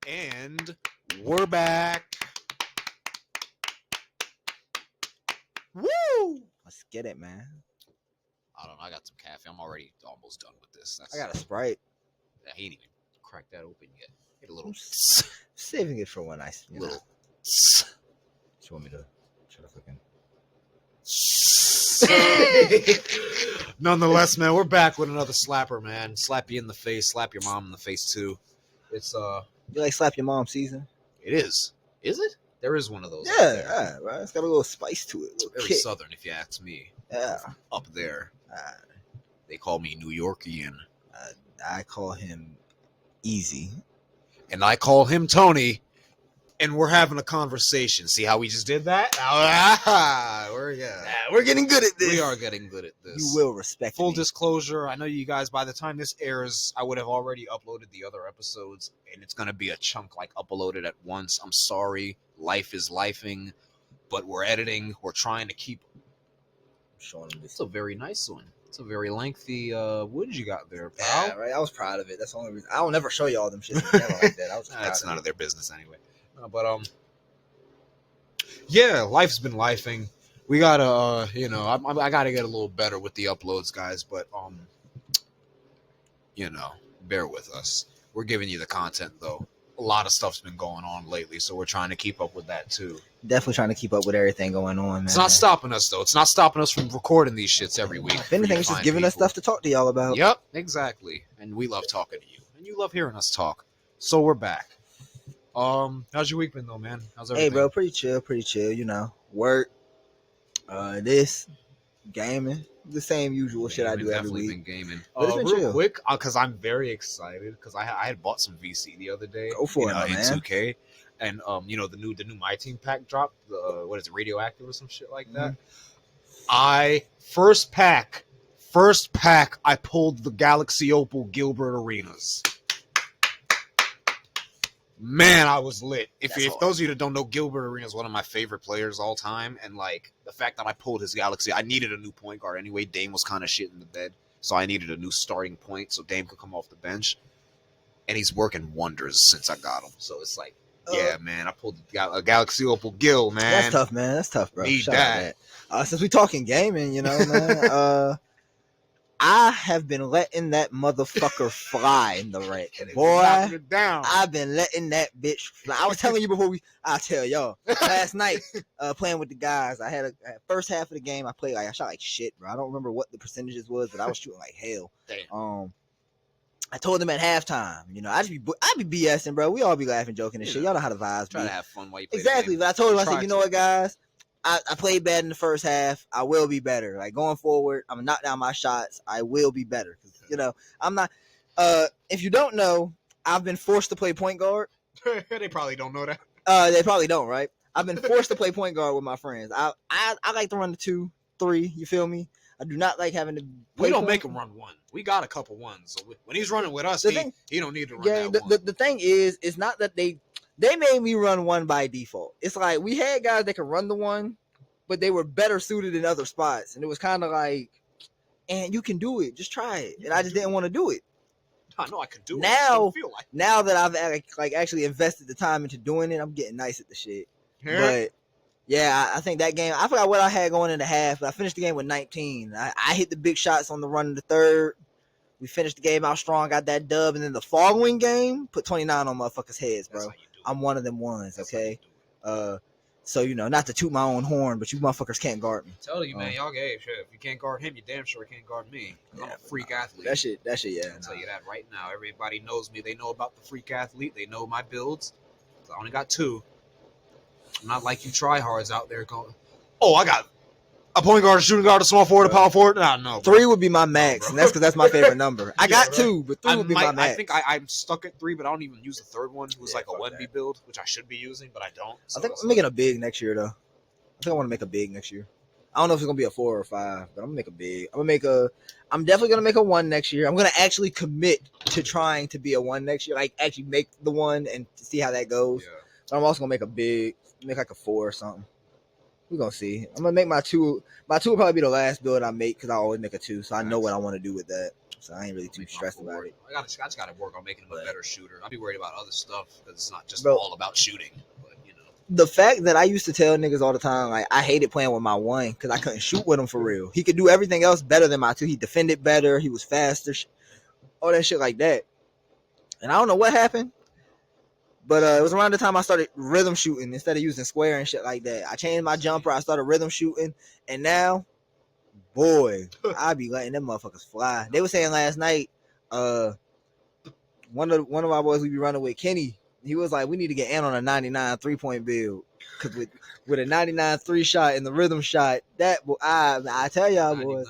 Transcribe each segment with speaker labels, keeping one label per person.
Speaker 1: And we're back. Woo!
Speaker 2: Let's get it, man.
Speaker 1: I don't know. I got some caffeine. I'm already almost done with this.
Speaker 2: I got a Sprite.
Speaker 1: He ain't even cracked that open yet. Get a little
Speaker 2: saving it for when I
Speaker 1: little.
Speaker 2: You want me to try to fucking?
Speaker 1: Nonetheless, man, we're back with another slapper, man. Slap you in the face, slap your mom in the face too. It's
Speaker 2: You like slap your mom season?
Speaker 1: It is. Is it? There is one of those.
Speaker 2: Yeah, right. It's got a little spice to it.
Speaker 1: Very
Speaker 2: kick.
Speaker 1: southern, if you ask me.
Speaker 2: Yeah.
Speaker 1: Up there. They call me New Yorkian.
Speaker 2: I call him Easy.
Speaker 1: And I call him Tony. And we're having a conversation. See how we just did that?
Speaker 2: We're getting good at this.
Speaker 1: We are getting good at this.
Speaker 2: You will respect
Speaker 1: Full
Speaker 2: me.
Speaker 1: disclosure, I know you guys, by the time this airs, I would have already uploaded the other episodes, and it's going to be a chunk like uploaded at once. I'm sorry. Life is lifing, but we're editing. We're trying to keep...
Speaker 2: Showing him this.
Speaker 1: It's a very nice one. It's a very lengthy wood you got there, pal.
Speaker 2: Yeah, right. I was proud of it. That's the only reason. I don't never show you all them shit like that. I was
Speaker 1: That's none of their business anyway. Yeah, life's been lifing. We gotta, I gotta get a little better with the uploads, guys. But bear with us. We're giving you the content though. A lot of stuff's been going on lately, so we're trying to keep up with that too.
Speaker 2: Definitely trying to keep up with everything going on, man.
Speaker 1: It's not stopping us though. It's not stopping us from recording these shits every week.
Speaker 2: If anything, it's just giving us stuff to talk to y'all about.
Speaker 1: Yep, exactly. And we love talking to you, and you love hearing us talk. So we're back. How's your week been though, man? How's everything?
Speaker 2: Hey, bro, pretty chill. You know, work, this, gaming, the same usual shit I do every week.
Speaker 1: Been gaming.
Speaker 2: But it's been
Speaker 1: real
Speaker 2: chill.
Speaker 1: Quick, because I'm very excited because I had bought some VC the other day.
Speaker 2: Go for it,
Speaker 1: in
Speaker 2: man.
Speaker 1: 2K, and the new My Team pack dropped. What is it, Radioactive or some shit like that? Mm-hmm. First pack, I pulled the Galaxy Opal Gilbert Arenas. Man, I was lit. If those of you that don't know, Gilbert Arenas is one of my favorite players all time, and like the fact that I pulled his Galaxy, I needed a new point guard anyway. Dame was kind of shit in the bed, so I needed a new starting point so Dame could come off the bench, and he's working wonders since I got him. So it's like, yeah, man, I pulled a Galaxy Opal Gil, man.
Speaker 2: That's tough, man. That's tough, bro.
Speaker 1: Need that.
Speaker 2: Since we talking gaming, man. I have been letting that motherfucker fly in the wreck. Boy, I've been letting that bitch fly. I was telling you before I'll tell y'all. Last night, playing with the guys, I had a first half of the game, I shot like shit, bro. I don't remember what the percentages was, but I was shooting like hell.
Speaker 1: Damn.
Speaker 2: I told them at halftime, I be BSing, bro. We all be laughing, joking and shit. Y'all know how the vibes
Speaker 1: Try to have fun while you play
Speaker 2: exactly. But I told them, I said, you know what, guys? I played bad in the first half. I will be better. Like going forward, I'm gonna knock down my shots. I will be better. I'm not. If you don't know, I've been forced to play point guard.
Speaker 1: They probably don't know that.
Speaker 2: They probably don't, right? I've been forced to play point guard with my friends. I like to run the 2-3. You feel me? I do not like having to.
Speaker 1: We don't make him run one. We got a couple ones. So when he's running with us, he don't need to run that one.
Speaker 2: The thing is, it's not that they made me run one by default. It's like we had guys that could run the one, but they were better suited in other spots. And it was kind of like, and you can do it. Just try it. And I just didn't want to do it.
Speaker 1: I know I can do it.
Speaker 2: Now that I've actually invested the time into doing it, I'm getting nice at the shit. Yeah. But yeah, I think that game, I forgot what I had going in the half, but I finished the game with 19. I hit the big shots on the run in the third. We finished the game out strong, got that dub, and then the following game, put 29 on motherfuckers' heads, bro. I'm one of them ones, okay? So, not to toot my own horn, but you motherfuckers can't guard me.
Speaker 1: Tell you, man, y'all gay shit. If you can't guard him, you damn sure can't guard me. I'm a freak athlete.
Speaker 2: That shit, yeah.
Speaker 1: I'll tell you that right now. Everybody knows me. They know about the freak athlete. They know my builds. I only got 2. I'm not like you tryhards out there going, oh, I got a point guard, a shooting guard, a small forward, a power forward. No,
Speaker 2: 3 would be my max, and that's because that's my favorite number. I got 2, but 3 would be my max.
Speaker 1: I think I'm stuck at 3, but I don't even use the third one. It was like a 1B build, which I should be using, but I don't. So
Speaker 2: I think I'm making a big next year, though. I think I want to make a big next year. I don't know if it's gonna be a 4 or 5, but I'm gonna make a big. I'm definitely gonna make a 1 next year. I'm gonna actually commit to trying to be a 1 next year, like actually make the 1 and see how that goes. Yeah. But I'm also gonna make a big, make like a 4 or something. We're gonna see. I'm gonna make my 2. My 2 will probably be the last build I make because I always make a 2, so I know what I want to do with that. so I ain't really too stressed about it.
Speaker 1: I just got to work on making him a better shooter. I'll be worried about other stuff because it's not just
Speaker 2: Bro,
Speaker 1: all about shooting. But
Speaker 2: the fact that I used to tell niggas all the time, like I hated playing with my 1 because I couldn't shoot with him for real. He could do everything else better than my 2. He defended better. He was faster, all that shit like that. And I don't know what happened, but it was around the time I started rhythm shooting instead of using square and shit like that. I changed my jumper. I started rhythm shooting, and now, boy, I be letting them motherfuckers fly. They were saying last night, one of my boys we be running with, Kenny, he was like, we need to get Ant on a 99 3-point build. Because with a 99 3 shot and the rhythm shot, that I tell y'all boys,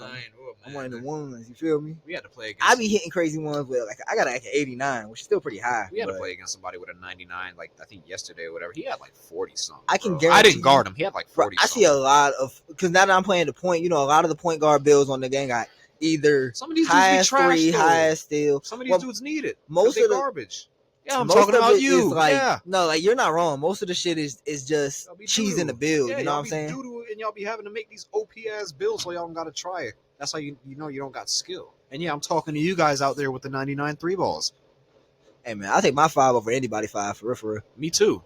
Speaker 2: I'm one of the ones. You feel me?
Speaker 1: We had to play against.
Speaker 2: I be hitting crazy ones with like I got like an 89, which is still pretty high.
Speaker 1: We had to play against somebody with a 99, like I think yesterday or whatever. He had like 40 something.
Speaker 2: I can guarantee.
Speaker 1: I didn't guard him. He had like 40.
Speaker 2: I see a lot of because now that I'm playing the point, a lot of the point guard builds on the game got either
Speaker 1: some of these
Speaker 2: highest
Speaker 1: dudes be trash,
Speaker 2: 3, highest steal.
Speaker 1: Some of these dudes need it.
Speaker 2: Most of the
Speaker 1: garbage. Yeah, I'm talking about you.
Speaker 2: Like, no, like you're not wrong. Most of the shit is just cheese in the build.
Speaker 1: Yeah,
Speaker 2: you know what I'm saying?
Speaker 1: And y'all be having to make these OP ass builds, so y'all don't gotta try it. That's how you know you don't got skill. And yeah, I'm talking to you guys out there with the 99 3 balls.
Speaker 2: Hey man, I'll take my 5 over anybody 5 for real.
Speaker 1: Me too.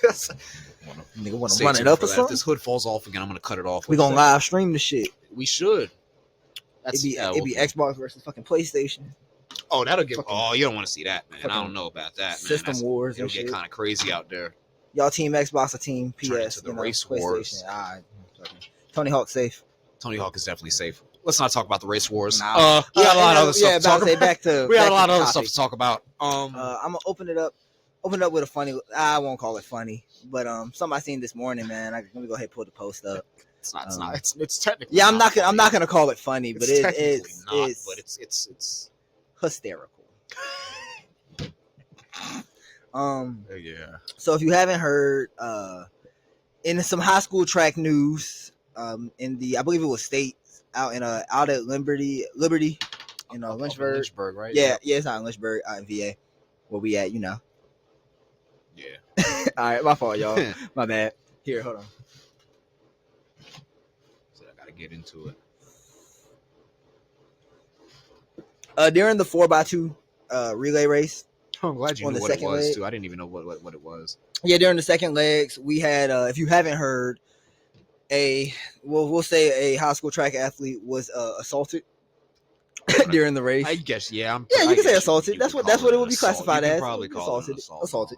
Speaker 2: Nigga want to run it up or something?
Speaker 1: If this hood falls off again, I'm gonna cut it off.
Speaker 2: We gonna live stream the shit.
Speaker 1: We should.
Speaker 2: It'd be Xbox versus fucking PlayStation.
Speaker 1: Oh, that'll get. Oh, you don't want to see that, man. I don't know about that, man.
Speaker 2: System wars.
Speaker 1: It'll get kind of crazy out there.
Speaker 2: Y'all team Xbox or team PS?
Speaker 1: Turn into the race wars.
Speaker 2: Tony Hawk's safe.
Speaker 1: Tony Hawk is definitely safe. Let's not talk about the race wars.
Speaker 2: Nah. We got a lot of other stuff to talk about.
Speaker 1: We got a lot of other stuff to talk about.
Speaker 2: I'm gonna open it up with a funny. I won't call it funny, but something I seen this morning, man. Let me go ahead and pull the post up.
Speaker 1: It's not. It's technically.
Speaker 2: Yeah, I'm not gonna call it funny, but it's hysterical.
Speaker 1: Yeah.
Speaker 2: So if you haven't heard, in some high school track news, I believe it was State out at Liberty, Lynchburg.
Speaker 1: Lynchburg, right?
Speaker 2: Yeah, it's not in Lynchburg, out in VA, where we at, Yeah. All right, my fault, y'all. My bad. Here, hold on.
Speaker 1: So I gotta get into
Speaker 2: it. During the 4x2 relay race.
Speaker 1: I'm glad you knew what it was too. I didn't even know what it was.
Speaker 2: Yeah, during the second legs, we had if you haven't heard, we'll say a high school track athlete was assaulted during the race.
Speaker 1: I guess, yeah.
Speaker 2: You can say assaulted. That's what it would be classified as.
Speaker 1: Probably assaulted.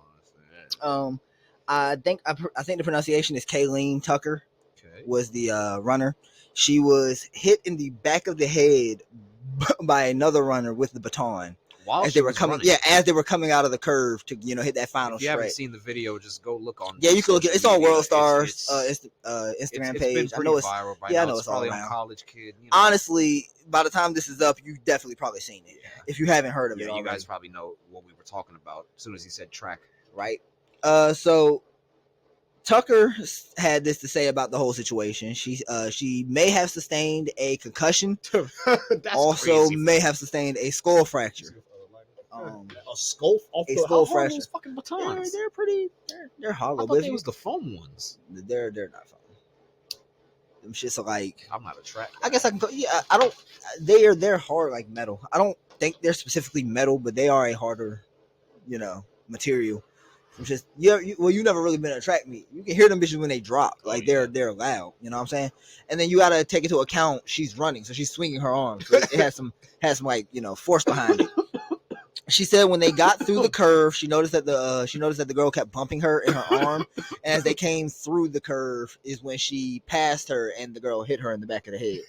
Speaker 2: I think the pronunciation is Kayleen Tucker. Okay. Was the runner. She was hit in the back of the head by another runner with the baton. As they were coming out of the curve to hit that final straight.
Speaker 1: If you haven't seen the video, just go look on.
Speaker 2: Yeah, you can look at it's on World Stars Instagram page.
Speaker 1: I know it's viral by now. I know it's all around. College kid.
Speaker 2: Honestly, by the time this is up, you definitely probably seen it. Yeah. If you haven't heard of it,
Speaker 1: you guys probably know what we were talking about as soon as he said track.
Speaker 2: Right. So Tucker had this to say about the whole situation. She may have sustained a concussion. Also, crazy. May have sustained a skull fracture.
Speaker 1: A skull fracture. Those fucking batons.
Speaker 2: They're hollow.
Speaker 1: I thought they was the foam ones.
Speaker 2: They're not foam. Them shits are like.
Speaker 1: I'm not a track.
Speaker 2: I guess I can. Yeah, I don't. They're hard like metal. I don't think they're specifically metal, but they are a harder, material. Just you never really been at a track meet. You can hear them bitches when they drop. Like they're loud. You know what I'm saying? And then you gotta take into account she's running, so she's swinging her arms. So it has some like force behind it. She said when they got through the curve, she noticed that the girl kept bumping her in her arm. And as they came through the curve, is when she passed her and the girl hit her in the back of the head.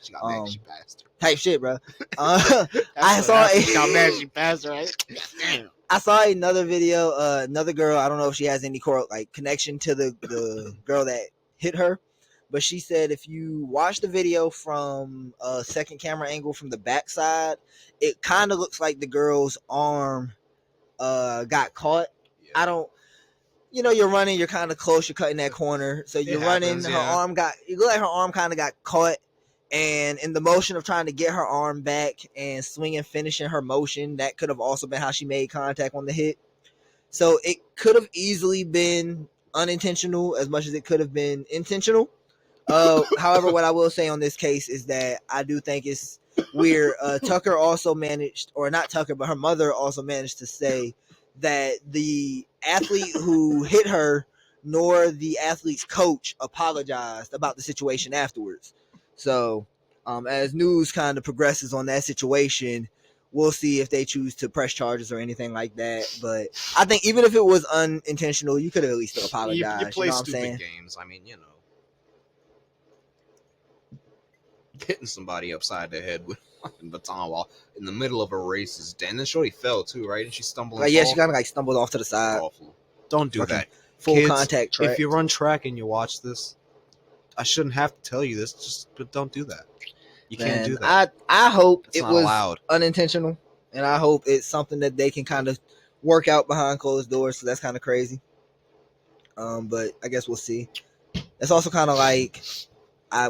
Speaker 1: She got mad. She passed her.
Speaker 2: Type shit, bro. I saw
Speaker 1: she got mad. She passed her. Right? Damn.
Speaker 2: I saw another video. Another girl. I don't know if she has any connection to the girl that hit her. But she said if you watch the video from a second camera angle from the backside, it kind of looks like the girl's arm got caught. Yeah. I don't, you're running, you're kind of close, you're cutting that corner. So you're running, it looked like her arm kind of got caught. And in the motion of trying to get her arm back and swinging, finishing her motion, that could have also been how she made contact on the hit. So it could have easily been unintentional as much as it could have been intentional. However, what I will say on this case is that I do think it's weird. Tucker also managed, or not Tucker, but her mother also managed to say that the athlete who hit her nor the athlete's coach apologized about the situation afterwards. So, as news kind of progresses on that situation, we'll see if they choose to press charges or anything like that. But I think even if it was unintentional, you could have at least still apologized.
Speaker 1: You play
Speaker 2: know what I'm
Speaker 1: stupid
Speaker 2: saying?
Speaker 1: games. I mean, hitting somebody upside the head with a baton while in the middle of a race is dead. And then Shorty fell too, right? And she stumbled.
Speaker 2: Like, yeah, she kind of like stumbled off to the side.
Speaker 1: Awful. Don't do that.
Speaker 2: Full
Speaker 1: Kids,
Speaker 2: contact track.
Speaker 1: If you run track and you watch this, I shouldn't have to tell you this, but don't do that. You can't do that.
Speaker 2: I hope
Speaker 1: it's
Speaker 2: it
Speaker 1: not
Speaker 2: was
Speaker 1: allowed.
Speaker 2: Unintentional, and I hope it's something that they can kind of work out behind closed doors. So that's kind of crazy. But I guess we'll see. It's also kind of like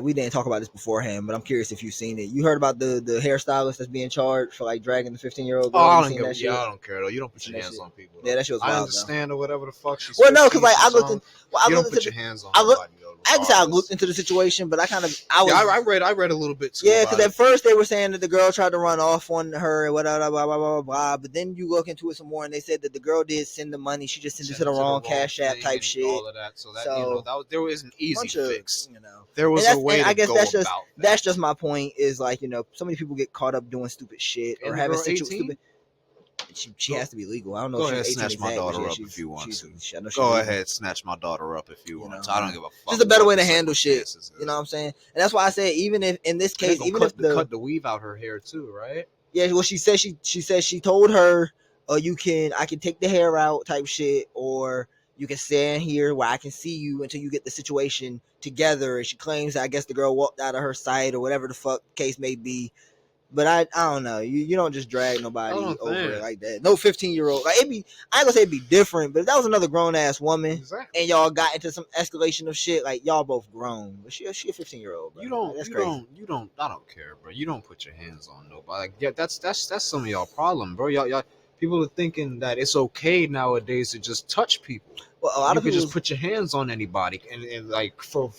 Speaker 2: we didn't talk about this beforehand, but I'm curious if you've seen it. You heard about the hairstylist that's being charged for like dragging the 15-year-old girl?
Speaker 1: I don't care though. You don't put your hands on people.
Speaker 2: Yeah, that shit was wild.
Speaker 1: I understand or whatever the fuck she's.
Speaker 2: Well, no, because like I looked.
Speaker 1: You don't put your hands on nobody.
Speaker 2: I looked into the situation, but I
Speaker 1: read a little bit too.
Speaker 2: Yeah, because at first they were saying that the girl tried to run off on her and whatever, blah, blah, blah, blah, blah. But then you look into it some more, and they said that the girl did send the money. She just sent it to the wrong Cash App type shit. All of that. So that there was an easy fix. There was a way to go about that. That's just my point. Is like so many people get caught up doing stupid shit or having stupid. She has to be legal. I don't know.
Speaker 1: Go ahead, snatch my daughter up if you want to. Go ahead, snatch my daughter up if you want to. I don't give a fuck.
Speaker 2: Just a better way to handle shit. You know what I'm saying? And that's why I say, even if in this case, even if
Speaker 1: cut the weave out her hair too, right?
Speaker 2: Yeah. Well, she said she told her, I can take the hair out type shit, or you can stand here where I can see you until you get the situation together. And she claims that I guess the girl walked out of her sight or whatever the fuck case may be. But I don't know. You don't just drag nobody over it like that. No 15-year-old. Like I ain't gonna say it'd be different, but if that was another grown ass woman and y'all got into some escalation of shit, like y'all both grown. But she a 15-year-old.
Speaker 1: You don't. I don't care, bro. You don't put your hands on nobody. Like, yeah, that's some of y'all problem, bro. Y'all people are thinking that it's okay nowadays to just touch people. Well, a lot of people just put your hands on anybody and like for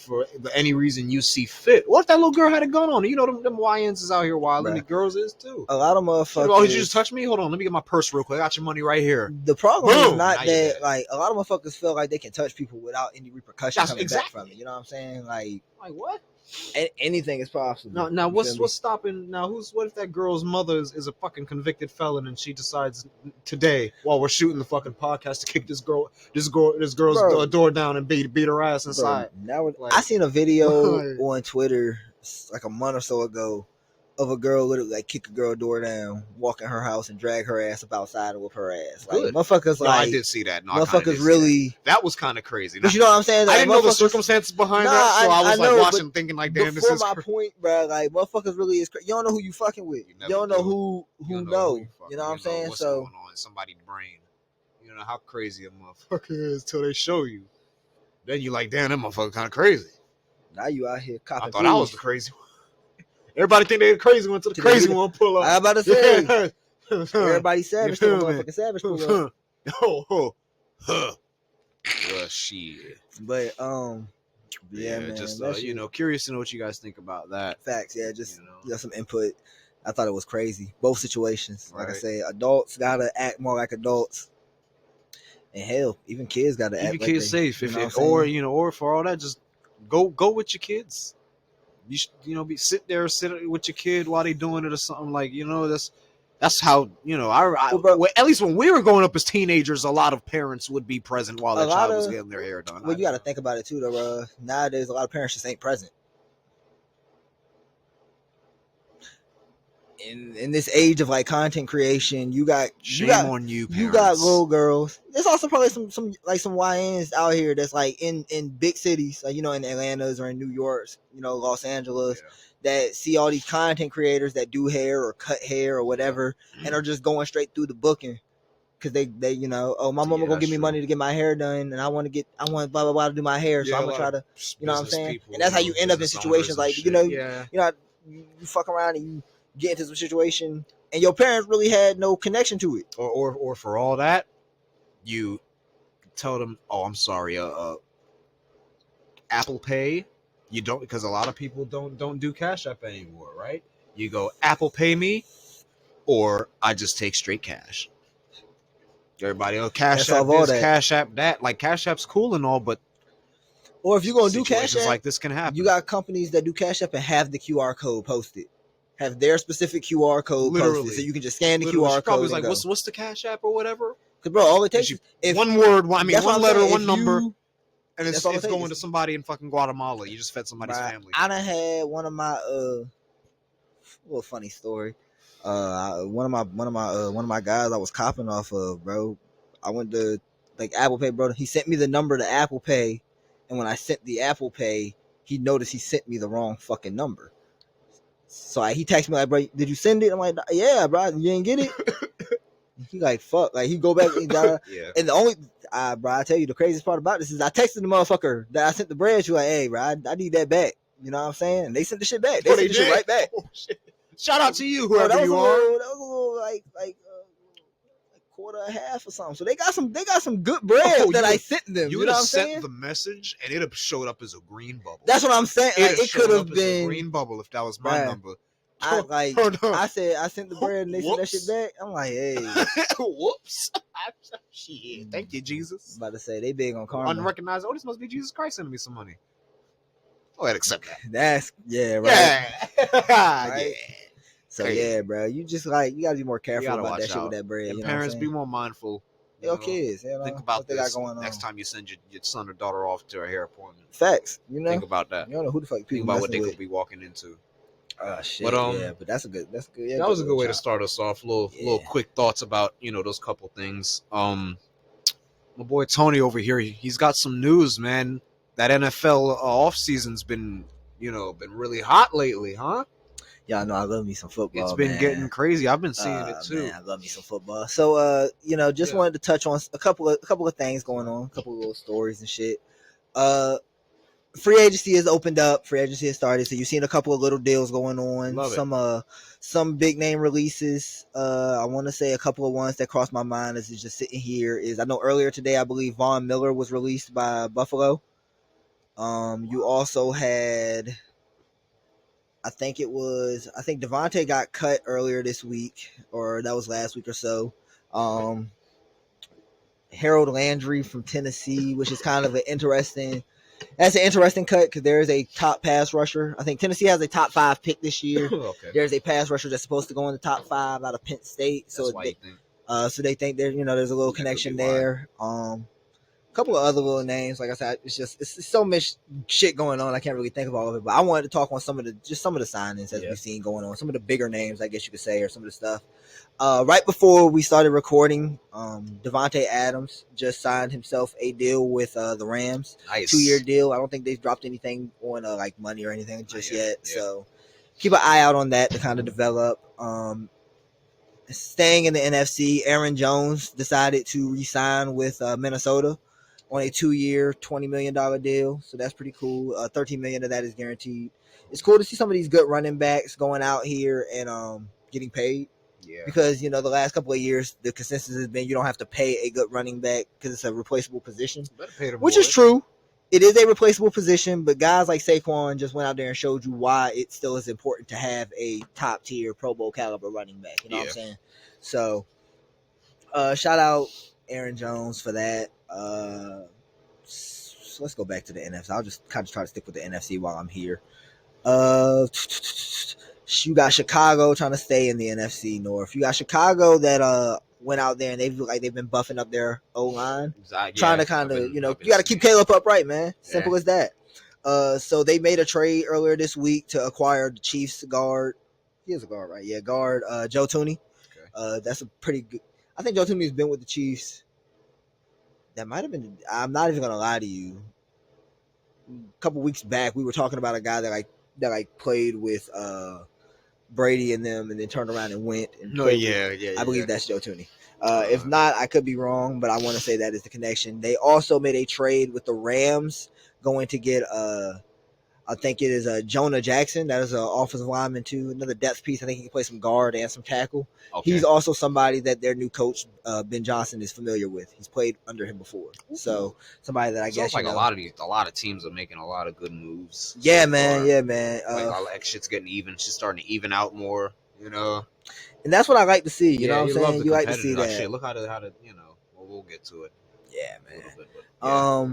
Speaker 1: any reason you see fit. What if that little girl had a gun on her? You know them YNs is out here wild, and the girls is too.
Speaker 2: A lot of motherfuckers.
Speaker 1: Oh, did you just touch me? Hold on, let me get my purse real quick. I got your money right here.
Speaker 2: The problem is not that like a lot of motherfuckers feel like they can touch people without any repercussions coming back from it. You know what I'm saying? Like
Speaker 1: what?
Speaker 2: Anything is possible.
Speaker 1: Now what's stopping? Now what if that girl's mother is a fucking convicted felon and she decides today while we're shooting the fucking podcast to kick this girl's door down and beat her ass inside?
Speaker 2: Now I seen a video on Twitter like a month or so ago of a girl literally like kick a girl door down, walk in her house and drag her ass up outside and whip her ass. Like motherfuckers,
Speaker 1: I did see that. No,
Speaker 2: motherfuckers really.
Speaker 1: That was kind of crazy.
Speaker 2: But you know what I'm saying? Like,
Speaker 1: I didn't know the circumstances behind that, so I was like watching, thinking like, damn, this is.
Speaker 2: My point, bro. Like motherfuckers really is. You don't know who you fucking with. You don't know who know. You know what I'm saying?
Speaker 1: What's going on in somebody's brain? You know how crazy a motherfucker is till they show you. Then you like, damn, that motherfucker kind of crazy.
Speaker 2: Now you out here copping.
Speaker 1: I thought I was the crazy one. Everybody think they the crazy one to the crazy one pull up.
Speaker 2: I about to say. Everybody savage. Motherfucking savage pull up.
Speaker 1: Well, shit.
Speaker 2: But yeah, man.
Speaker 1: Just curious to know what you guys think about that.
Speaker 2: Facts, yeah. Just some input. I thought it was crazy. Both situations. Like I say, adults gotta act more like adults. And hell, even kids gotta act like
Speaker 1: kids safe. Or for all that, just go with your kids. You should, sit with your kid while they doing it or something like, that's how, at least when we were growing up as teenagers, a lot of parents would be present while their child was getting their hair done.
Speaker 2: Well, you got to think about it too, though, bro. Nowadays, a lot of parents just ain't present. In this age of like content creation, you got
Speaker 1: on you, parents.
Speaker 2: You got little girls. There's also probably some YNs out here that's like in big cities, like in Atlanta's or in New York's, Los Angeles, that see all these content creators that do hair or cut hair or whatever, and are just going straight through the booking because they my mama gonna give me money to get my hair done, and I want blah blah blah to do my hair, so I'm gonna try to, what I'm saying, and that's how you end up in situations like you fuck around and you get into some situation and your parents really had no connection to it,
Speaker 1: or for all that you tell them, oh, I'm sorry, Apple Pay You don't, because a lot of people don't do Cash App anymore, right? You go Apple Pay me, or I just take straight cash. Everybody, Cash App this, Cash App that. Like Cash App's cool and all, but
Speaker 2: or if you're gonna do Cash App,
Speaker 1: like this can happen.
Speaker 2: You got companies that do Cash App and have the QR code posted, have their specific QR code posted, so you can just scan the QR code.
Speaker 1: Probably like, what's the Cash App or whatever?
Speaker 2: Because bro, all it takes is
Speaker 1: one word. I mean, one letter, one number, and it's
Speaker 2: going
Speaker 1: to somebody in fucking Guatemala. You just fed somebody's family.
Speaker 2: I done had one of my little funny story. One of my guys I was copping off of, bro. I went to like Apple Pay, bro. He sent me the number to Apple Pay, and when I sent the Apple Pay, he noticed he sent me the wrong fucking number. So he texted me like, bro, did you send it? I'm like, yeah, bro, you didn't get it. He like, fuck, like he go back and
Speaker 1: yeah.
Speaker 2: And the only, bro, I tell you the craziest part about this is I texted the motherfucker that I sent the bread to, like, hey, bro, I need that back. You know what I'm saying? And they sent the shit back. They sent the shit right back.
Speaker 1: Oh, shit. Shout out to you, whoever you are.
Speaker 2: That was a little like quarter and a half or something. So they got some good bread that I sent them. You know what I'm saying?
Speaker 1: You would have sent the message and it have showed up as a green bubble.
Speaker 2: That's what I'm saying. Like, it could have been
Speaker 1: a green bubble if that was my number.
Speaker 2: I said I sent the bread and they sent that shit back. I'm like, hey,
Speaker 1: whoops. Shit. Thank you, Jesus.
Speaker 2: I'm about to say they big on karma.
Speaker 1: Unrecognized. This must be Jesus Christ sending me some money. Go ahead, accept that.
Speaker 2: That's right.
Speaker 1: Yeah.
Speaker 2: Right? Yeah. So yeah, bro, you just like you gotta be more careful about that shit with that bread.
Speaker 1: And parents, be more mindful.
Speaker 2: Your kids,
Speaker 1: think about this. They got going on. Next time you send your son or daughter off to a hair appointment.
Speaker 2: Facts,
Speaker 1: think about that.
Speaker 2: You don't know who the fuck people.
Speaker 1: Think about what they could be walking into.
Speaker 2: Shit. But that's a good. Yeah,
Speaker 1: that was a good way to start us off. Little quick thoughts about those couple things. My boy Tony over here, he's got some news, man. That NFL off season's been really hot lately, huh?
Speaker 2: Yeah, I know. I love me some football.
Speaker 1: It's been getting crazy. I've been seeing it too.
Speaker 2: Man, I love me some football. So, just wanted to touch on a couple of things going on, a couple of little stories and shit. Free agency has opened up. Free agency has started. So you've seen a couple of little deals going on.
Speaker 1: Love
Speaker 2: some big name releases. I want to say a couple of ones that crossed my mind as it's just sitting here is I know earlier today I believe Von Miller was released by Buffalo. You also had. I think Devontae got cut earlier this week, or that was last week or so. Harold Landry from Tennessee, which is kind of an interesting cut because there is a top pass rusher. I think Tennessee has a top 5 pick this year.
Speaker 1: Okay.
Speaker 2: There's a pass rusher that's supposed to go in the top 5 out of Penn State. So they think there's a little connection there. Couple of other little names, like I said, it's so much shit going on. I can't really think of all of it, but I wanted to talk on some of the signings that we've seen going on, some of the bigger names, I guess you could say, or some of the stuff. Right before we started recording, Devontae Adams just signed himself a deal with the Rams,
Speaker 1: nice
Speaker 2: 2-year deal. I don't think they've dropped anything on like money or anything just yet, so keep an eye out on that to kind of develop. Staying in the NFC, Aaron Jones decided to re-sign with Minnesota on a 2-year, $20 million deal. So that's pretty cool. $13 million of that is guaranteed. It's cool to see some of these good running backs going out here and getting paid.
Speaker 1: Yeah.
Speaker 2: Because, the last couple of years, the consensus has been you don't have to pay a good running back because it's a replaceable position. Which is true. It is a replaceable position, but guys like Saquon just went out there and showed you why it still is important to have a top-tier Pro Bowl caliber running back. You know what I'm saying? So, shout out Aaron Jones for that. So let's go back to the NFC. I'll just kind of try to stick with the NFC while I'm here. You got Chicago trying to stay in the NFC North. You got Chicago that went out there and they've been buffing up their O-line, trying to kind of you got to keep Caleb upright, man. Simple as that. So they made a trade earlier this week to acquire the Chiefs guard. He is a guard, right? Yeah, guard Joe Thuney. Okay. That's a pretty good. I think Joe Thuney's been with the Chiefs. That might have been. I'm not even gonna lie to you. A couple weeks back, we were talking about a guy that played with Brady and them, and then turned around and went. And I believe that's Joe Thuney. If not, I could be wrong, but I want to say that is the connection. They also made a trade with the Rams, going to get I think it is Jonah Jackson. That is an offensive lineman too. Another depth piece. I think he can play some guard and some tackle. Okay. He's also somebody that their new coach Ben Johnson is familiar with. He's played under him before, so somebody that I guess
Speaker 1: like a lot of teams are making a lot of good moves.
Speaker 2: Yeah, so man. Far. Yeah, man.
Speaker 1: Like shit's getting even. Shit's starting to even out more. You know.
Speaker 2: And that's what I like to see. You know what I'm saying? You like to see that.
Speaker 1: Shit, look how to you know. We'll get to it.
Speaker 2: Yeah, man. Bit, yeah.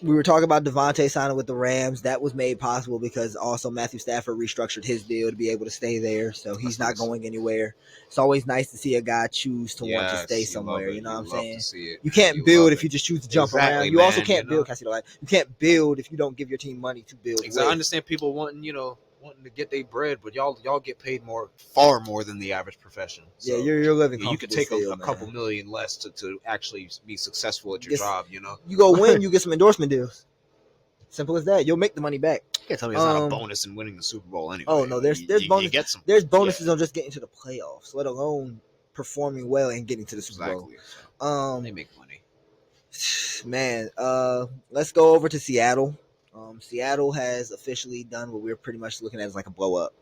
Speaker 2: We were talking about Devontae signing with the Rams. That was made possible because also Matthew Stafford restructured his deal to be able to stay there. So he's not going anywhere. It's always nice to see a guy choose to want to stay somewhere. You know what I'm saying? You can't build if you just choose to jump around. You also can't build, Cassidy. You can't build if you don't give your team money to build.
Speaker 1: Exactly. I understand people wanting to get their bread, but y'all get paid far more than the average professional. So,
Speaker 2: yeah, you're living.
Speaker 1: You could take a couple million less to actually be successful at your job. You know,
Speaker 2: you go win, you get some endorsement deals. Simple as that. You'll make the money back.
Speaker 1: You can't tell me it's not a bonus in winning the Super Bowl anyway.
Speaker 2: Oh no, there's bonuses on just getting to the playoffs, let alone performing well and getting to the Super Bowl.
Speaker 1: So, they make money.
Speaker 2: Man, let's go over to Seattle. Seattle has officially done what we're pretty much looking at as like a blow up.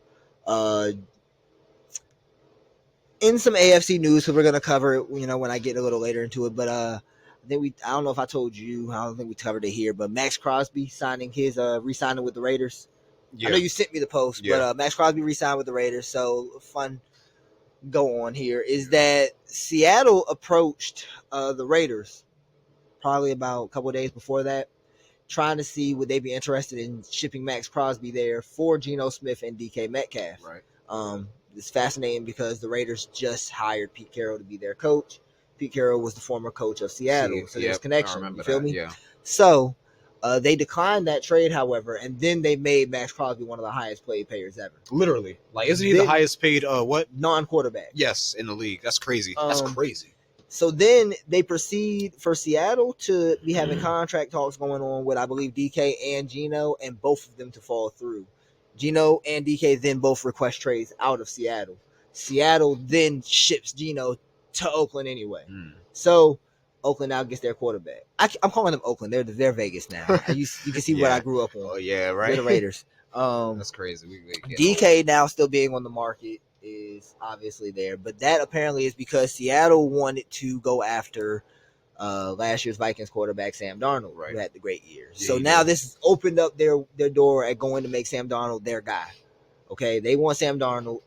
Speaker 2: In some AFC news, so we're gonna cover it, when I get a little later into it. But I don't know if I told you, I don't think we covered it here. But Max Crosby signing his re-signing with the Raiders. Yeah. I know you sent me the post, but Max Crosby re-signed with the Raiders. So fun go on here is that Seattle approached the Raiders probably about a couple of days before that, trying to see would they be interested in shipping Max Crosby there for Geno Smith and DK Metcalf.
Speaker 1: Right.
Speaker 2: It's fascinating because the Raiders just hired Pete Carroll to be their coach. Pete Carroll was the former coach of Seattle, so there's connection. You feel me?
Speaker 1: Yeah.
Speaker 2: So they declined that trade, however, and then they made Max Crosby one of the highest paid players ever.
Speaker 1: Literally, like isn't he the highest paid?
Speaker 2: Non-quarterback?
Speaker 1: Yes, in the league. That's crazy. That's crazy.
Speaker 2: So then they proceed for Seattle to be having contract talks going on with, I believe, DK and Geno, and both of them to fall through. Geno and DK then both request trades out of Seattle. Seattle then ships Geno to Oakland anyway. So Oakland now gets their quarterback. I'm calling them Oakland. They're Vegas now. You can see what I grew up on.
Speaker 1: Oh yeah, right.
Speaker 2: They're the Raiders.
Speaker 1: That's crazy.
Speaker 2: DK now still being on the market is obviously there, but that apparently is because Seattle wanted to go after last year's Vikings quarterback Sam Darnold, who had the great years. Yeah, so now this has opened up their door at going to make Sam Darnold their guy. Okay, they want Sam Darnold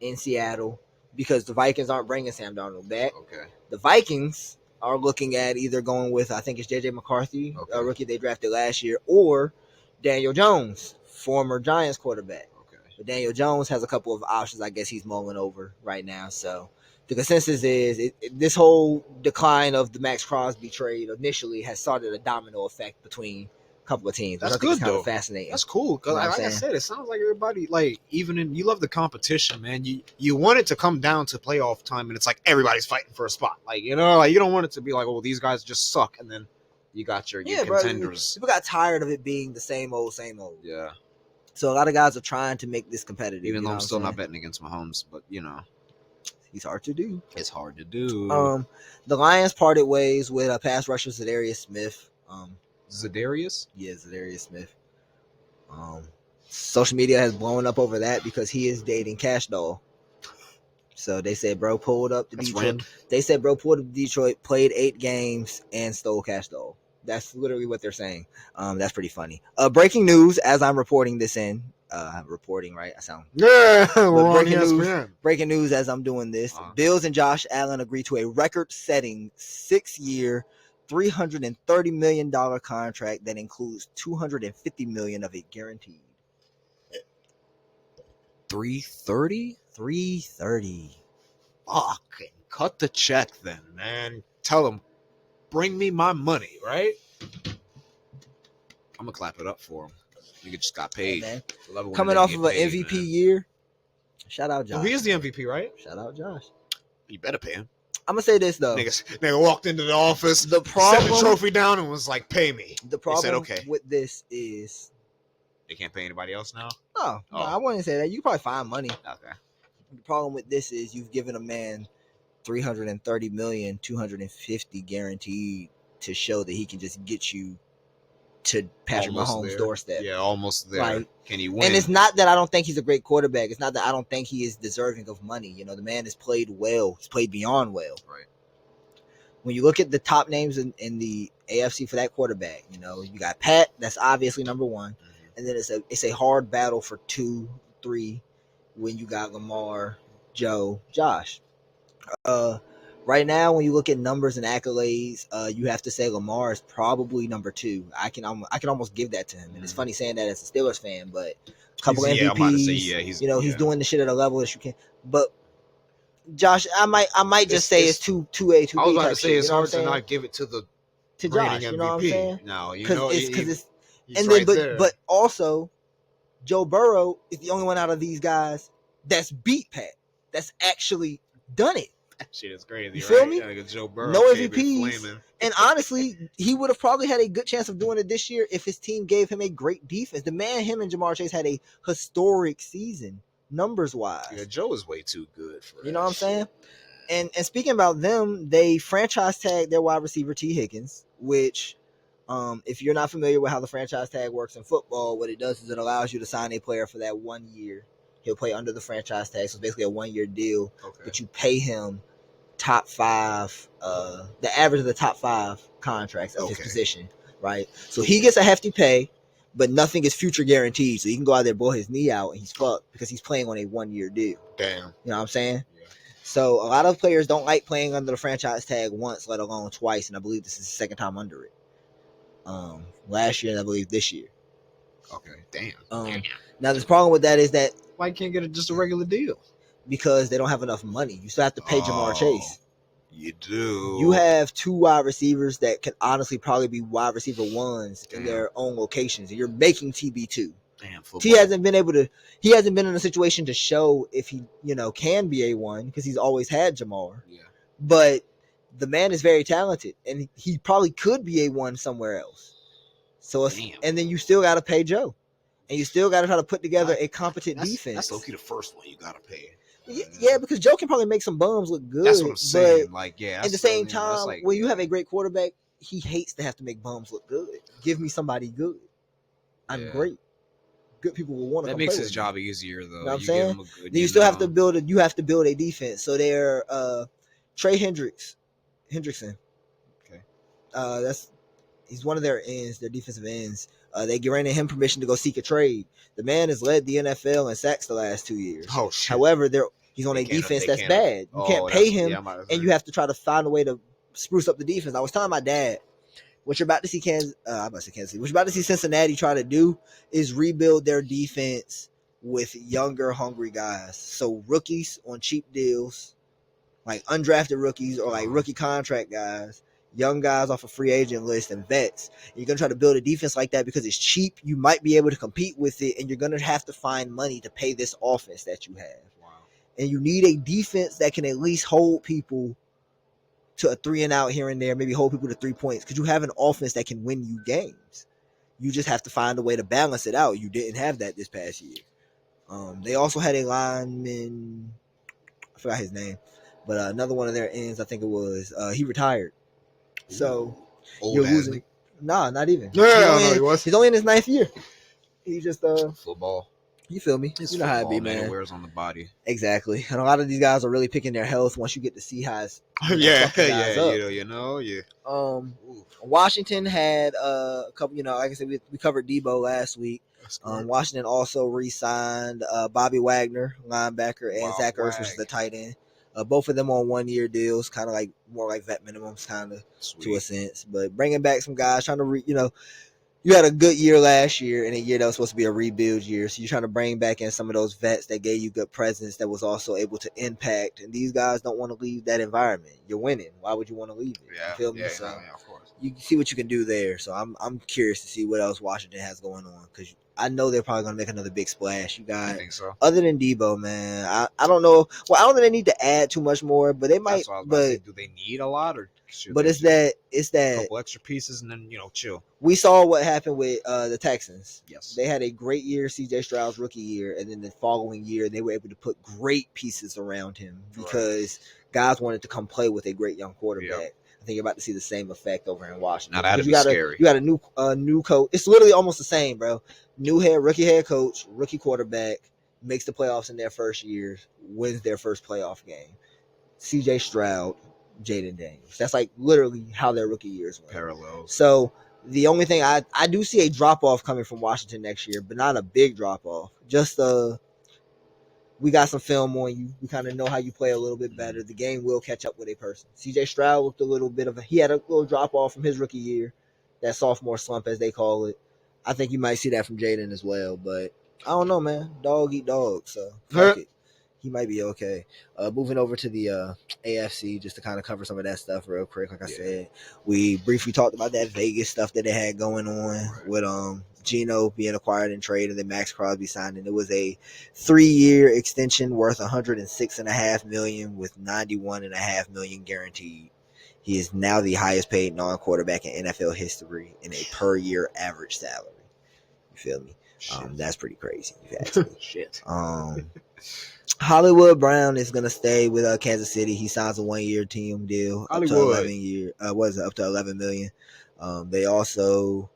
Speaker 2: in Seattle because the Vikings aren't bringing Sam Darnold back.
Speaker 1: Okay,
Speaker 2: the Vikings are looking at either going with, I think it's JJ McCarthy, a rookie they drafted last year, or Daniel Jones, former Giants quarterback. But Daniel Jones has a couple of options I guess he's mulling over right now. So the consensus is this whole decline of the Max Crosby trade initially has started a domino effect between a couple of teams.
Speaker 1: That's good,
Speaker 2: kind of fascinating.
Speaker 1: That's cool. Because like I said, it sounds like everybody, like, you love the competition, man. You want it to come down to playoff time, and it's like everybody's fighting for a spot. Like, you don't want it to be like, oh, these guys just suck, and then you got your contenders.
Speaker 2: People got tired of it being the same old.
Speaker 1: Yeah.
Speaker 2: So a lot of guys are trying to make this competitive.
Speaker 1: Even though I'm still not betting against Mahomes, but
Speaker 2: he's hard to do.
Speaker 1: It's hard to do.
Speaker 2: The Lions parted ways with a pass rusher Zadarius Smith.
Speaker 1: Zadarius?
Speaker 2: Yeah, Zadarius Smith. Social media has blown up over that because he is dating Cash Doll. So they said bro pulled up to Detroit. They said bro pulled up to Detroit, played 8 games, and stole Cash Doll. That's literally what they're saying. That's pretty funny. Breaking news as I'm reporting this in. Reporting, right? I sound...
Speaker 1: Yeah, we're on ESPN.
Speaker 2: Breaking news as I'm doing this. Bills and Josh Allen agree to a record-setting 6-year, $330 million contract that includes $250 million of it guaranteed.
Speaker 1: 330?
Speaker 2: 330.
Speaker 1: Fucking cut the check then, man. Tell them, bring me my money, right? I'm gonna clap it up for him. Nigga just got paid.
Speaker 2: Yeah, coming off of an MVP year. Shout out Josh.
Speaker 1: Oh, he is the MVP, right?
Speaker 2: Shout out Josh.
Speaker 1: You better pay him.
Speaker 2: I'm gonna say this though.
Speaker 1: Nigga walked into the office, set the trophy down, and was like, "Pay me."
Speaker 2: The problem with this is
Speaker 1: they can't pay anybody else now.
Speaker 2: No, I wouldn't say that. You probably find money.
Speaker 1: Okay.
Speaker 2: The problem with this is you've given a man $330 million, $250 guaranteed to show that he can just get you to Patrick Mahomes' doorstep.
Speaker 1: Yeah, almost there.
Speaker 2: Like,
Speaker 1: can he win?
Speaker 2: And it's not that I don't think he's a great quarterback. It's not that I don't think he is deserving of money. You know, the man has played well. He's played beyond well.
Speaker 1: Right.
Speaker 2: When you look at the top names in the AFC for that quarterback, you know, you got Pat, that's obviously number one. Mm-hmm. And then it's a hard battle for 2, 3 when you got Lamar, Joe, Josh. Right now, when you look at numbers and accolades, you have to say Lamar is probably number 2. I can almost give that to him. And it's funny saying that as a Steelers fan, but a couple of MVPs, he's doing the shit at a level that you can. But Josh, I might just say it's 2A, 2B.
Speaker 1: I was about to say it's hard to not give it to
Speaker 2: Josh.
Speaker 1: MVP.
Speaker 2: You know what I'm saying?
Speaker 1: No,
Speaker 2: because but also Joe Burrow is the only one out of these guys that's beat Pat. That's actually done it.
Speaker 1: That shit is crazy.
Speaker 2: You feel me?
Speaker 1: Yeah, Joe Burrow
Speaker 2: no MVPs, and honestly, he would have probably had a good chance of doing it this year if his team gave him a great defense. Him and Jamar Chase had a historic season. Numbers wise,
Speaker 1: yeah, Joe is way too good for
Speaker 2: you know what I'm saying. And speaking about them, they franchise tagged their wide receiver T. Higgins, which, if you're not familiar with how the franchise tag works in football, what it does is it allows you to sign a player for that 1 year. He'll play under the franchise tag, so it's basically a 1 year deal. Okay. But you pay him top 5, the average of the top 5 contracts of his position, right? So he gets a hefty pay. But nothing is future guaranteed, so he can go out there, blow his knee out, and he's fucked because he's playing on a 1 year deal.
Speaker 1: Damn.
Speaker 2: You know what I'm saying? Yeah. So a lot of players don't like playing under the franchise tag once, let alone twice, and I believe this is the second time under it. Last year and I believe this year.
Speaker 1: Okay, damn.
Speaker 2: Now the problem with that is that
Speaker 1: why can't get just a regular deal?
Speaker 2: Because they don't have enough money. You still have to pay Jamar Chase.
Speaker 1: You do.
Speaker 2: You have 2 wide receivers that can honestly probably be wide receiver 1s in their own locations, and you're making TB2.
Speaker 1: Damn, football.
Speaker 2: He hasn't been in a situation to show if he, can be A1 because he's always had Jamar. Yeah. But the man is very talented, and he probably could be A1 somewhere else. So and then you still got to pay Joe, and you still got to try to put together a competent defense.
Speaker 1: That's low-key the first one you got to pay.
Speaker 2: Yeah, because Joe can probably make some bums look good.
Speaker 1: That's what I'm saying. At
Speaker 2: the same time, when you have a great quarterback, he hates to have to make bums look good. Give me somebody good. I'm great. Good people will want to.
Speaker 1: That makes his job easier, though.
Speaker 2: You know what I'm saying? Then you still have to build it. You have to build a defense. So they're Trey Hendrickson. Okay. He's one of their ends, their defensive ends. They granted him permission to go seek a trade. The man has led the NFL in sacks the last 2 years.
Speaker 1: Oh shit!
Speaker 2: However, he's on a defense that's bad. You can't pay him, and you have to try to find a way to spruce up the defense. I was telling my dad, what you're about to see Kansas City. What you're about to see Cincinnati try to do is rebuild their defense with younger, hungry guys. So rookies on cheap deals, like undrafted rookies or like rookie contract guys. Young guys off a free agent list and vets. You're going to try to build a defense like that because it's cheap. You might be able to compete with it, and you're going to have to find money to pay this offense that you have. Wow. And you need a defense that can at least hold people to a 3 and out here and there, maybe hold people to 3 points, because you have an offense that can win you games. You just have to find a way to balance it out. You didn't have that this past year. They also had a lineman, I forgot his name, but another one of their ends, I think it was, he retired. So you're losing. Nah, not even. He's only in his 9th year. He just
Speaker 1: football.
Speaker 2: You feel me?
Speaker 1: It's
Speaker 2: you know how it be, man.
Speaker 1: It wears on the body.
Speaker 2: Exactly. And a lot of these guys are really picking their health once you get to see how it's Washington had a couple, like I said, we covered Debo last week. Washington also re-signed Bobby Wagner, linebacker, and Zach Ertz, which is the tight end. Both of them on 1 year deals, kind of like more like vet minimums, kind of to a sense. But bringing back some guys, trying to, you had a good year last year and a year that was supposed to be a rebuild year. So you're trying to bring back in some of those vets that gave you good presence that was also able to impact. And these guys don't want to leave that environment. You're winning. Why would you want to leave it?
Speaker 1: Yeah,
Speaker 2: you feel me?
Speaker 1: Yeah, of course.
Speaker 2: You see what you can do there. So I'm curious to see what else Washington has going on, because I know they're probably going to make another big splash. You got,
Speaker 1: I think so.
Speaker 2: Other than Debo, man, I don't know. Well, I don't think they need to add too much more, but they might. But
Speaker 1: do they need a lot, or?
Speaker 2: But it's that
Speaker 1: a couple extra pieces and then chill.
Speaker 2: We saw what happened with the Texans.
Speaker 1: Yes,
Speaker 2: they had a great year, C.J. Stroud's rookie year, and then the following year they were able to put great pieces around him because guys wanted to come play with a great young quarterback. Yep. I think you're about to see the same effect over in Washington.
Speaker 1: Now that'd be scary.
Speaker 2: You got a new coach. It's literally almost the same, bro. Rookie head coach, rookie quarterback, makes the playoffs in their first year, wins their first playoff game. CJ Stroud, Jaden Daniels. That's like literally how their rookie years went.
Speaker 1: Parallels.
Speaker 2: So the only thing I do see a drop off coming from Washington next year, but not a big drop off. Just we got some film on you. We kind of know how you play a little bit better. The game will catch up with a person. CJ Stroud looked a little bit he had a little drop off from his rookie year, that sophomore slump as they call it. I think you might see that from Jaden as well, but I don't know, man. Dog eat dog, so fuck it. He might be okay. Moving over to the AFC, just to kind of cover some of that stuff real quick. Like I said, we briefly talked about that Vegas stuff that they had going on with Geno being acquired and traded, and then Max Crosby signing. It was a 3-year extension worth $106.5 million with $91.5 million guaranteed. He is now the highest paid non-quarterback in NFL history in a per year average salary. You feel me? That's pretty crazy.
Speaker 1: Shit.
Speaker 2: Hollywood Brown is gonna stay with Kansas City. He signs a 1-year team deal up to $11 million. They also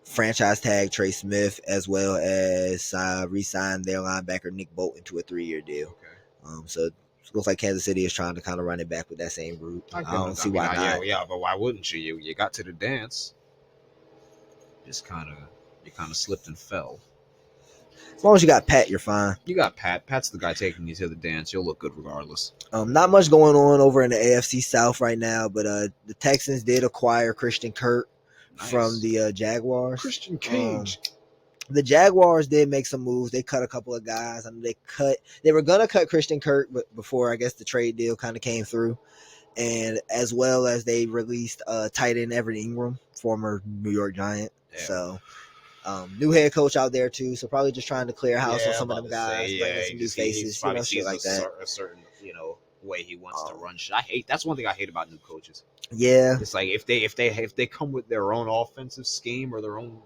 Speaker 2: franchise tag Trey Smith, as well as re-sign their linebacker Nick Bolton to a 3-year deal. Okay. So it looks like Kansas City is trying to kind of run it back with that same group. I don't see why not.
Speaker 1: Yeah, but why wouldn't you? You got to the dance. You kind of slipped and fell.
Speaker 2: As long as you got Pat, you're fine.
Speaker 1: You got Pat. Pat's the guy taking you to the dance. You'll look good regardless.
Speaker 2: Not much going on over in the AFC South right now, but the Texans did acquire Christian Kirk from the Jaguars.
Speaker 1: Christian Cage.
Speaker 2: The Jaguars did make some moves. They cut a couple of guys. I mean, they were gonna cut Christian Kirk, but before I guess the trade deal kind of came through, and as well as they released tight end Everett Ingram, former New York Giant. Yeah. So. New head coach out there too, so probably just trying to clear house on some of them guys, bringing some new faces, shit like that.
Speaker 1: A certain, way he wants to run shit. That's one thing I hate about new coaches.
Speaker 2: Yeah,
Speaker 1: it's like if they come with their own offensive scheme or their own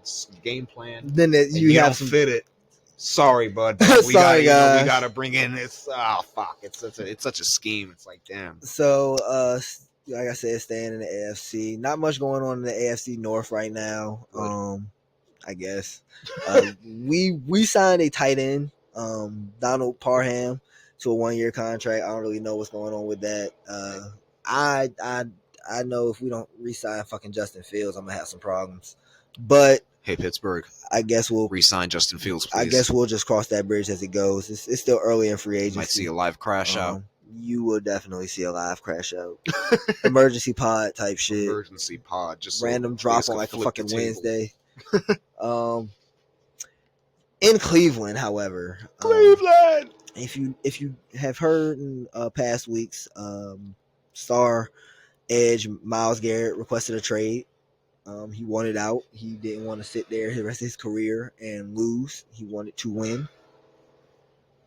Speaker 1: game plan,
Speaker 2: then you have
Speaker 1: to fit it. Sorry, bud. We gotta bring in this. Oh fuck! It's such a scheme. It's like damn.
Speaker 2: So, like I said, staying in the AFC, not much going on in the AFC North right now. I guess we signed a tight end, Donald Parham, to a 1-year contract. I don't really know what's going on with that. I know if we don't re-sign fucking Justin Fields, I'm gonna have some problems. But
Speaker 1: hey, Pittsburgh,
Speaker 2: I guess we'll
Speaker 1: re-sign Justin Fields, please.
Speaker 2: I guess we'll just cross that bridge as it goes. It's still early in free agency.
Speaker 1: Might see a live crash out.
Speaker 2: You will definitely see a live crash out. Emergency pod type shit.
Speaker 1: Emergency pod, just
Speaker 2: random drop on like a fucking Wednesday. In Cleveland, however, if you have heard in past weeks, star edge Myles Garrett requested a trade. He wanted out. He didn't want to sit there the rest of his career and lose. He wanted to win.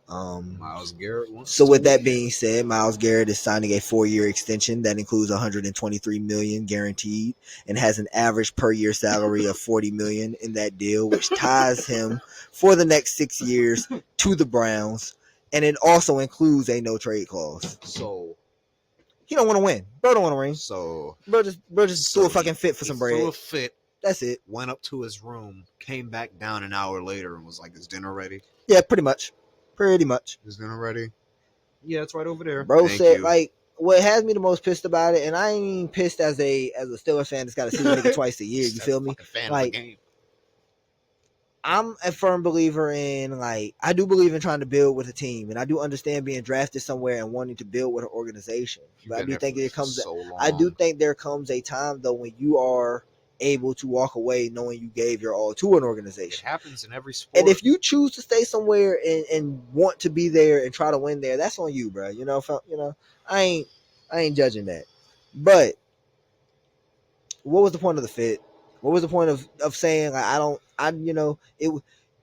Speaker 1: Myles Garrett wants
Speaker 2: so with that being said, Myles Garrett is signing a 4-year extension that includes $123 million guaranteed and has an average per year salary of $40 million in that deal, which ties him for the next 6 years to the Browns, and it also includes a no trade clause.
Speaker 1: So
Speaker 2: he don't want to win. Bro don't want to win.
Speaker 1: So
Speaker 2: bro just threw a fucking fit for some bread.
Speaker 1: Threw a fit.
Speaker 2: That's it.
Speaker 1: Went up to his room, came back down an hour later, and was like, "Is dinner ready?"
Speaker 2: Yeah, pretty much.
Speaker 1: Is dinner ready? Yeah, it's right over there.
Speaker 2: Bro said, like, what has me the most pissed about it, and I ain't even pissed as a Steelers fan that's got to see the nigga twice a year. You feel me? Like, I'm a firm believer in, like, I do believe in trying to build with a team, and I do understand being drafted somewhere and wanting to build with an organization. But I do think there comes a time though when you are able to walk away knowing you gave your all to an organization.
Speaker 1: It happens in every sport.
Speaker 2: And if you choose to stay somewhere and want to be there and try to win there, that's on you, bro. I ain't judging that. But what was the point of the fit? What was the point of saying like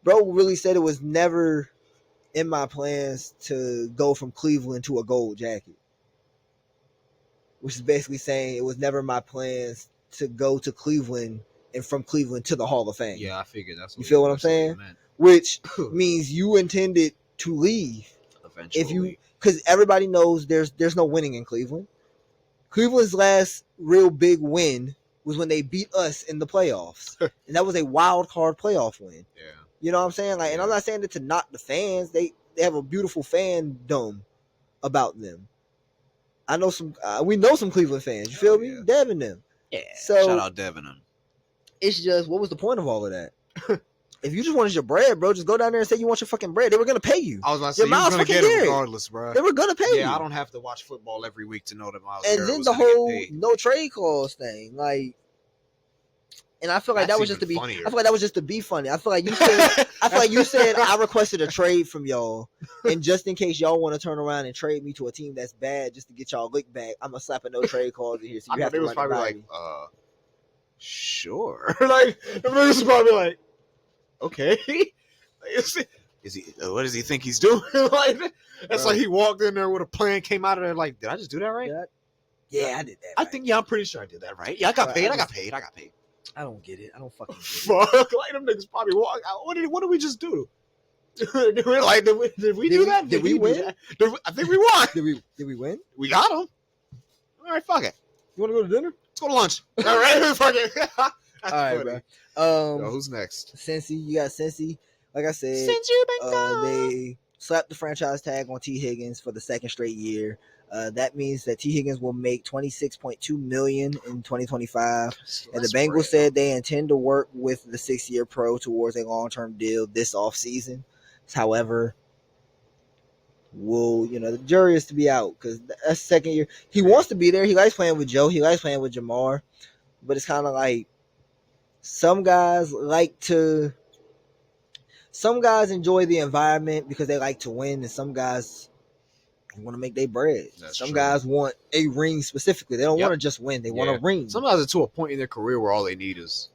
Speaker 2: bro really said it was never in my plans to go from Cleveland to a gold jacket. Which is basically saying it was never my plans to go to Cleveland and from Cleveland to the Hall of Fame.
Speaker 1: Yeah, I figured that's what
Speaker 2: you feel what I'm saying? Which means you intended to leave
Speaker 1: eventually.
Speaker 2: Because everybody knows there's no winning in Cleveland. Cleveland's last real big win was when they beat us in the playoffs, and that was a wild card playoff win.
Speaker 1: Yeah.
Speaker 2: You know what I'm saying? Like, and I'm not saying it to knock the fans. They have a beautiful fandom about them. I know some. We know some Cleveland fans. You feel me? Devin them.
Speaker 1: Yeah.
Speaker 2: So
Speaker 1: shout out Devin them.
Speaker 2: It's just, what was the point of all of that? If you just wanted your bread, bro, just go down there and say you want your fucking bread. They were gonna pay you.
Speaker 1: I was about to say, you were gonna get it regardless, bro.
Speaker 2: They were gonna pay you.
Speaker 1: Yeah, I don't have to watch football every week to know that Miles
Speaker 2: And
Speaker 1: Garrett
Speaker 2: then
Speaker 1: was
Speaker 2: the
Speaker 1: gonna get
Speaker 2: whole
Speaker 1: paid.
Speaker 2: no trade clause thing, like, and I feel like
Speaker 1: That's
Speaker 2: that was just to be.
Speaker 1: funnier.
Speaker 2: I feel like that was just to be funny. I feel like you said. I feel like you said I requested a trade from y'all, and just in case y'all want to turn around and trade me to a team that's bad, just to get y'all lick back, I'm gonna slap a no trade clause in here. So you have to
Speaker 1: was probably like,
Speaker 2: me.
Speaker 1: Sure. Like, the niggas probably like, okay. Is he? What does he think he's doing? Like, that's like he walked in there with a plan, came out of there like, did I just do that right?
Speaker 2: Yeah, I did that.
Speaker 1: I think, I'm pretty sure I did that right. Yeah, I got paid. I got paid.
Speaker 2: I don't get it. I don't fucking get
Speaker 1: it. Fuck, like them niggas probably walk out. What did we just do? Did we do that?
Speaker 2: Did we win?
Speaker 1: I think we won.
Speaker 2: Did we win?
Speaker 1: We got them. All right, fuck it.
Speaker 2: You want to go to dinner?
Speaker 1: Let's go to lunch. All right, fuck it. All
Speaker 2: right, bro.
Speaker 1: Yo, who's next?
Speaker 2: Cincy. You got Cincy. Like I said,
Speaker 1: since you've been gone,
Speaker 2: they slapped the franchise tag on T. Higgins for the second straight year. That means that T. Higgins will make $26.2 million in 2025. And the Bengals said they intend to work with the 6-year pro towards a long-term deal this offseason. However, the jury is to be out because that's second year. He wants to be there. He likes playing with Joe. He likes playing with Jamar. But it's kind of like some guys enjoy the environment because they like to win, and some guys want to make their bread. Some guys want a ring specifically. They don't want to just win. They want a ring.
Speaker 1: Some guys are to a point in their career where all they need is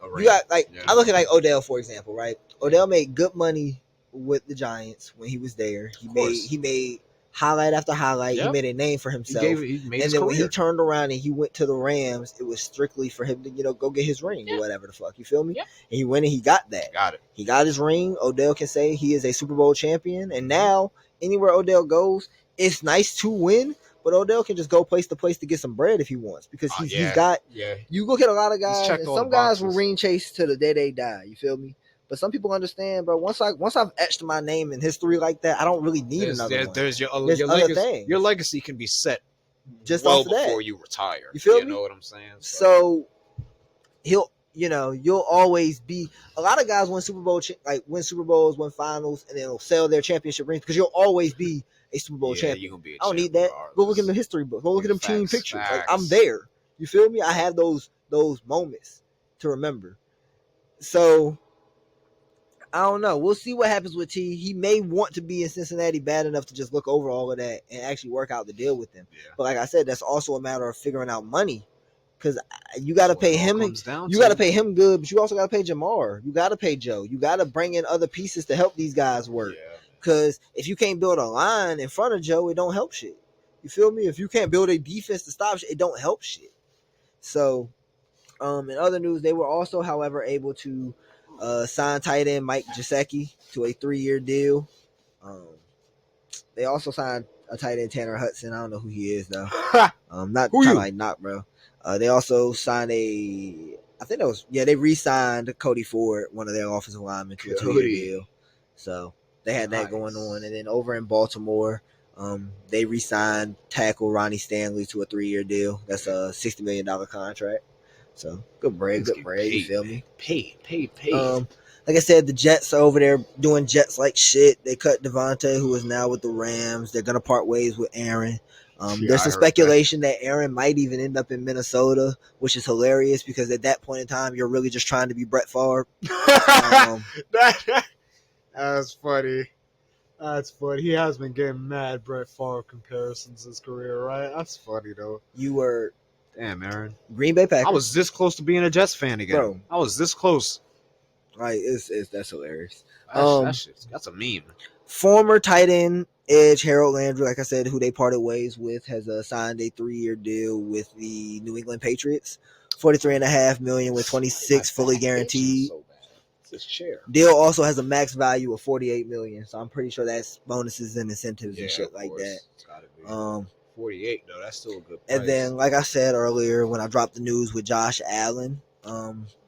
Speaker 1: a ring.
Speaker 2: You got I look at like Odell, for example, right? Odell made good money with the Giants when he was there. He made highlight after highlight. He made a name for himself.
Speaker 1: He made
Speaker 2: and then when he turned around and he went to the Rams, it was strictly for him to, go get his ring or whatever the fuck. You feel me? Yeah. And he went and he got that.
Speaker 1: Got it.
Speaker 2: He got his ring. Odell can say he is a Super Bowl champion. And now, anywhere Odell goes, it's nice to win, but Odell can just go place to place to get some bread if he wants because he's got. Yeah. You look at a lot of guys, and some guys will ring chase to the day they die. You feel me? But some people understand, bro. Once I've etched my name in history like that, I don't really need another one.
Speaker 1: There's your
Speaker 2: other things.
Speaker 1: Your legacy can be set
Speaker 2: just
Speaker 1: well before you retire.
Speaker 2: You feel me?
Speaker 1: You know what I'm saying?
Speaker 2: So you'll always be. A lot of guys win Super Bowls, win finals, and they'll sell their championship rings because you'll always be a Super Bowl champion.
Speaker 1: You gonna be
Speaker 2: I don't need that. Regardless. Go look in the history book. Go look at them team pictures. Like, I'm there. You feel me? I have those moments to remember. So I don't know. We'll see what happens with T. He may want to be in Cincinnati bad enough to just look over all of that and actually work out the deal with them. Yeah. But like I said, that's also a matter of figuring out money because you got to pay him. You got to pay him good, but you also got to pay Jamar. You got to pay Joe. You got to bring in other pieces to help these guys work. Because if you can't build a line in front of Joe, it don't help shit. You feel me? If you can't build a defense to stop shit, it don't help shit. So, in other news, they were also, however, able to sign tight end Mike Gesicki to a 3-year deal. They also signed a tight end Tanner Hudson. I don't know who he is though. Not kind of like not bro. They also signed they re-signed Cody Ford, one of their offensive linemen, to a 2-year deal. So they had that going on, and then over in Baltimore, they re-signed tackle Ronnie Stanley to a 3-year deal. That's a $60 million contract. So good bread. You feel me?
Speaker 1: Paid.
Speaker 2: Like I said, the Jets are over there doing Jets like shit. They cut Devontae, who is now with the Rams. They're gonna part ways with Aaron. There's some speculation that Aaron might even end up in Minnesota, which is hilarious because at that point in time, you're really just trying to be Brett Favre.
Speaker 1: That's funny. That's funny. He has been getting mad Brett Favre comparisons his career, right? That's funny though.
Speaker 2: You were.
Speaker 1: Damn, Aaron.
Speaker 2: Green Bay Packers.
Speaker 1: I was this close to being a Jets fan again. Bro. I was this close.
Speaker 2: Right, that's hilarious.
Speaker 1: That's a meme.
Speaker 2: Former tight end edge Harold Landry, like I said, who they parted ways with, has signed a 3-year deal with the New England Patriots. $43.5 million with 26 fully guaranteed. Deal also has a max value of $48 million, so I'm pretty sure that's bonuses and incentives and shit like that.
Speaker 1: $48 though. That's still a good price.
Speaker 2: And then, like I said earlier, when I dropped the news with Josh Allen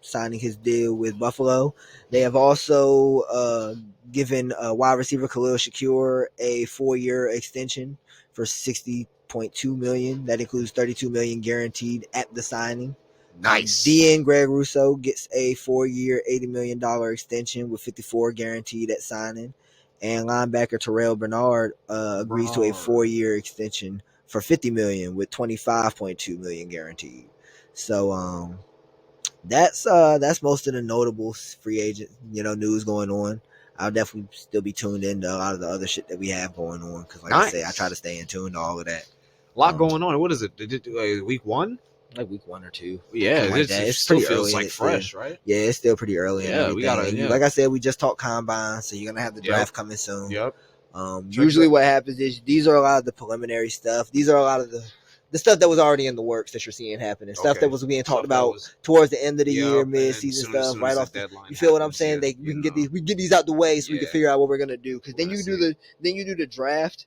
Speaker 2: signing his deal with Buffalo, they have also given wide receiver Khalil Shakir a 4-year extension for $60.2 million. That includes $32 million guaranteed at the signing.
Speaker 1: Nice.
Speaker 2: DN Greg Russo gets a 4-year, $80 million extension with 54 guaranteed at signing. And linebacker Terrell Bernard agrees to a 4-year extension for $50 million with $25.2 million guaranteed. So that's most of the notable free agent news going on. I'll definitely still be tuned into a lot of the other shit that we have going on because, like I say, I try to stay in tune to all of that.
Speaker 1: A lot going on. What is it? Did it week 1?
Speaker 2: Like week 1 or 2.
Speaker 1: Yeah,
Speaker 2: like
Speaker 1: it
Speaker 2: it's
Speaker 1: still
Speaker 2: pretty
Speaker 1: feels
Speaker 2: early.
Speaker 1: like fresh, right?
Speaker 2: Yeah, it's still pretty early.
Speaker 1: Yeah,
Speaker 2: and
Speaker 1: we got to.
Speaker 2: Like I said, we just talked combine, so you're gonna have the draft coming soon.
Speaker 1: Yep.
Speaker 2: Usually, what happens is these are a lot of the preliminary stuff. These are a lot of the stuff that was already in the works that you're seeing happening. Stuff that was being talked about towards the end of the year, mid-season stuff, right off the. You feel what I'm saying? We can get these out the way so we can figure out what we're gonna do. Because then you do the draft,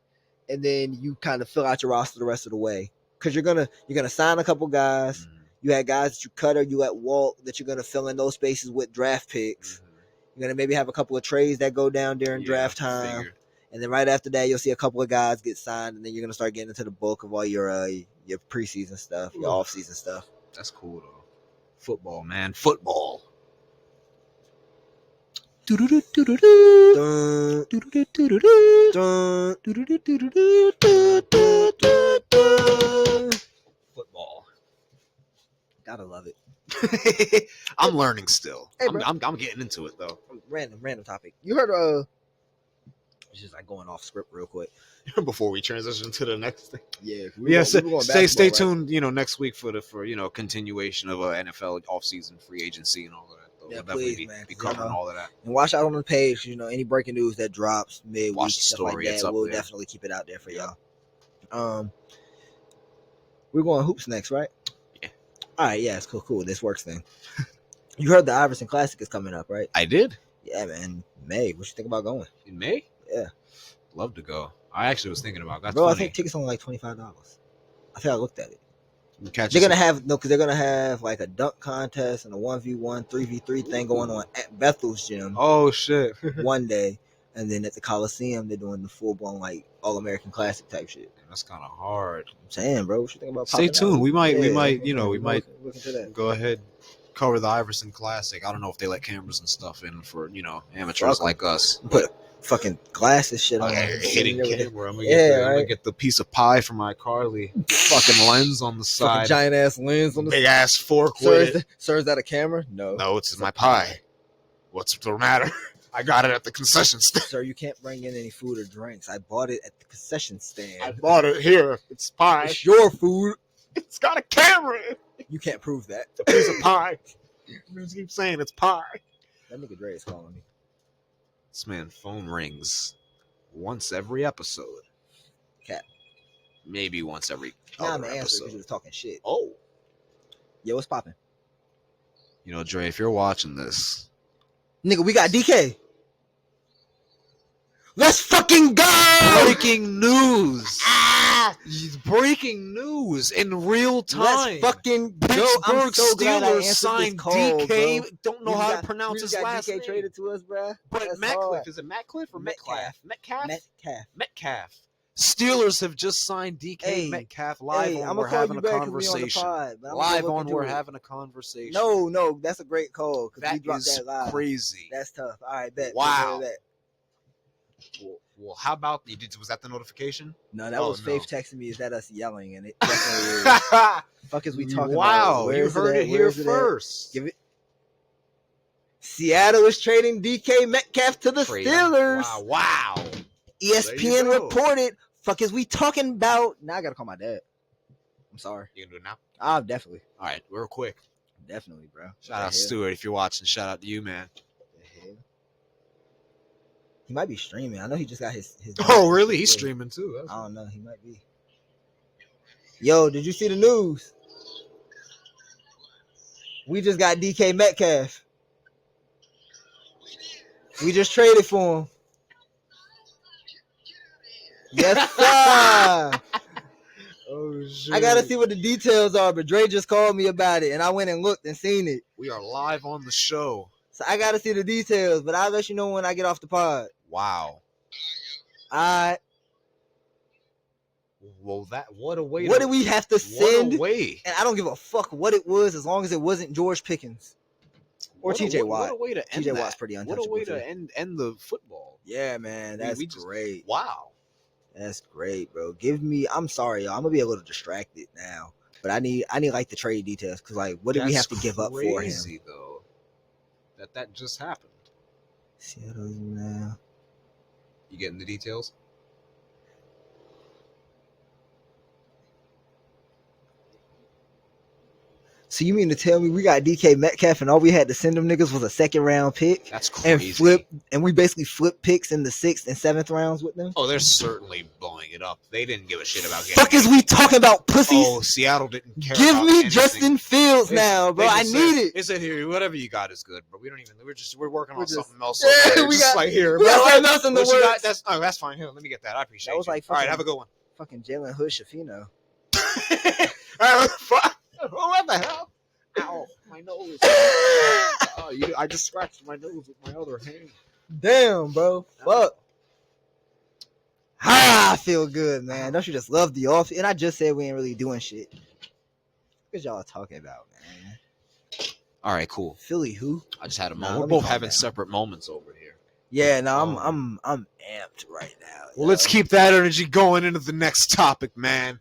Speaker 2: and then you kind of fill out your roster the rest of the way. Because you're gonna sign a couple guys. Mm-hmm. You had guys that you cut or you let walk that you're gonna fill in those spaces with draft picks. Mm-hmm. You're gonna maybe have a couple of trades that go down during draft time. And then right after that, you'll see a couple of guys get signed, and then you're gonna start getting into the bulk of all your preseason stuff, your off-season stuff.
Speaker 1: That's cool though. Football, man, football. Football.
Speaker 2: Gotta love it.
Speaker 1: I'm learning still.
Speaker 2: Hey,
Speaker 1: I'm getting into it though.
Speaker 2: Random topic. You heard it's just like going off script real quick
Speaker 1: before we transition to the next thing.
Speaker 2: Yeah.
Speaker 1: Stay tuned. Next week for continuation of NFL offseason free agency and all of that.
Speaker 2: Yeah, we'll please, man.
Speaker 1: Be covering all of that.
Speaker 2: And watch out on the page. Any breaking news that drops midweek,
Speaker 1: watch the story.
Speaker 2: Stuff like that. We'll definitely keep it out there for y'all. We're going hoops next, right?
Speaker 1: Yeah.
Speaker 2: All right. Yeah, it's cool. This works thing. You heard the Iverson Classic is coming up, right?
Speaker 1: I did.
Speaker 2: Yeah, man. May. What you think about going?
Speaker 1: In May?
Speaker 2: Yeah.
Speaker 1: Love to go. I actually was thinking about.
Speaker 2: Bro, I think tickets only like $25. I think I looked at it.
Speaker 1: They're
Speaker 2: gonna have like a dunk contest and a 1v1, 3v3 thing going on at Bethel's gym.
Speaker 1: Oh shit!
Speaker 2: One day, and then at the Coliseum they're doing the full blown like All American Classic type shit.
Speaker 1: That's kind of hard.
Speaker 2: I'm saying, bro, what you think about?
Speaker 1: Stay tuned. We might
Speaker 2: look into that.
Speaker 1: Go ahead. Cover the Iverson Classic. I don't know if they let cameras and stuff in for amateurs like us.
Speaker 2: Put fucking glasses shit on.
Speaker 1: Hitting camera. I'm gonna get the piece of pie from iCarly. Fucking lens on the side.
Speaker 2: Giant ass lens on the
Speaker 1: big ass fork.
Speaker 2: Sir, is that a camera? No,
Speaker 1: it's my pie. What's the matter? I got it at the concession stand.
Speaker 2: Sir, you can't bring in any food or drinks. I bought it at the concession stand.
Speaker 1: I bought it here. It's pie.
Speaker 2: It's your food.
Speaker 1: It's got a camera.
Speaker 2: You can't prove that.
Speaker 1: It's a piece of pie. You just keep saying it's pie.
Speaker 2: That nigga Dre is calling me.
Speaker 1: This man phone rings once every episode.
Speaker 2: Cat.
Speaker 1: Maybe once every
Speaker 2: other
Speaker 1: episode.
Speaker 2: Because he was talking shit.
Speaker 1: Oh.
Speaker 2: Yo, what's popping?
Speaker 1: Dre, if you're watching this.
Speaker 2: Nigga, we got DK. Let's fucking go!
Speaker 1: Breaking news. Breaking news in real time.
Speaker 2: Let's fucking go.
Speaker 1: Pittsburgh
Speaker 2: so
Speaker 1: Steelers signed DK. Bro. Don't know how to pronounce his last name.
Speaker 2: DK traded to us, bro.
Speaker 1: But Metcalf. Is it Metcalf or Metcalf?
Speaker 2: Metcalf.
Speaker 1: Steelers have just signed DK Metcalf live on. We're having a conversation. Live on. We're having a conversation.
Speaker 2: No. That's a great call.
Speaker 1: That is crazy.
Speaker 2: That's tough. All right, bet.
Speaker 1: Wow. Well, how about was that the notification?
Speaker 2: No, that was Faith texting me. Is that us yelling? And it definitely is. Fuck is we talking about?
Speaker 1: Wow, you heard it here first.
Speaker 2: Give it. Seattle is trading DK Metcalf to the Steelers.
Speaker 1: Wow.
Speaker 2: ESPN reported. Fuck is we talking about? Now I gotta call my dad. I'm sorry.
Speaker 1: You gonna do it now?
Speaker 2: Definitely.
Speaker 1: All right, real quick.
Speaker 2: Definitely, bro.
Speaker 1: Shout out Stuart if you're watching. Shout out to you, man.
Speaker 2: He might be streaming. I know he just got his
Speaker 1: Oh, really? He's streaming too.
Speaker 2: I don't know. He might be. Yo, did you see the news? We just got DK Metcalf. We just traded for him. Yes, sir.
Speaker 1: Oh shit!
Speaker 2: I gotta see what the details are, but Dre just called me about it, and I went and looked and seen it.
Speaker 1: We are live on the show.
Speaker 2: So I gotta see the details, but I'll let you know when I get off the pod.
Speaker 1: Wow.
Speaker 2: Alright.
Speaker 1: Well, what a way.
Speaker 2: What did we have to send?
Speaker 1: What a way.
Speaker 2: And I don't give a fuck what it was, as long as it wasn't George Pickens or TJ Watt.
Speaker 1: What a way to end
Speaker 2: TJ Watt's pretty untouchable.
Speaker 1: What a way to end the football.
Speaker 2: Yeah, man, that's great.
Speaker 1: Wow.
Speaker 2: That's great, bro. I'm sorry, y'all. I'm gonna be a little distracted now, but I need like the trade details, because like, what did we have to give up for him?
Speaker 1: Crazy though, that just happened.
Speaker 2: Seattle's now.
Speaker 1: You getting the details?
Speaker 2: So you mean to tell me we got DK Metcalf and all we had to send them niggas was a 2nd round pick?
Speaker 1: That's crazy.
Speaker 2: And we basically flipped picks in the 6th and 7th rounds with them?
Speaker 1: Oh, they're certainly blowing it up. They didn't give a shit about getting.
Speaker 2: Fuck is we talking about, pussies?
Speaker 1: Oh, Seattle didn't care.
Speaker 2: Give
Speaker 1: about
Speaker 2: me
Speaker 1: anything.
Speaker 2: Justin Fields now, bro. I need it.
Speaker 1: They said here, whatever you got is good, but we don't even. We're working on something else.
Speaker 2: Yeah,
Speaker 1: we got like here.
Speaker 2: We got something else in the works.
Speaker 1: That's fine. Here, let me get that. I appreciate it.
Speaker 2: That was like
Speaker 1: all right. Have a good one.
Speaker 2: Fucking Jalen Hood Shafino.
Speaker 1: Fuck. What the hell? Ow, my nose. I just scratched my nose with my other hand.
Speaker 2: Damn, bro. Fuck. I feel good, man. Don't you just love the off? And I just said we ain't really doing shit. What y'all talking about, man?
Speaker 1: All right, cool.
Speaker 2: Philly who?
Speaker 1: I just had a moment. We're both having separate moments over here.
Speaker 2: Yeah, no, I'm amped right now.
Speaker 1: Well, let's keep that energy going into the next topic, man.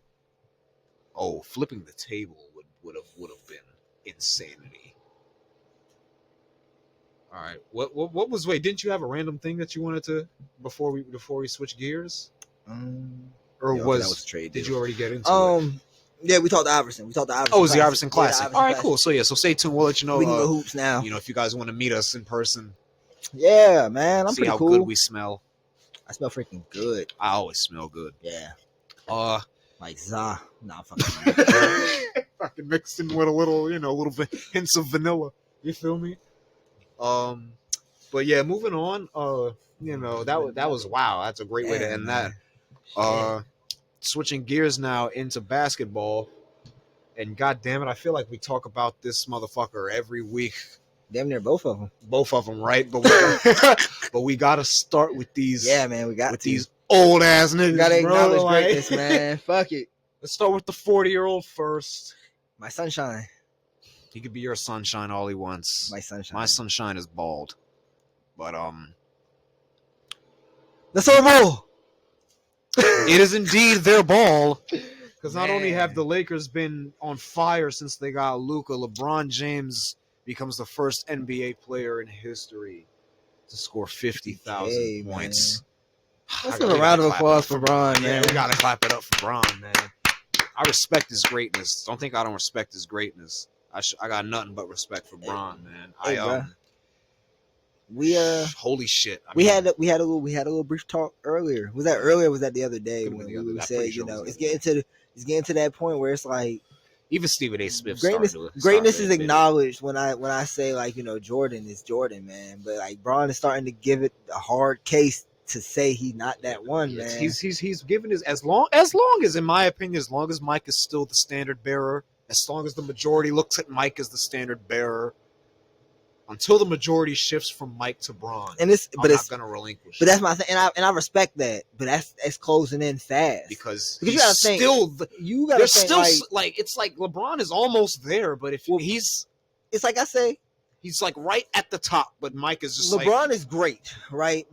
Speaker 1: Oh, flipping the table would have been insanity. All right. What was? Wait, didn't you have a random thing that you wanted to before we switch gears? Or
Speaker 2: that was trade?
Speaker 1: Did you already get into it?
Speaker 2: Yeah, we talked to Iverson. Oh,
Speaker 1: it was the Iverson Classic. All right, cool. So stay tuned. We'll let you know.
Speaker 2: We can go hoops now.
Speaker 1: If you guys want to meet us in person.
Speaker 2: Yeah, man. I'm
Speaker 1: see
Speaker 2: pretty
Speaker 1: how
Speaker 2: cool.
Speaker 1: good we smell.
Speaker 2: I smell freaking good.
Speaker 1: I always smell good.
Speaker 2: Yeah.
Speaker 1: Like
Speaker 2: Nah, fucking.
Speaker 1: Fucking mixed in with a little hints of vanilla. You feel me? But yeah, moving on. That was wow. That's a great way to end that. Switching gears now into basketball, and god damn it, I feel like we talk about this motherfucker every week.
Speaker 2: Damn near both of them,
Speaker 1: right? But we gotta start with these.
Speaker 2: Yeah, man, we got
Speaker 1: these old ass niggas.
Speaker 2: We gotta acknowledge greatness, man. Fuck it.
Speaker 1: Let's start with the 40-year-old first.
Speaker 2: My sunshine.
Speaker 1: He could be your sunshine all he wants.
Speaker 2: My sunshine.
Speaker 1: My sunshine is bald. But
Speaker 2: the Super Bowl.
Speaker 1: It is indeed their ball. Because not only have the Lakers been on fire since they got Luka, LeBron James becomes the first NBA player in history to score 50,000 points.
Speaker 2: Let's give a round of applause for Bron, man.
Speaker 1: We gotta clap it up for Bron, man. I respect his greatness. Don't think I don't respect his greatness. I got nothing but respect for Bron, man. Holy shit.
Speaker 2: We had a little brief talk earlier. Was that earlier? Or was that the other day when we said it's getting to that point where it's like
Speaker 1: even Stephen A. Smith
Speaker 2: greatness is acknowledged when I say Jordan is Jordan, man. But like Bron is starting to give it a hard case to say he's not that one, man.
Speaker 1: He's given his as long as in my opinion, as long as Mike is still the standard bearer, as long as the majority looks at Mike as the standard bearer, until the majority shifts from Mike to Bron, I'm not gonna relinquish.
Speaker 2: But that's my thing, and I respect that. But that's closing in fast
Speaker 1: because
Speaker 2: you gotta think. You gotta think
Speaker 1: still it's like LeBron is almost there, but if it's
Speaker 2: like I say,
Speaker 1: he's like right at the top. But Mike is just
Speaker 2: LeBron is great, right?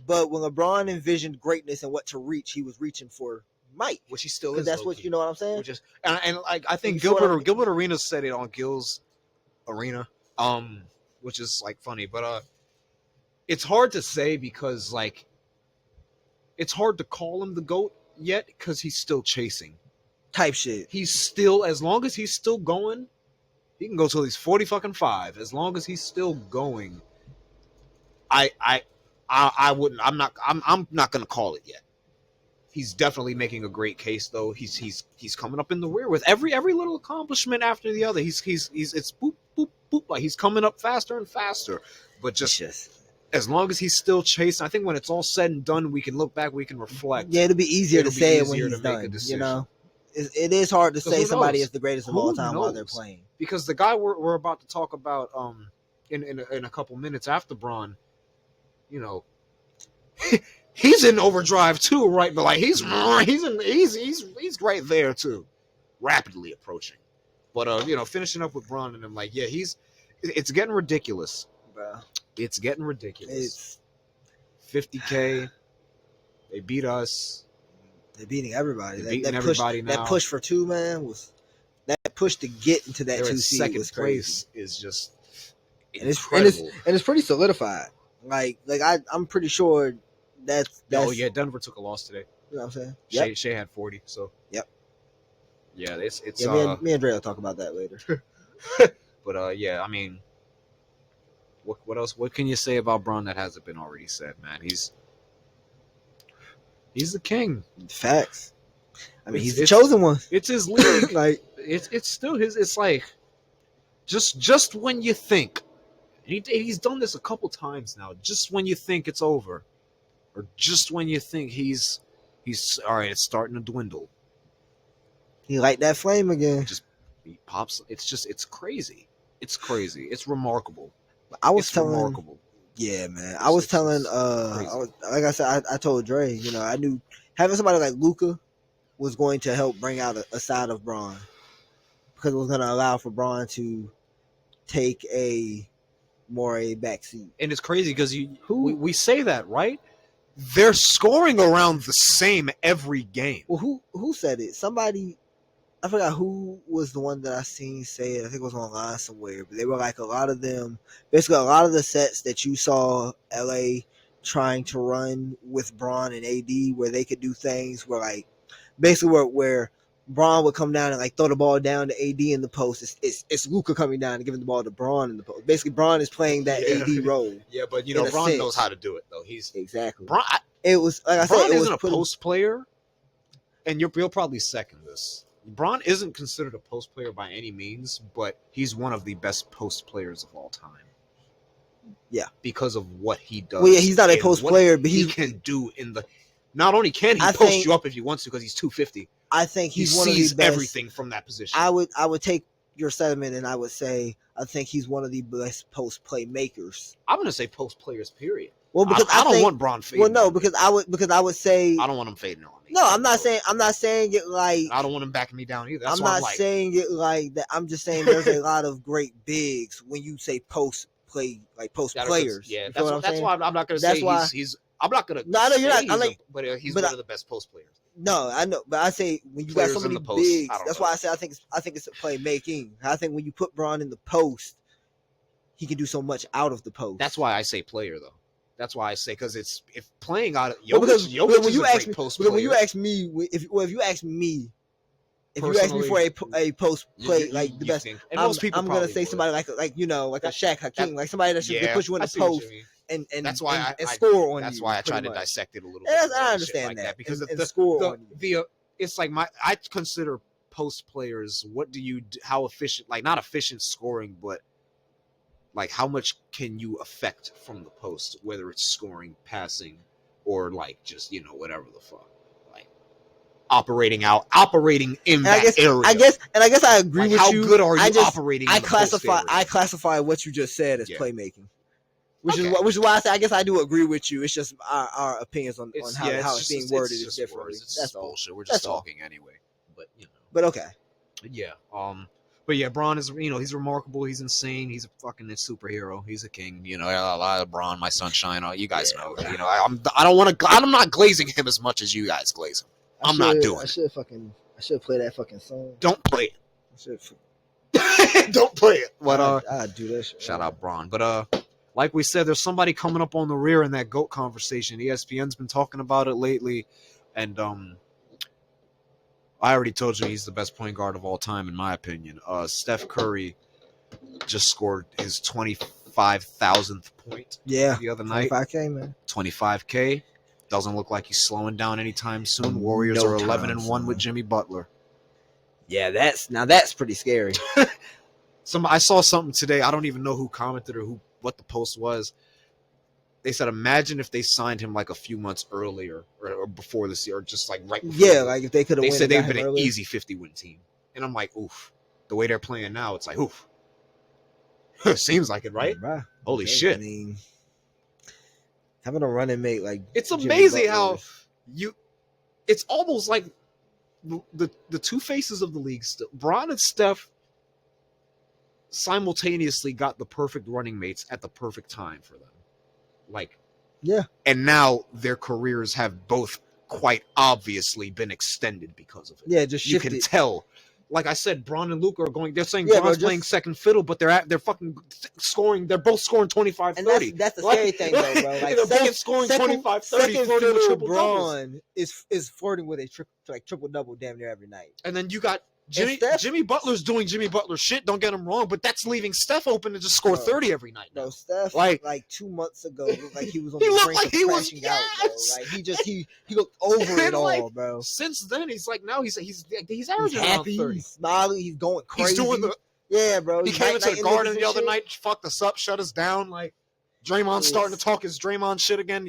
Speaker 2: But when LeBron envisioned greatness and what to reach, he was reaching for Mike,
Speaker 1: which he still is.
Speaker 2: That's what you know what I'm saying.
Speaker 1: Which is, and like I think Gilbert Arenas said it on Gil's Arena, which is like funny, but it's hard to say because like it's hard to call him the GOAT yet because he's still chasing
Speaker 2: type shit.
Speaker 1: He's still, as long as he's still going, he can go till he's 45. As long as he's still going, I wouldn't. I'm not gonna call it yet. He's definitely making a great case, though. He's coming up in the rear with every little accomplishment after the other. It's boop boop boop. Like he's coming up faster and faster. But just as long as he's still chasing, I think when it's all said and done, we can look back, we can reflect.
Speaker 2: Yeah, it'll be easier to say it when he's done. You know, it is hard to say somebody
Speaker 1: knows?
Speaker 2: is the greatest of
Speaker 1: Who
Speaker 2: all time while they're
Speaker 1: knows?
Speaker 2: playing.
Speaker 1: Because the guy we're about to talk about in a couple minutes after Bron, you know, he's in overdrive too, right? But like he's right there too, rapidly approaching. But you know, finishing up with Bron and I'm like, yeah, it's getting ridiculous,
Speaker 2: Bro.
Speaker 1: It's getting ridiculous.
Speaker 2: It's
Speaker 1: 50K. They beat us.
Speaker 2: They're beating everybody.
Speaker 1: They're beating everybody now.
Speaker 2: That push for 2, man, was that push to get into that
Speaker 1: They're
Speaker 2: 2
Speaker 1: in
Speaker 2: seed
Speaker 1: second
Speaker 2: was crazy.
Speaker 1: place is just
Speaker 2: incredible. And it's pretty solidified. Like I'm pretty sure that's
Speaker 1: oh yeah, Denver took a loss today.
Speaker 2: You know what I'm saying?
Speaker 1: Yep. Shea had 40, so
Speaker 2: yep.
Speaker 1: Yeah, it's
Speaker 2: yeah, me and Dre will talk about that later.
Speaker 1: But yeah, I mean, what else? What can you say about Bron that hasn't been already said, man? He's the king.
Speaker 2: Facts. I mean, he's the chosen one.
Speaker 1: It's his league.
Speaker 2: Like
Speaker 1: it's still his. It's like just when you think he's done this a couple times now. Just when you think it's over, or just when you think he's all right, it's starting to dwindle.
Speaker 2: He light that flame again.
Speaker 1: He pops. It's crazy. It's crazy. It's remarkable.
Speaker 2: Remarkable. Yeah, man. I was telling like I said, I told Dre, you know, I knew having somebody like Luka was going to help bring out a side of Bron, because it was going to allow for Bron to take a backseat.
Speaker 1: And it's crazy because we say that, right? They're scoring around the same every game.
Speaker 2: Well, who said it? Somebody, I forgot who was the one that I seen say it. I think it was online somewhere. But they were like, a lot of them, basically a lot of the sets that you saw LA trying to run with Bron and AD, where they could do things where like basically where Bron would come down and like throw the ball down to AD in the post. It's Luka coming down and giving the ball to Bron in the post. Basically, Bron is playing that AD role.
Speaker 1: Yeah, but you know, Bron knows how to do it though. He's
Speaker 2: exactly.
Speaker 1: Bron,
Speaker 2: it was like I
Speaker 1: Bron
Speaker 2: said,
Speaker 1: isn't a post player, and you'll probably second this. Bron isn't considered a post player by any means, but he's one of the best post players of all time.
Speaker 2: Yeah,
Speaker 1: because of what he does.
Speaker 2: Well, yeah, he's not a post player, but
Speaker 1: he can do in the. Not only can he post you up if he wants to, because he's 250.
Speaker 2: I think he
Speaker 1: sees
Speaker 2: of the best,
Speaker 1: everything from that position.
Speaker 2: I would take your sentiment, and I would say I think he's one of the best post playmakers.
Speaker 1: I'm going to say post players. Period.
Speaker 2: Well, because I
Speaker 1: don't want Bron fading.
Speaker 2: Well, no, because I would say
Speaker 1: I don't want him fading on me.
Speaker 2: No, I'm not saying it like
Speaker 1: I don't want him backing me down either. That's
Speaker 2: I'm not saying it like that. I'm just saying there's a lot of great bigs when you say post players.
Speaker 1: Yeah, that's why I'm not going to say he's. I'm not going to.
Speaker 2: No, you're not.
Speaker 1: But he's one of the best post players.
Speaker 2: No, I know, but I say when you got so many bigs, that's why I say I think it's playmaking. I think when you put Bron in the post, he can do so much out of the post.
Speaker 1: That's why I say player though. That's why I say because it's if playing out of
Speaker 2: Jokic
Speaker 1: when you ask me post
Speaker 2: when you ask me if you ask me for a post play like the best, I'm gonna say somebody like you know like a Shaq Hakeem, like somebody that should put you in the post and
Speaker 1: that's why
Speaker 2: and score on
Speaker 1: that's
Speaker 2: you. That's
Speaker 1: why I try to dissect it a little bit.
Speaker 2: I understand that
Speaker 1: because
Speaker 2: and score on you.
Speaker 1: It's like I consider post players. What do you how efficient? Like not efficient scoring, but like how much can you affect from the post, whether it's scoring, passing, or like just whatever the fuck, like operating in that area. I guess
Speaker 2: I agree with
Speaker 1: you. How good are you operating?
Speaker 2: I classify what you just said as playmaking. Which is why I say I guess I do agree with you. It's just our opinions on how it's being worded is different.
Speaker 1: That's bullshit. We're just talking anyway. But
Speaker 2: But okay.
Speaker 1: Yeah. But yeah, Bron is he's remarkable. He's insane. He's a fucking superhero. He's a king. I love Bron, my sunshine. You guys know. I'm not glazing him as much as you guys glaze him. I'm not doing it.
Speaker 2: I should play that fucking song.
Speaker 1: Don't play it. Don't play it. But
Speaker 2: I do that shit.
Speaker 1: Shout out Bron. But like we said, there's somebody coming up on the rear in that GOAT conversation. ESPN's been talking about it lately, and I already told you he's the best point guard of all time, in my opinion. Steph Curry just scored his 25,000th point the other night.
Speaker 2: 25K, man.
Speaker 1: 25K. Doesn't look like he's slowing down anytime soon. Warriors are 11-1 with Jimmy Butler.
Speaker 2: Yeah, that's pretty scary.
Speaker 1: I saw something today. I don't even know who commented or what the post was. They said, imagine if they signed him like a few months earlier or before this year, or just like right before.
Speaker 2: Yeah, like if they could have.
Speaker 1: They said they've been
Speaker 2: an
Speaker 1: easy 50-win team, and I'm like, oof. The way they're playing now, it's like, oof. Seems like it, right?
Speaker 2: Bruh.
Speaker 1: Holy shit!
Speaker 2: I mean, having a running mate like
Speaker 1: it's amazing how you. It's almost like the two faces of the league. Bron and Steph simultaneously got the perfect running mates at the perfect time for them. Like,
Speaker 2: yeah.
Speaker 1: And now their careers have both quite obviously been extended because of it.
Speaker 2: Yeah, just shifted.
Speaker 1: You can tell. Like I said, Bron and Luka are going. They're saying Bron's playing second fiddle, but they're fucking scoring. They're both scoring 25, 30.
Speaker 2: And that's the scary thing, though, bro. Like
Speaker 1: they're both scoring 25, 30, flirting with triple
Speaker 2: Bron is flirting with a triple double damn near every night.
Speaker 1: And then you got Jimmy Butler's doing Jimmy Butler shit. Don't get him wrong, but that's leaving Steph open to just score 30 every night.
Speaker 2: No, Steph like 2 months ago looked like he was on the brink of crashing out, bro. Like he looked over it all, bro.
Speaker 1: Since then, he's like now he's averaging around 30.
Speaker 2: He's smiling, he's going crazy.
Speaker 1: He's doing
Speaker 2: bro.
Speaker 1: He came into the Garden the other night, fucked us up, shut us down. Like Draymond's starting to talk his Draymond shit again.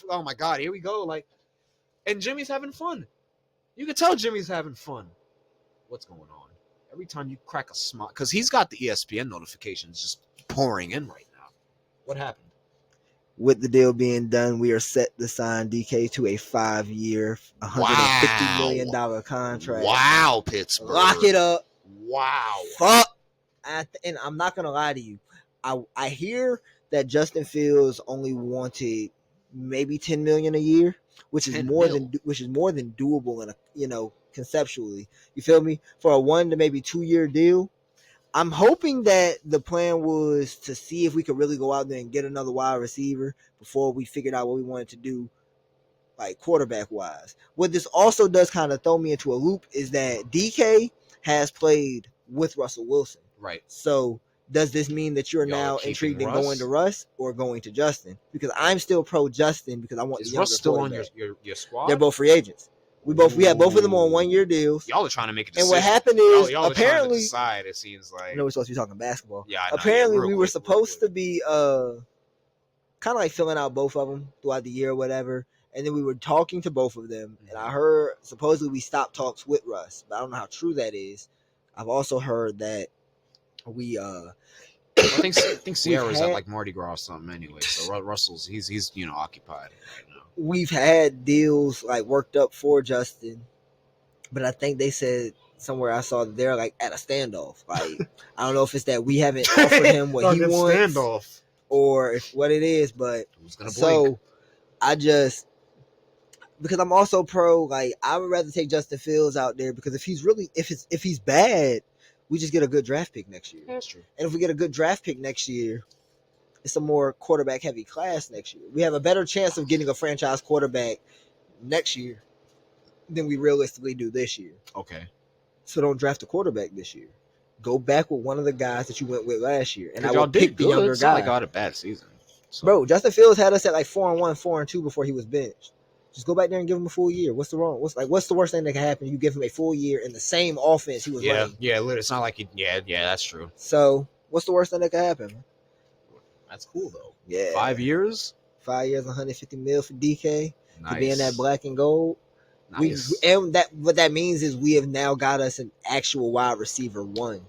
Speaker 1: Oh my God, here we go. Like, and Jimmy's having fun. You can tell Jimmy's having fun. What's going on? Every time you crack a smile, because he's got the ESPN notifications just pouring in right now. What happened?
Speaker 2: With the deal being done, we are set to sign DK to a 5-year, $150 million contract.
Speaker 1: Wow, Pittsburgh.
Speaker 2: Lock it up.
Speaker 1: Wow.
Speaker 2: Fuck. And I'm not gonna lie to you. I hear that Justin Fields only wanted maybe $10 million a year, which is more than doable in a conceptually. You feel me? For a 1 to maybe 2 year deal. I'm hoping that the plan was to see if we could really go out there and get another wide receiver before we figured out what we wanted to do, like quarterback wise. What this also does kind of throw me into a loop is that DK has played with Russell Wilson.
Speaker 1: Right.
Speaker 2: So does this mean that you're now intrigued in going to Russ or going to Justin? Because I'm still pro Justin because I want
Speaker 1: the younger Russ still on your squad?
Speaker 2: They're both free agents. We had both of them on 1 year deals.
Speaker 1: Y'all are trying to make a decision.
Speaker 2: And what happened is
Speaker 1: y'all
Speaker 2: apparently
Speaker 1: decide, it seems like
Speaker 2: we're supposed to be talking basketball.
Speaker 1: Yeah, I know.
Speaker 2: Apparently we were supposed to be kind of like filling out both of them throughout the year or whatever. And then we were talking to both of them. And I heard supposedly we stopped talks with Russ, but I don't know how true that is. I've also heard that we
Speaker 1: I think Sierra's at like Mardi Gras or something anyway. So Russell's he's occupied right now.
Speaker 2: We've had deals like worked up for Justin, but I think they said somewhere I saw that they're like at a standoff. Like I don't know if it's that we haven't offered him what he wants standoff, or if what it is, but so I just because I'm also pro, like I would rather take Justin Fields out there because if he's bad, we just get a good draft pick next year.
Speaker 1: That's true.
Speaker 2: And if we get a good draft pick next year, it's a more quarterback heavy class next year. We have a better chance of getting a franchise quarterback next year than we realistically do this year.
Speaker 1: Okay.
Speaker 2: So don't draft a quarterback this year. Go back with one of the guys that you went with last year. And I will pick the younger guy.
Speaker 1: I got a bad season.
Speaker 2: So. Bro, Justin Fields had us at like 4-1, 4-2 before he was benched. Just go back there and give him a full year. What's the worst thing that can happen? You give him a full year in the same offense he was running.
Speaker 1: Yeah, it's not like that's true.
Speaker 2: So what's the worst thing that can happen?
Speaker 1: That's cool though.
Speaker 2: Yeah.
Speaker 1: 5 years?
Speaker 2: 5 years, $150 million for DK.
Speaker 1: Nice.
Speaker 2: To be in that black and gold.
Speaker 1: Nice.
Speaker 2: What that means is we have now got us an actual wide receiver one.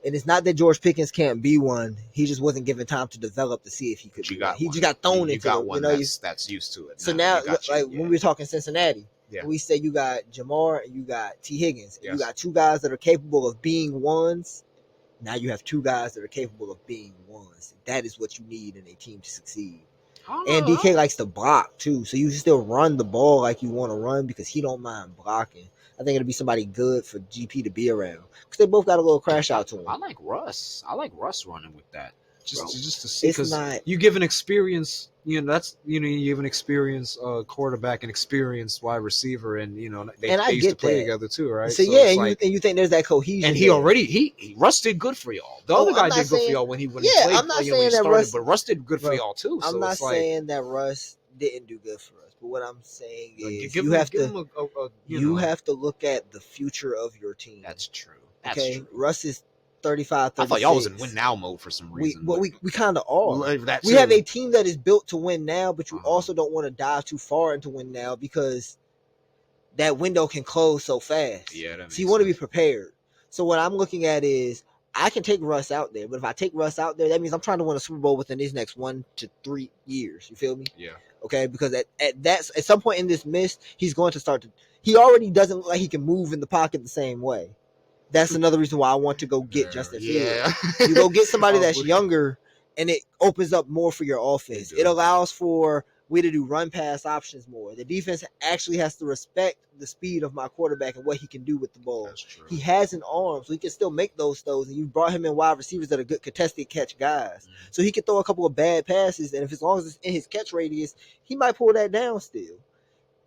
Speaker 2: And it's not that George Pickens can't be one. He just wasn't given time to develop to see if he could. He just got thrown into it.
Speaker 1: One that's used to it.
Speaker 2: So now when we were talking Cincinnati, we said you got Jamar and you got T. Higgins. And you got two guys that are capable of being ones. Now you have two guys that are capable of being ones. That is what you need in a team to succeed. And DK likes to block too, so you still run the ball like you want to run because he don't mind blocking. I think it'll be somebody good for GP to be around because they both got a little crash out to him.
Speaker 1: I like Russ running with that just to see because you give an experience. You give an experienced quarterback, an experienced wide receiver, and they used to play together too, right?
Speaker 2: So and you think there's that cohesion.
Speaker 1: And Russ did good for y'all. The other guy did good for y'all when he played.
Speaker 2: I'm not saying that Russ,
Speaker 1: but Russ did good for y'all too.
Speaker 2: I'm not saying that Russ didn't do good for us, but what I'm saying is you have to look at the future of your team.
Speaker 1: That's true.
Speaker 2: Okay, Russ is 35, 36.
Speaker 1: I thought y'all was in win now mode for some reason.
Speaker 2: We kind of are.
Speaker 1: That
Speaker 2: we have a team that is built to win now, but you also don't want to dive too far into win now because that window can close so fast.
Speaker 1: Yeah, that makes
Speaker 2: so you want to be
Speaker 1: sense.
Speaker 2: prepared. So what I'm looking at is I can take Russ out there, but if I take Russ out there, that means I'm trying to win a Super Bowl within these next 1 to 3 years. You feel me?
Speaker 1: Yeah.
Speaker 2: Okay, because at some point in this mist, he's going to start to. He already doesn't look like he can move in the pocket the same way. That's another reason why I want to go get Justin Fields. You go get somebody that's younger, and it opens up more for your offense. It allows for we to do run pass options more. The defense actually has to respect the speed of my quarterback and what he can do with the ball.
Speaker 1: That's true.
Speaker 2: He has an arm, so he can still make those throws. And you brought him in wide receivers that are good contested catch guys. Mm-hmm. So he can throw a couple of bad passes, and if as long as it's in his catch radius, he might pull that down still.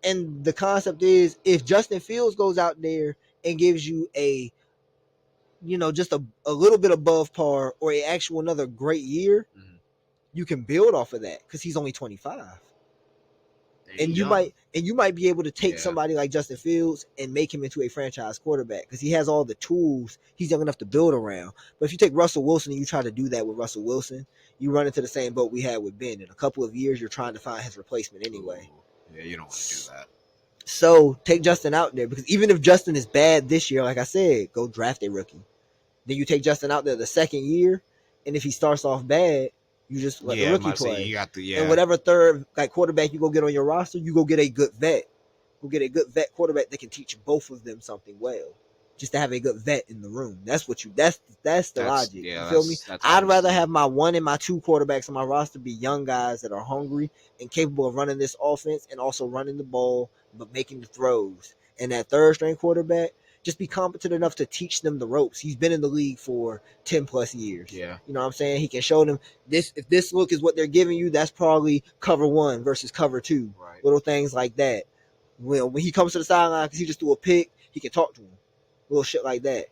Speaker 2: And the concept is if Justin Fields goes out there and gives you a just a little bit above par or an actual another great year, you can build off of that because he's only 25. And you might be able to take somebody like Justin Fields and make him into a franchise quarterback because he has all the tools he's young enough to build around. But if you take Russell Wilson and you try to do that with Russell Wilson, you run into the same boat we had with Ben. In a couple of years, you're trying to find his replacement anyway.
Speaker 1: Yeah, you don't want to do that.
Speaker 2: So take Justin out there because even if Justin is bad this year, like I said, go draft a rookie. Then you take Justin out there the second year, and if he starts off bad, you just let the rookie play.
Speaker 1: You got
Speaker 2: and whatever third quarterback you go get on your roster, you go get a good vet. Go get a good vet quarterback that can teach both of them something well. Just to have a good vet in the room. That's the logic. You feel me? I'd rather have my 1 and my 2 quarterbacks on my roster be young guys that are hungry and capable of running this offense and also running the ball, but making the throws. And that third string quarterback, just be competent enough to teach them the ropes. He's been in the league for 10 plus years.
Speaker 1: Yeah.
Speaker 2: You know what I'm saying? He can show them this. If this look is what they're giving you, that's probably cover 1 versus cover 2.
Speaker 1: Right.
Speaker 2: Little things like that. When he comes to the sideline, because he just threw a pick, he can talk to him. Little shit like that.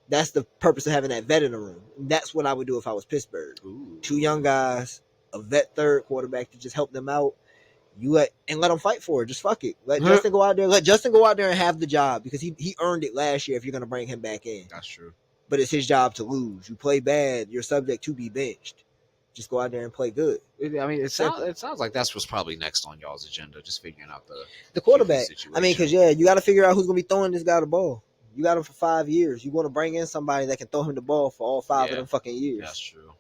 Speaker 2: That's the purpose of having that vet in the room. That's what I would do if I was Pittsburgh.
Speaker 1: Ooh. 2
Speaker 2: young guys, a vet third quarterback to just help them out. Let them fight for it. Just fuck it. Let Justin go out there. Let Justin go out there and have the job because he earned it last year if you're going to bring him back in.
Speaker 1: That's true.
Speaker 2: But it's his job to lose. You play bad, you're subject to be benched. Just go out there and play good.
Speaker 1: I mean, it sounds like that's what's probably next on y'all's agenda, just figuring out
Speaker 2: the quarterback. I mean, because, you got to figure out who's going to be throwing this guy the ball. You got him for 5 years. You want to bring in somebody that can throw him the ball for all 5 of them fucking years.
Speaker 1: That's true.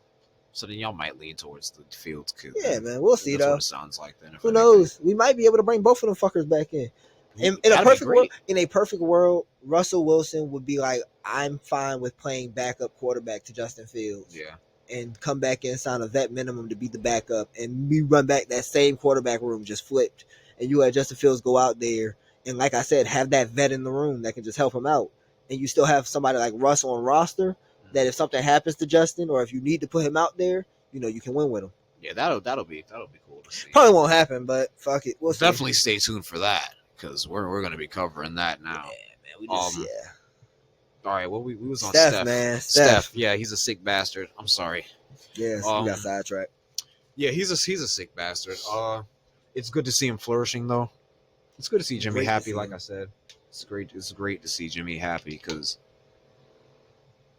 Speaker 1: So then y'all might lean towards the Fields kid.
Speaker 2: Yeah, man. We'll see,
Speaker 1: that's
Speaker 2: though.
Speaker 1: What it sounds like then.
Speaker 2: Who knows? We might be able to bring both of them fuckers back in. In a perfect world, Russell Wilson would be like, I'm fine with playing backup quarterback to Justin Fields.
Speaker 1: Yeah.
Speaker 2: And come back in, sign a vet minimum to be the backup. And we run back that same quarterback room just flipped. And you let Justin Fields go out there. And like I said, have that vet in the room that can just help him out. And you still have somebody like Russ on roster that if something happens to Justin or if you need to put him out there, you can win with him.
Speaker 1: Yeah, that'll be cool to see.
Speaker 2: Probably won't happen, but fuck it. We'll
Speaker 1: definitely stay tuned for that because we're going to be covering that now.
Speaker 2: Yeah, man. We just
Speaker 1: All right, well, we was on
Speaker 2: Steph,
Speaker 1: Steph.
Speaker 2: Man.
Speaker 1: Steph. Yeah, he's a sick bastard. I'm sorry.
Speaker 2: Yes, we got sidetracked.
Speaker 1: Yeah, he's a sick bastard. It's good to see him flourishing though. It's good to see Jimmy happy. Like I said, it's great to see Jimmy happy because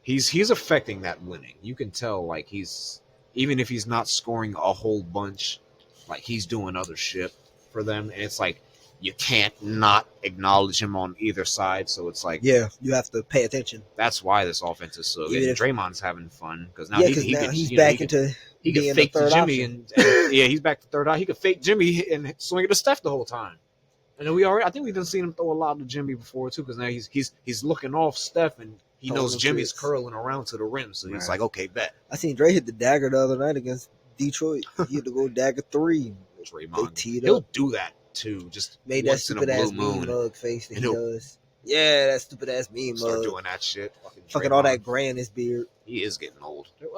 Speaker 1: he's affecting that winning. You can tell, like he's even if he's not scoring a whole bunch, like he's doing other shit for them, and it's like you can't not acknowledge him on either side. So it's like,
Speaker 2: you have to pay attention.
Speaker 1: That's why this offense is so good. Draymond's having fun because now
Speaker 2: he's back into
Speaker 1: he can fake to Jimmy and he's back to third eye. He could fake Jimmy and swing it to Steph the whole time. And then I think we've done seen him throw a lot to Jimmy before too, because now he's looking off Steph and he knows Jimmy's curling around to the rim, so he's like, okay, bet.
Speaker 2: I seen Dre hit the dagger the other night against Detroit. He had to go dagger 3.
Speaker 1: Draymond, he'll do that too. Just
Speaker 2: made that stupid ass meme mug face that he does. Yeah, that stupid ass meme mug.
Speaker 1: Start doing that shit.
Speaker 2: Fucking all that gray in his beard.
Speaker 1: He is getting old. They're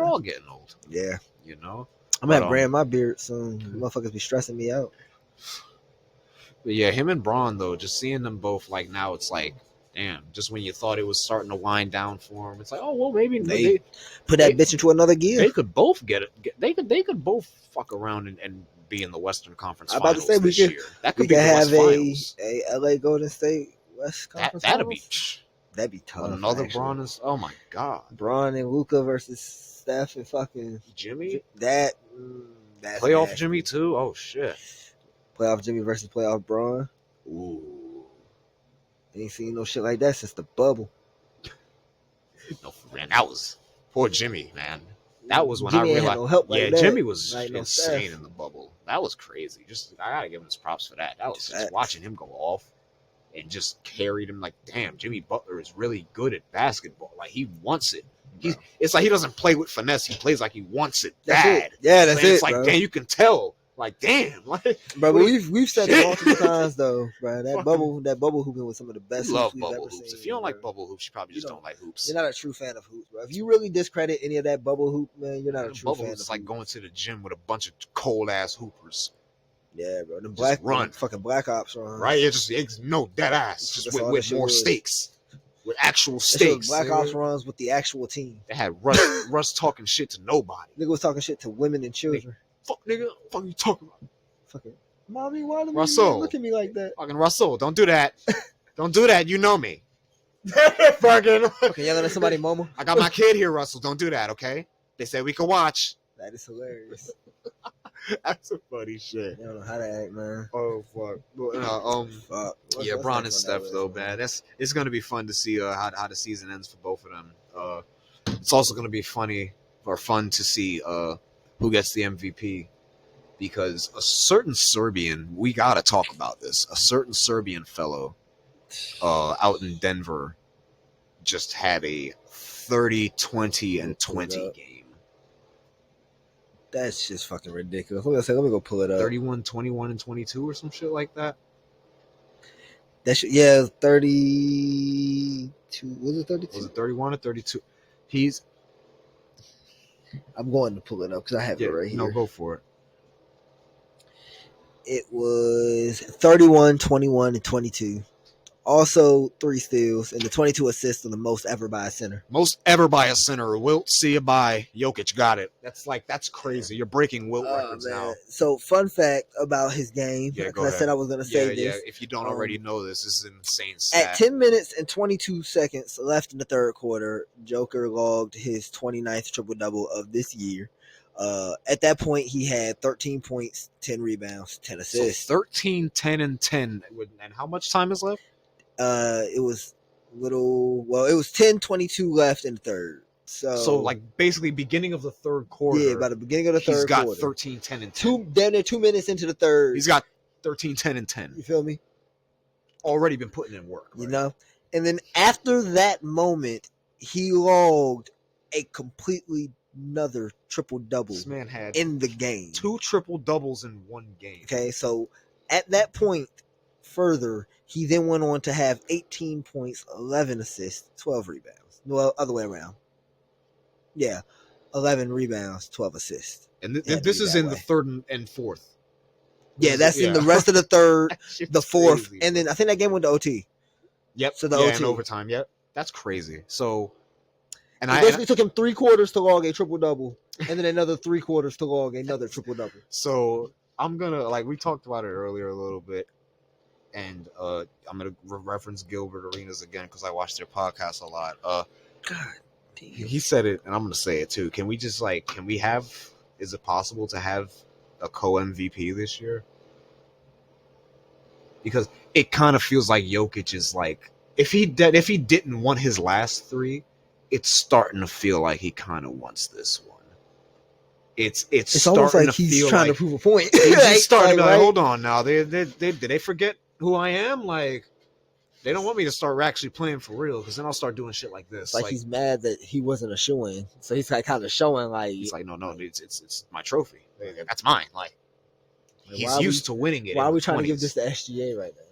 Speaker 1: all getting old.
Speaker 2: Yeah, I'm gonna have gray in my beard soon. Motherfuckers be stressing me out.
Speaker 1: But yeah, him and Bron though, just seeing them both like now, it's like, damn. Just when you thought it was starting to wind down for him, it's like, oh well, maybe
Speaker 2: they put that bitch into another gear.
Speaker 1: They could both get it. They could both fuck around and be in the Western Conference Finals.
Speaker 2: I'm about to say
Speaker 1: this year. That could be the
Speaker 2: have
Speaker 1: West Finals.
Speaker 2: a LA Golden State West Conference.
Speaker 1: That'd be
Speaker 2: That'd be tough.
Speaker 1: Another
Speaker 2: actually.
Speaker 1: Bron is. Oh my god.
Speaker 2: Bron and Luka versus Steph and fucking
Speaker 1: Jimmy.
Speaker 2: That's
Speaker 1: Playoff
Speaker 2: nasty.
Speaker 1: Jimmy too. Oh shit.
Speaker 2: Playoff Jimmy versus playoff Bron.
Speaker 1: Ooh.
Speaker 2: Ain't seen no shit like that since the bubble.
Speaker 1: No, man, that was poor Jimmy, man. That was when
Speaker 2: Jimmy
Speaker 1: I
Speaker 2: ain't
Speaker 1: realized.
Speaker 2: had no help like that.
Speaker 1: Jimmy was
Speaker 2: Like no
Speaker 1: insane
Speaker 2: Steph.
Speaker 1: in the bubble. That was crazy. Just I gotta give him his props for that. That was just
Speaker 2: Facts.
Speaker 1: watching him go off and just carried him like, damn, Jimmy Butler is really good at basketball. Like he wants it. It's like he doesn't play with finesse. He plays like he wants it bad.
Speaker 2: Yeah, that's it.
Speaker 1: It's like,
Speaker 2: bro.
Speaker 1: damn, you can tell. Like, damn, like,
Speaker 2: Bro, but we've said it multiple times though, bro. That
Speaker 1: Fucking-
Speaker 2: bubble hooping was some of the best
Speaker 1: love
Speaker 2: hoops we've
Speaker 1: bubble
Speaker 2: ever
Speaker 1: hoops.
Speaker 2: seen.
Speaker 1: If you don't
Speaker 2: bro.
Speaker 1: like bubble hoops, you probably just don't like hoops.
Speaker 2: You're not a true fan of hoops, bro. If you really discredit any of that bubble hoop, man, you're not a true
Speaker 1: bubble
Speaker 2: fan
Speaker 1: hoops
Speaker 2: of
Speaker 1: is like
Speaker 2: hoops.
Speaker 1: going to the gym with a bunch of cold ass hoopers.
Speaker 2: Yeah, bro. The
Speaker 1: Just run.
Speaker 2: fucking Black Ops run.
Speaker 1: Right? It's no dead ass. Just
Speaker 2: That's all
Speaker 1: with
Speaker 2: that shit
Speaker 1: more
Speaker 2: was.
Speaker 1: stakes. With actual
Speaker 2: That shit
Speaker 1: stakes.
Speaker 2: was Black Ops runs with the actual team.
Speaker 1: They had Russ talking shit to nobody.
Speaker 2: Nigga was talking shit to women and children.
Speaker 1: Fuck nigga, fuck you talking about?
Speaker 2: Fucking mommy, why do you
Speaker 1: Russell.
Speaker 2: look at me like that?
Speaker 1: Fucking Russell, don't do that. Don't do that. You know me. Fucking.
Speaker 2: Fucking yelling at somebody, mama.
Speaker 1: I got my kid here, Russell. Don't do that, okay? They said we could watch.
Speaker 2: That is hilarious.
Speaker 1: That's some funny shit.
Speaker 2: They don't know how to act, man.
Speaker 1: Oh fuck.
Speaker 2: Fuck.
Speaker 1: Yeah,
Speaker 2: What's
Speaker 1: Bron and
Speaker 2: next on
Speaker 1: Steph
Speaker 2: that
Speaker 1: though,
Speaker 2: list,
Speaker 1: man. It's gonna be fun to see how the season ends for both of them. It's also gonna be fun to see who gets the MVP, because a certain Serbian, we gotta talk about this. A certain Serbian fellow out in Denver just had a 30, 20, and 20 game.
Speaker 2: That's just fucking ridiculous. Let me go pull it up.
Speaker 1: 31, 21, and 22 or some shit like that.
Speaker 2: That shit, yeah, 32. Was it 32?
Speaker 1: Was it 31 or 32?
Speaker 2: I'm going to pull it up because I have it right here.
Speaker 1: No, go for it.
Speaker 2: It was 31, 21, and 22. Also 3 steals and the 22 assists on the most ever by a center.
Speaker 1: Most ever by a center. Wilt, see you bye. Jokic got it. That's crazy. You're breaking Wilt records now.
Speaker 2: So fun fact about his game.
Speaker 1: Yeah,
Speaker 2: because I said I was going to say this.
Speaker 1: Yeah. If you don't already know this is an insane stat.
Speaker 2: At 10 minutes and 22 seconds left in the third quarter, Joker logged his 29th triple-double of this year. At that point, he had 13 points, 10 rebounds, 10 assists.
Speaker 1: So 13, 10, and 10. And how much time is left?
Speaker 2: It was it was 10:22 left in the third. So
Speaker 1: like basically beginning of the third quarter.
Speaker 2: Yeah, by the beginning of the third
Speaker 1: he's got
Speaker 2: quarter.
Speaker 1: 13, 10, and 10.
Speaker 2: Damn near 2 minutes into the third.
Speaker 1: He's got 13, 10, and 10.
Speaker 2: You feel me?
Speaker 1: Already been putting in work. Right?
Speaker 2: You know? And then after that moment, he logged a completely another triple-double
Speaker 1: This man had
Speaker 2: in the game.
Speaker 1: 2 triple-doubles in one game.
Speaker 2: Okay, so at that point, further, he then went on to have 18 points, 11 assists, 12 rebounds. No, other way around. Yeah, 11 rebounds, 12 assists.
Speaker 1: And this is in the third and fourth.
Speaker 2: Yeah, that's in the rest of the third, the fourth,
Speaker 1: crazy,
Speaker 2: and then I think that game went to OT.
Speaker 1: Yep.
Speaker 2: So the
Speaker 1: OT.
Speaker 2: OT.
Speaker 1: And overtime. Yep. That's crazy. So,
Speaker 2: it basically took him 3 quarters to log a triple-double, and then another 3 quarters to log another triple-double.
Speaker 1: So I'm gonna we talked about it earlier a little bit, and I'm gonna reference Gilbert Arenas again because I watched their podcast a lot.
Speaker 2: God damn.
Speaker 1: He said it, and I'm gonna say it too. Can we just is it possible to have a co-MVP this year? Because it kind of feels like Jokic is if he didn't want his last 3, it's starting to feel like he kind of wants this one. It's
Speaker 2: almost
Speaker 1: starting
Speaker 2: like
Speaker 1: to
Speaker 2: he's
Speaker 1: feel
Speaker 2: trying
Speaker 1: like
Speaker 2: to prove a point.
Speaker 1: he's starting to be like,
Speaker 2: right?
Speaker 1: hold on now. Did they forget who I am? They don't want me to start actually playing for real because then I'll start doing shit like this.
Speaker 2: Like he's mad that he wasn't a shoo-in, so he's kind of showing
Speaker 1: he's like, no, it's my trophy. That's mine. He's used to winning it.
Speaker 2: Why are we trying to give this to SGA right now?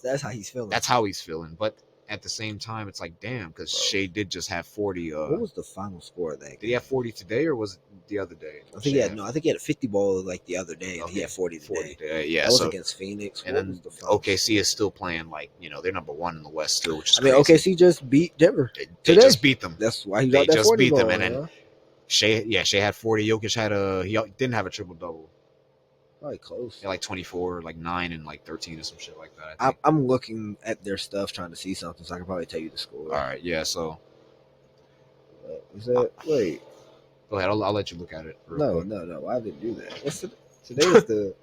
Speaker 2: That's how he's feeling.
Speaker 1: That's how he's feeling. But at the same time, it's like, damn, because Shea did just have 40.
Speaker 2: What was the final score of that game?
Speaker 1: Did he have 40 today or was it the other day?
Speaker 2: I think he had a 50 ball the other day, and he had 40 today.
Speaker 1: Yeah,
Speaker 2: that was against Phoenix.
Speaker 1: And then OKC is still playing they're number 1 in the West still, which is
Speaker 2: crazy. OKC just beat Denver.
Speaker 1: They just beat them.
Speaker 2: That's why he got that 40 ball. And then
Speaker 1: Shea had 40. Jokic he didn't have a triple double.
Speaker 2: Probably close.
Speaker 1: Yeah, like 24, like 9, and like 13 or some shit like that. I think.
Speaker 2: I'm looking at their stuff trying to see something, so I can probably tell you the score.
Speaker 1: All right, yeah. So
Speaker 2: is that wait?
Speaker 1: Go ahead. I'll let you look at it.
Speaker 2: No. Why did they do that? Today is the.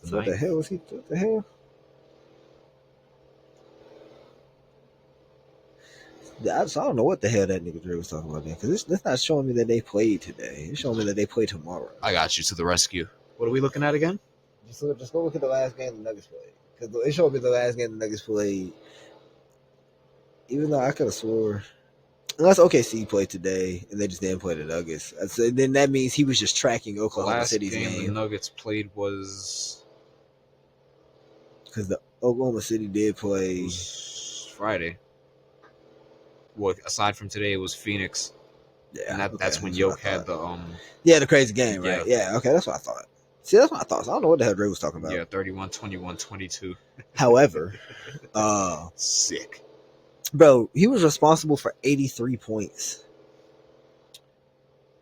Speaker 2: What the hell was he? What the hell? I don't know what the hell that nigga Dre was talking about there, because it's not showing me that they played today. It's showing me that they play tomorrow.
Speaker 1: I got you to the rescue. What are we looking at again?
Speaker 2: Just go look at the last game the Nuggets played, because it showed me the last game the Nuggets played. Even though I could have swore, unless OKC played today and they just didn't play the Nuggets, so then that means he was just tracking Oklahoma City's game.
Speaker 1: The Nuggets played was
Speaker 2: because the Oklahoma City did play
Speaker 1: Friday. Well, aside from today, it was Phoenix. Yeah, and that's when Yoke had the
Speaker 2: the crazy game, right? Yeah, okay, that's what I thought. See, that's what I thought. So I don't know what the hell Dre was talking about.
Speaker 1: Yeah, 31, 21, 22.
Speaker 2: However,
Speaker 1: sick.
Speaker 2: Bro, he was responsible for 83 points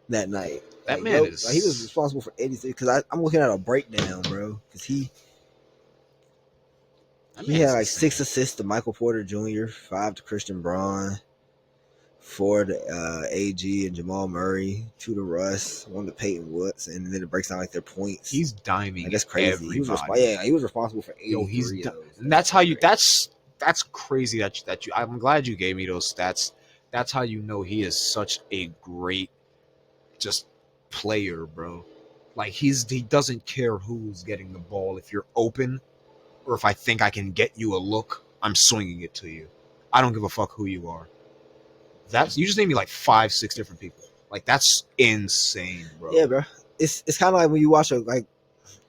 Speaker 2: that night.
Speaker 1: That man is.
Speaker 2: He was responsible for 83 because I'm looking at a breakdown, bro. Because he had like 6 assists to Michael Porter Jr., 5 to Christian Bron, 4 to AG and Jamal Murray, 2 to Russ, 1 to Peyton Woods, and then it breaks down like their points.
Speaker 1: He's diming.
Speaker 2: Like, that's crazy.
Speaker 1: Everybody.
Speaker 2: He was responsible for 83 of those.
Speaker 1: And that's how you. That's crazy that you. I'm glad you gave me those stats. That's how you know he is such a great, just player, bro. Like he doesn't care who's getting the ball. If you're open, or if I think I can get you a look, I'm swinging it to you. I don't give a fuck who you are. You just named me like 5, 6 different people. Like that's insane, bro.
Speaker 2: Yeah, bro. It's kind of like when you watch a like.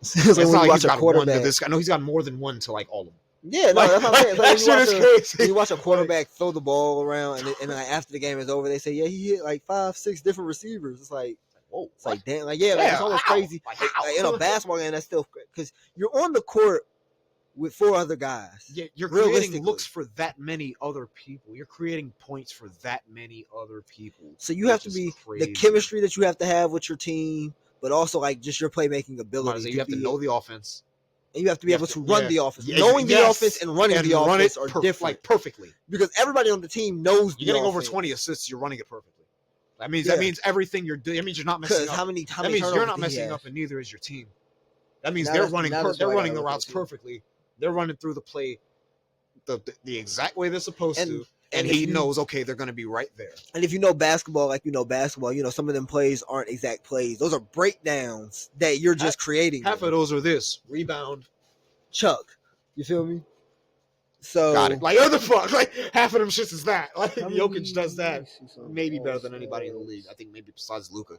Speaker 1: It's like when you watch a quarterback. This guy, no, he's got more than one to like all of them.
Speaker 2: Yeah, no, that's what I'm saying.
Speaker 1: That shit is crazy.
Speaker 2: When you watch a quarterback throw the ball around, and like after the game is over, they say, "Yeah, he hit like 5, 6 different receivers." It's like, whoa, it's like damn, like it's almost crazy. Like, in a basketball game, that's still because you're on the court with 4 other guys.
Speaker 1: Yeah, you're creating looks for that many other people. You're creating points for that many other people.
Speaker 2: So you have to be crazy. The chemistry that you have to have with your team, but also like just your playmaking ability.
Speaker 1: You have to know the offense.
Speaker 2: And you have to be able to run the offense. Knowing the offense and running the offense are different.
Speaker 1: Like perfectly.
Speaker 2: Because everybody on the team knows
Speaker 1: you're getting over 20 assists, you're running it perfectly. That means everything you're doing. That means you're not messing up.
Speaker 2: How many
Speaker 1: that means you're not messing up, and neither is your team. That means they're running the routes perfectly. They're running through the play the exact way they're supposed to. And he knows, okay, they're going to be right there.
Speaker 2: And if you know basketball, some of them plays aren't exact plays. Those are breakdowns that you're just creating.
Speaker 1: Half of those are this. Rebound.
Speaker 2: Chuck. You feel me? So
Speaker 1: got it. Like, what the fuck? Like, half of them shits is that. Like, Jokic does that. Maybe better than anybody in the league. I think maybe besides Luka.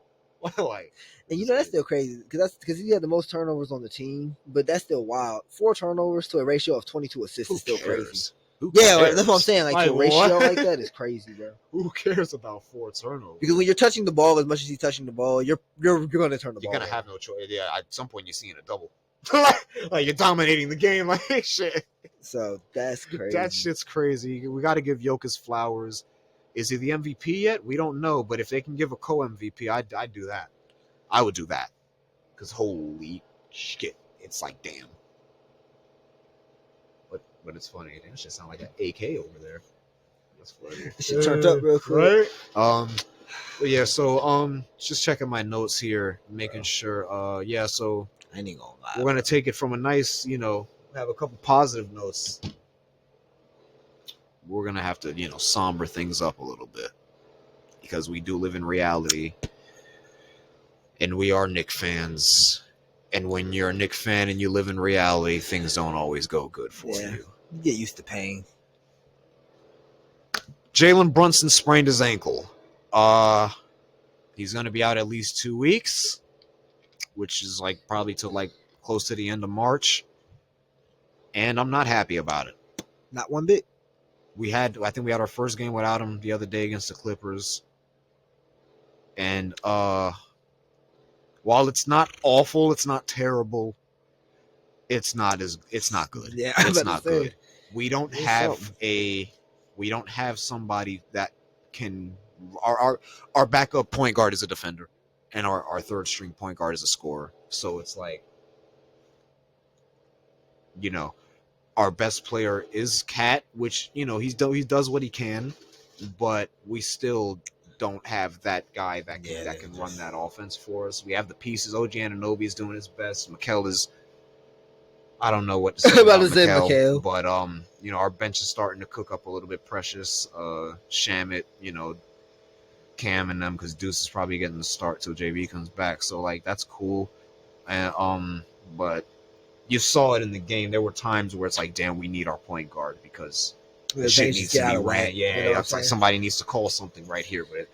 Speaker 1: Like,
Speaker 2: and that's still crazy because he had the most turnovers on the team, but that's still wild. 4 turnovers to a ratio of 22 assists is still crazy. Yeah, that's what I'm saying. Like, to a ratio like that is crazy, bro.
Speaker 1: Who cares about 4 turnovers?
Speaker 2: Because when you're touching the ball as much as he's touching the ball, you're going to turn the ball.
Speaker 1: You're going to have no choice. Yeah, at some point you're seeing a double. Like you're dominating the game. Like shit.
Speaker 2: So that's crazy.
Speaker 1: That shit's crazy. We got to give Jokic flowers. Is he the MVP yet? We don't know. But if they can give a co-MVP, I'd do that. I would do that. Because holy shit, it's like damn. But it's funny. That shit sound like an AK over there. That's funny.
Speaker 2: It shit turned up real quick.
Speaker 1: Right? Yeah. So just checking my notes here, making sure. So
Speaker 2: I ain't gonna lie.
Speaker 1: We're gonna take it from a nice, have a couple positive notes. We're gonna have to, somber things up a little bit because we do live in reality, and we are Knicks fans. And when you're a Knicks fan and you live in reality, things don't always go good for you.
Speaker 2: You get used to pain.
Speaker 1: Jalen Brunson sprained his ankle. He's gonna be out at least 2 weeks, which is like probably to like close to the end of March. And I'm not happy about it.
Speaker 2: Not one bit.
Speaker 1: I think we had our first game without him the other day against the Clippers. And while it's not awful, it's not terrible, it's not good.
Speaker 2: Yeah,
Speaker 1: it's not good. We don't have somebody that can our backup point guard is a defender, and our third string point guard is a scorer. So it's like, our best player is Cat, which he does what he can, but we still don't have that guy that can run that offense for us. We have the pieces. OG Anunoby is doing his best. Mikel is. I don't know what to say about Mikel, but our bench is starting to cook up a little bit. Precious, Shamit, Cam and them, because Deuce is probably getting the start till JB comes back. So like that's cool, and but you saw it in the game. There were times where it's like, damn, we need our point guard because the shit needs to be ran. Yeah, it's like somebody needs to call something right here, but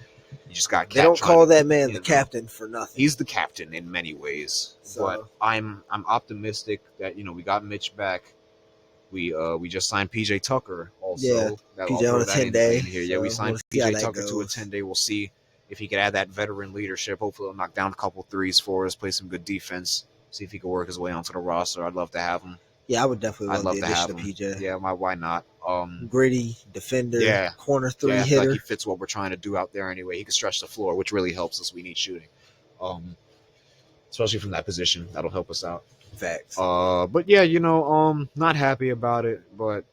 Speaker 1: you just got.
Speaker 2: They don't call that man the captain for nothing.
Speaker 1: He's the captain in many ways, but I'm optimistic that we got Mitch back. We just signed PJ Tucker also.
Speaker 2: Yeah, PJ on a 10-day.
Speaker 1: Yeah, we signed PJ Tucker to a 10-day. We'll see if he could add that veteran leadership. Hopefully, he'll knock down a couple threes for us, play some good defense. See if he can work his way onto the roster. I'd love to have him.
Speaker 2: Yeah, I would definitely love the addition of PJ.
Speaker 1: Yeah, why not?
Speaker 2: Gritty defender, corner three hitter.
Speaker 1: Like he fits what we're trying to do out there anyway. He can stretch the floor, which really helps us. We need shooting, especially from that position. That'll help us out.
Speaker 2: Facts.
Speaker 1: But yeah, not happy about it, but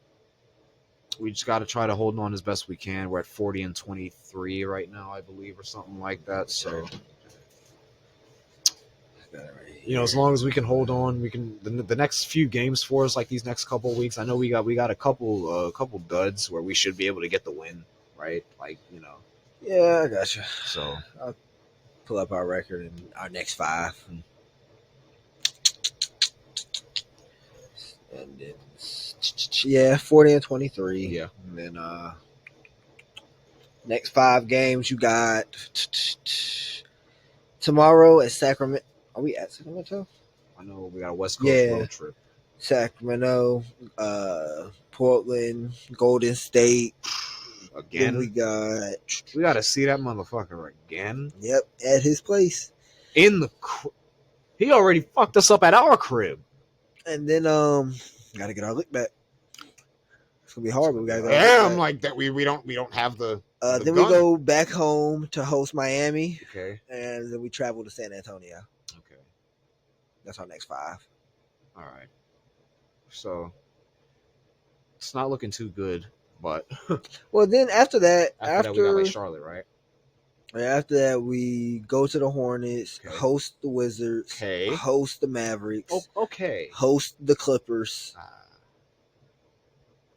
Speaker 1: we just got to try to hold on as best we can. We're at 40-23 right now, I believe, or something like that. So. As long as we can hold on, we can. The next few games for us, like these next couple of weeks, I know we got a couple duds where we should be able to get the win, right? Like
Speaker 2: Yeah, I gotcha.
Speaker 1: So
Speaker 2: I'll pull up our record in our next 5, and it's 40-23.
Speaker 1: Yeah,
Speaker 2: and then next 5 games you got tomorrow at Sacramento. Are we at Sacramento?
Speaker 1: I know we got a West Coast road trip.
Speaker 2: Sacramento, Portland, Golden State.
Speaker 1: Again?
Speaker 2: We got
Speaker 1: to see that motherfucker again.
Speaker 2: Yep, at his place.
Speaker 1: He already fucked us up at our crib.
Speaker 2: And then gotta get our lick back. It's gonna be hard, but we gotta go.
Speaker 1: I'm like that. We don't have the.
Speaker 2: Then gun. We go back home to host Miami.
Speaker 1: Okay.
Speaker 2: And then we travel to San Antonio.
Speaker 1: Okay.
Speaker 2: That's our next 5.
Speaker 1: All right. So it's not looking too good, but
Speaker 2: well, then after that
Speaker 1: we got like Charlotte, right?
Speaker 2: After that, we go to the Hornets, host the Wizards, host the Mavericks, host the Clippers.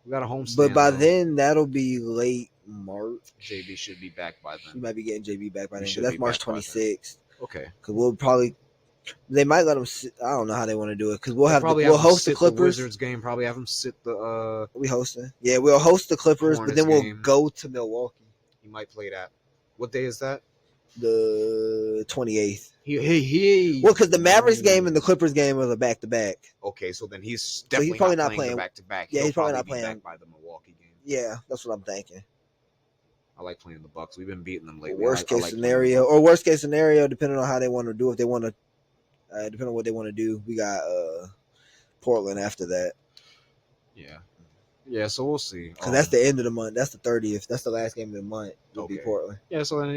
Speaker 1: We got a home
Speaker 2: stand, but by then that'll be late March.
Speaker 1: JB should be back by then.
Speaker 2: We might be getting JB back by then. But that's March 26th.
Speaker 1: Okay.
Speaker 2: Because we'll probably they might let them sit. I don't know how they want to do it because we'll host the Clippers.
Speaker 1: The Wizards game. Probably have them sit the.
Speaker 2: We hosting? Yeah, we'll host the Clippers, but then we'll go to Milwaukee.
Speaker 1: He might play that. What day is that?
Speaker 2: The 28th.
Speaker 1: Well,
Speaker 2: because the Mavericks game and the Clippers game are the back-to-back.
Speaker 1: Okay, so then he's definitely not playing back-to-back.
Speaker 2: Yeah, he's probably not playing
Speaker 1: back by the Milwaukee game.
Speaker 2: Yeah, that's what I'm thinking.
Speaker 1: I like playing the Bucks. We've been beating them lately.
Speaker 2: Worst case scenario, depending on how they want to do. If they want to, depending on what they want to do, we got Portland after that.
Speaker 1: Yeah. Yeah, so we'll see.
Speaker 2: Because that's the end of the month. That's the 30th. That's the last game of the month. It'll be Portland.
Speaker 1: Yeah, so then,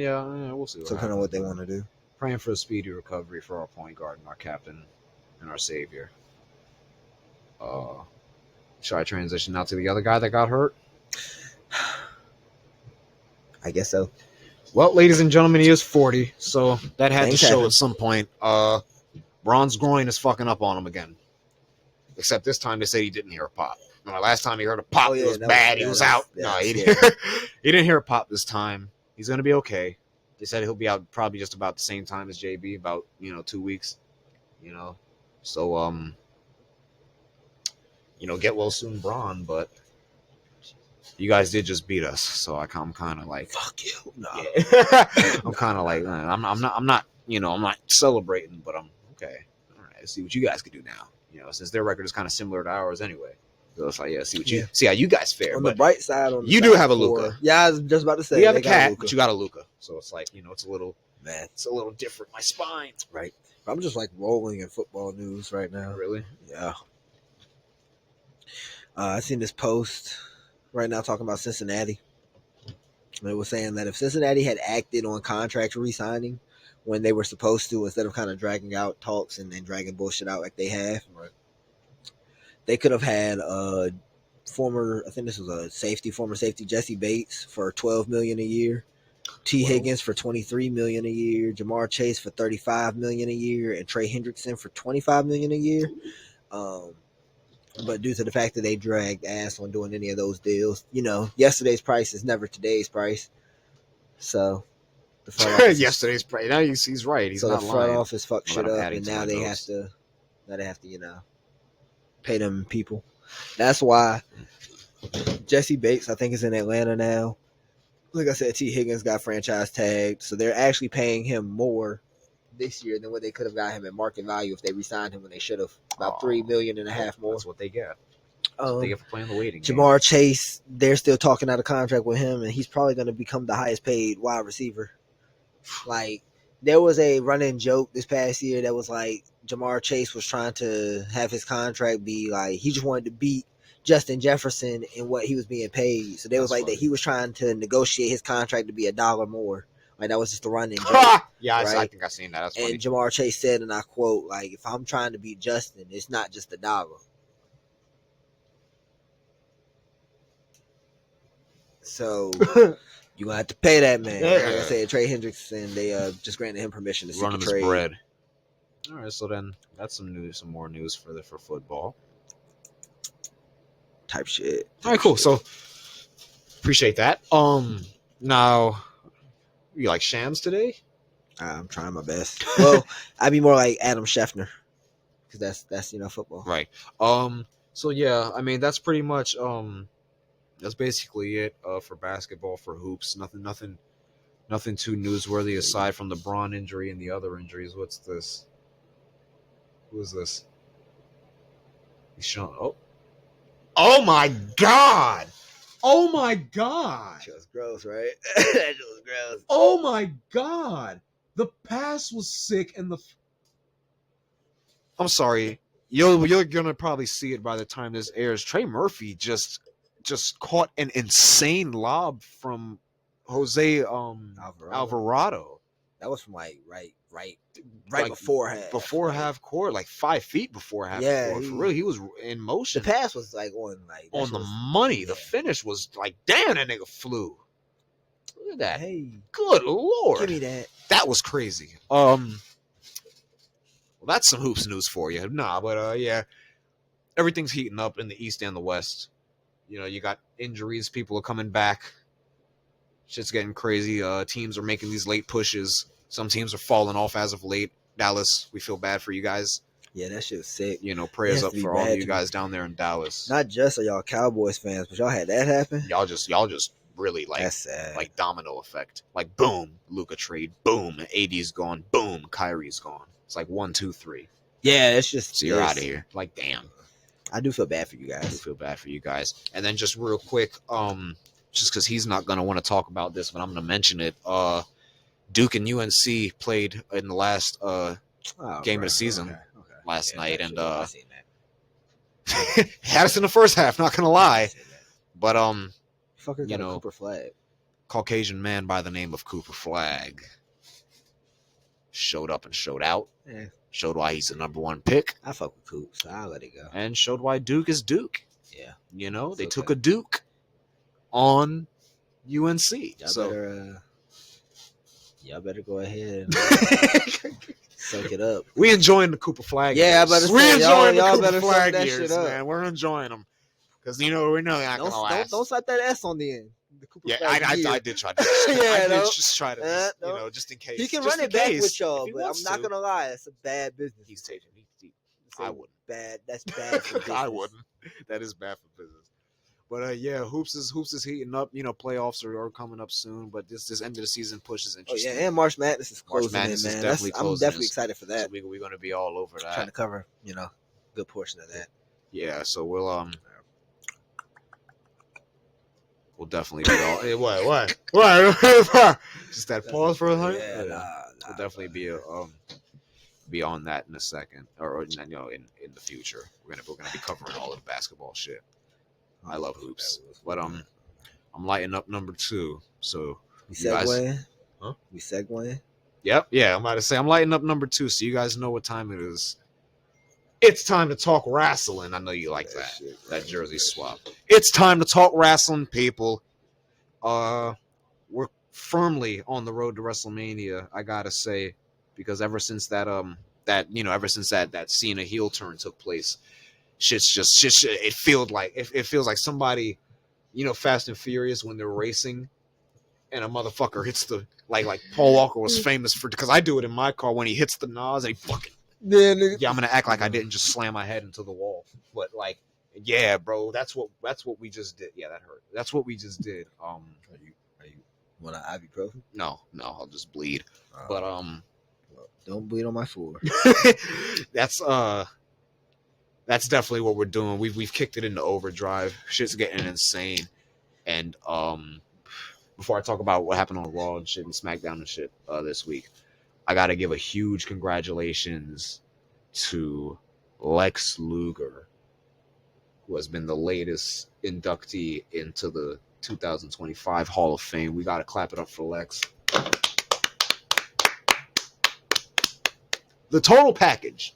Speaker 1: we'll see.
Speaker 2: So depending on what they want to do.
Speaker 1: Praying for a speedy recovery for our point guard and our captain and our savior. Should I transition now to the other guy that got hurt?
Speaker 2: I guess so.
Speaker 1: Well, ladies and gentlemen, he is 40, so that had to show at some point. Bron's groin is fucking up on him again. Except this time they said he didn't hear a pop. Last time he heard a pop, it was bad. He was out. No, he didn't hear a pop this time. He's going to be okay. They said he'll be out probably just about the same time as JB, about 2 weeks. So get well soon, Bron. But you guys did just beat us, so I'm kind of like,
Speaker 2: fuck you. No,
Speaker 1: yeah. I'm kind of like, I'm not celebrating, but I'm okay. All right, let's see what you guys can do now. Since their record is kind of similar to ours anyway. So it's like, see how you guys fare.
Speaker 2: On the bright side,
Speaker 1: you do have a Luka.
Speaker 2: Yeah, I was just about to say.
Speaker 1: You have a cat, but you got a Luka. So it's like, it's a little, it's a little different. My spine.
Speaker 2: Right. I'm just like rolling in football news right now.
Speaker 1: Really?
Speaker 2: Yeah. I seen this post right now talking about Cincinnati. It was saying that if Cincinnati had acted on contract re-signing when they were supposed to, instead of kind of dragging out talks and dragging bullshit out like they have.
Speaker 1: Right.
Speaker 2: They could have had I think this was former safety Jesse Bates for $12 million a year, T. Higgins for $23 million a year, Jamar Chase for $35 million a year, and Trey Hendrickson for $25 million a year. But due to the fact that they dragged ass on doing any of those deals, yesterday's price is never today's price. So the front office
Speaker 1: yesterday's price. Now he's right. He's
Speaker 2: so
Speaker 1: not
Speaker 2: the front
Speaker 1: lying.
Speaker 2: office fucked shit up, and now they have to pay them people. That's why Jesse Bates, I think, is in Atlanta now. Like I said, T. Higgins got franchise tagged, so they're actually paying him more this year than what they could have got him at market value if they re-signed him when they should have. About $3.5 million more.
Speaker 1: That's what they get. That's what they get for playing the waiting game.
Speaker 2: Jamar Chase, they're still talking out of contract with him, and he's probably going to become the highest paid wide receiver. Like, there was a running joke this past year that was like Jamar Chase was trying to have his contract be like he just wanted to beat Justin Jefferson in what he was being paid. So they was like funny. That he was trying to negotiate his contract to be $1 more. Like, that was just a running joke.
Speaker 1: Yeah,
Speaker 2: right?
Speaker 1: I think I've seen that. That's funny.
Speaker 2: And Jamar Chase said, and I quote, like, if I'm trying to beat Justin, it's not just $1. So you're going to have to pay that man. Yeah. Like I said, Trey Hendrickson, they just granted him permission to seek a trade.
Speaker 1: Bread. All right, so then that's some more news for football.
Speaker 2: Type shit.
Speaker 1: All right, cool. So appreciate that. Now, you like Shams today?
Speaker 2: I'm trying my best. Well, I'd be more like Adam Schefter because that's football.
Speaker 1: Right. So yeah, I mean that's pretty much that's basically it for basketball, for hoops. Nothing too newsworthy aside from the Bron injury and the other injuries. What's this? Who is this? He's showing. Oh my God! Oh my God!
Speaker 2: That was gross, right? That was gross.
Speaker 1: Oh my God! The pass was sick, and I'm sorry. You're gonna probably see it by the time this airs. Trey Murphy just caught an insane lob from Jose Alvarado.
Speaker 2: That was from right before half.
Speaker 1: Before half court, like 5 feet before half court. For real, he was in motion.
Speaker 2: The pass was like on
Speaker 1: the money. Yeah. The finish was like, damn, that nigga flew. Look at that.
Speaker 2: Hey,
Speaker 1: good Lord.
Speaker 2: Give me that.
Speaker 1: That was crazy. Well, that's some hoops news for you. Nah, but yeah, everything's heating up in the East and the West. You got injuries. People are coming back. Shit's getting crazy. Teams are making these late pushes. Some teams are falling off as of late. Dallas, we feel bad for you guys.
Speaker 2: Yeah, that shit's sick.
Speaker 1: Prayers up for all of you guys down there in Dallas.
Speaker 2: Not just are y'all Cowboys fans, but y'all had that happen.
Speaker 1: Y'all just really that's sad. Like domino effect. Like boom, Luka trade. Boom, AD's gone. Boom, Kyrie's gone. It's like 1, 2, 3.
Speaker 2: Yeah, it's just
Speaker 1: so you're out of here. Like damn.
Speaker 2: I do feel bad for you guys.
Speaker 1: And then just real quick, just because he's not gonna want to talk about this, but I'm gonna mention it. Duke and UNC played in the last game of the season last night, and had us in the first half. Not gonna lie, but
Speaker 2: Cooper Flag,
Speaker 1: Caucasian man by the name of Cooper Flag, showed up and showed out.
Speaker 2: Yeah.
Speaker 1: Showed why he's the number 1 pick.
Speaker 2: I fuck with Coop, so I'll let it go.
Speaker 1: And showed why Duke is Duke.
Speaker 2: Yeah,
Speaker 1: they took a Duke on UNC.
Speaker 2: Y'all better go ahead and soak it up.
Speaker 1: We enjoying the Cooper Flag.
Speaker 2: Yeah, we're enjoying the Cooper Flag years,
Speaker 1: man. We're enjoying them because we know you're not gonna last.
Speaker 2: Don't slap that S on the end. The Cooper
Speaker 1: Flag I did try to. I did just try to, just in case.
Speaker 2: He can run it back with y'all, but I'm not gonna lie, it's a bad business.
Speaker 1: He's taking. I wouldn't.
Speaker 2: Bad. That's bad for business.
Speaker 1: I wouldn't. That is bad for business. But yeah, hoops is heating up. Playoffs are coming up soon. But this end of the season push is interesting.
Speaker 2: Oh yeah, and March Madness is closing man. I'm definitely excited for that.
Speaker 1: So we're going to be all over that.
Speaker 2: Trying to cover good portion of that.
Speaker 1: Yeah, so we'll definitely be all. What? Just that pause for a second.
Speaker 2: Yeah,
Speaker 1: we'll definitely be on that in a second, or in the future. We're gonna be covering all of the basketball shit. I love hoops, but I'm lighting up number 2. So
Speaker 2: we segueing.
Speaker 1: Huh?
Speaker 2: We segueing.
Speaker 1: Yep. Yeah, I'm about to say I'm lighting up number 2, so you guys know what time it is. It's time to talk wrestling. I know you like that.
Speaker 2: Shit,
Speaker 1: that jersey swap. It's time to talk wrestling, people. We're firmly on the road to WrestleMania, I gotta say, because ever since that Cena heel turn took place, shit. It feels like somebody, Fast and Furious when they're racing, and a motherfucker hits the like Paul Walker was famous for, because I do it in my car when he hits the NOS and he fucking I'm gonna act like I didn't just slam my head into the wall, but like, yeah, bro, that's what we just did. Yeah, that hurt. That's what we just did.
Speaker 2: Are you want an ibuprofen?
Speaker 1: No, I'll just bleed. But
Speaker 2: well, don't bleed on my floor.
Speaker 1: that's definitely what we're doing. We've kicked it into overdrive. Shit's getting insane. And before I talk about what happened on Raw and shit and SmackDown and shit this week, I gotta give a huge congratulations to Lex Luger, who has been the latest inductee into the 2025 Hall of Fame. We gotta clap it up for Lex. The total package,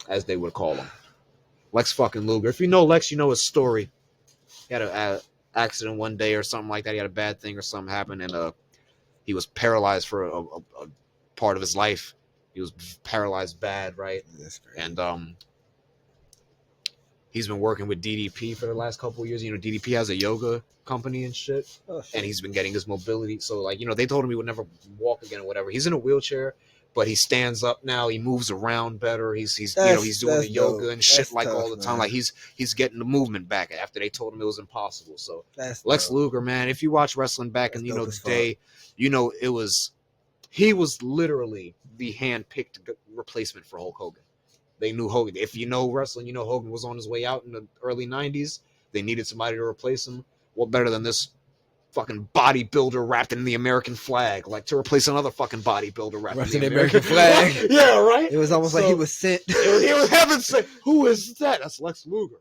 Speaker 1: as they would call him. Lex fucking Luger. If you know Lex, you know his story. He had an accident one day or something like that. He had a bad thing or something happen, and he was paralyzed for a part of his life. He was paralyzed bad, right? And he's been working with DDP for the last couple of years. DDP has a yoga company and shit, and he's been getting his mobility. So, like, they told him he would never walk again or whatever. He's in a wheelchair, but he stands up now. He moves around better. He's doing the yoga and shit like all the time. Like he's getting the movement back after they told him it was impossible. So Lex Luger, man, if you watch wrestling back in the day, he was literally the hand-picked replacement for Hulk Hogan. They knew Hogan. If you know wrestling, Hogan was on his way out in the early 90s. They needed somebody to replace him. What better than this fucking bodybuilder wrapped in the American flag, like to replace another fucking bodybuilder wrapped in the American flag. Yeah, right.
Speaker 2: It was almost like he was sent.
Speaker 1: He was heaven sent. Who is that? That's Lex Luger.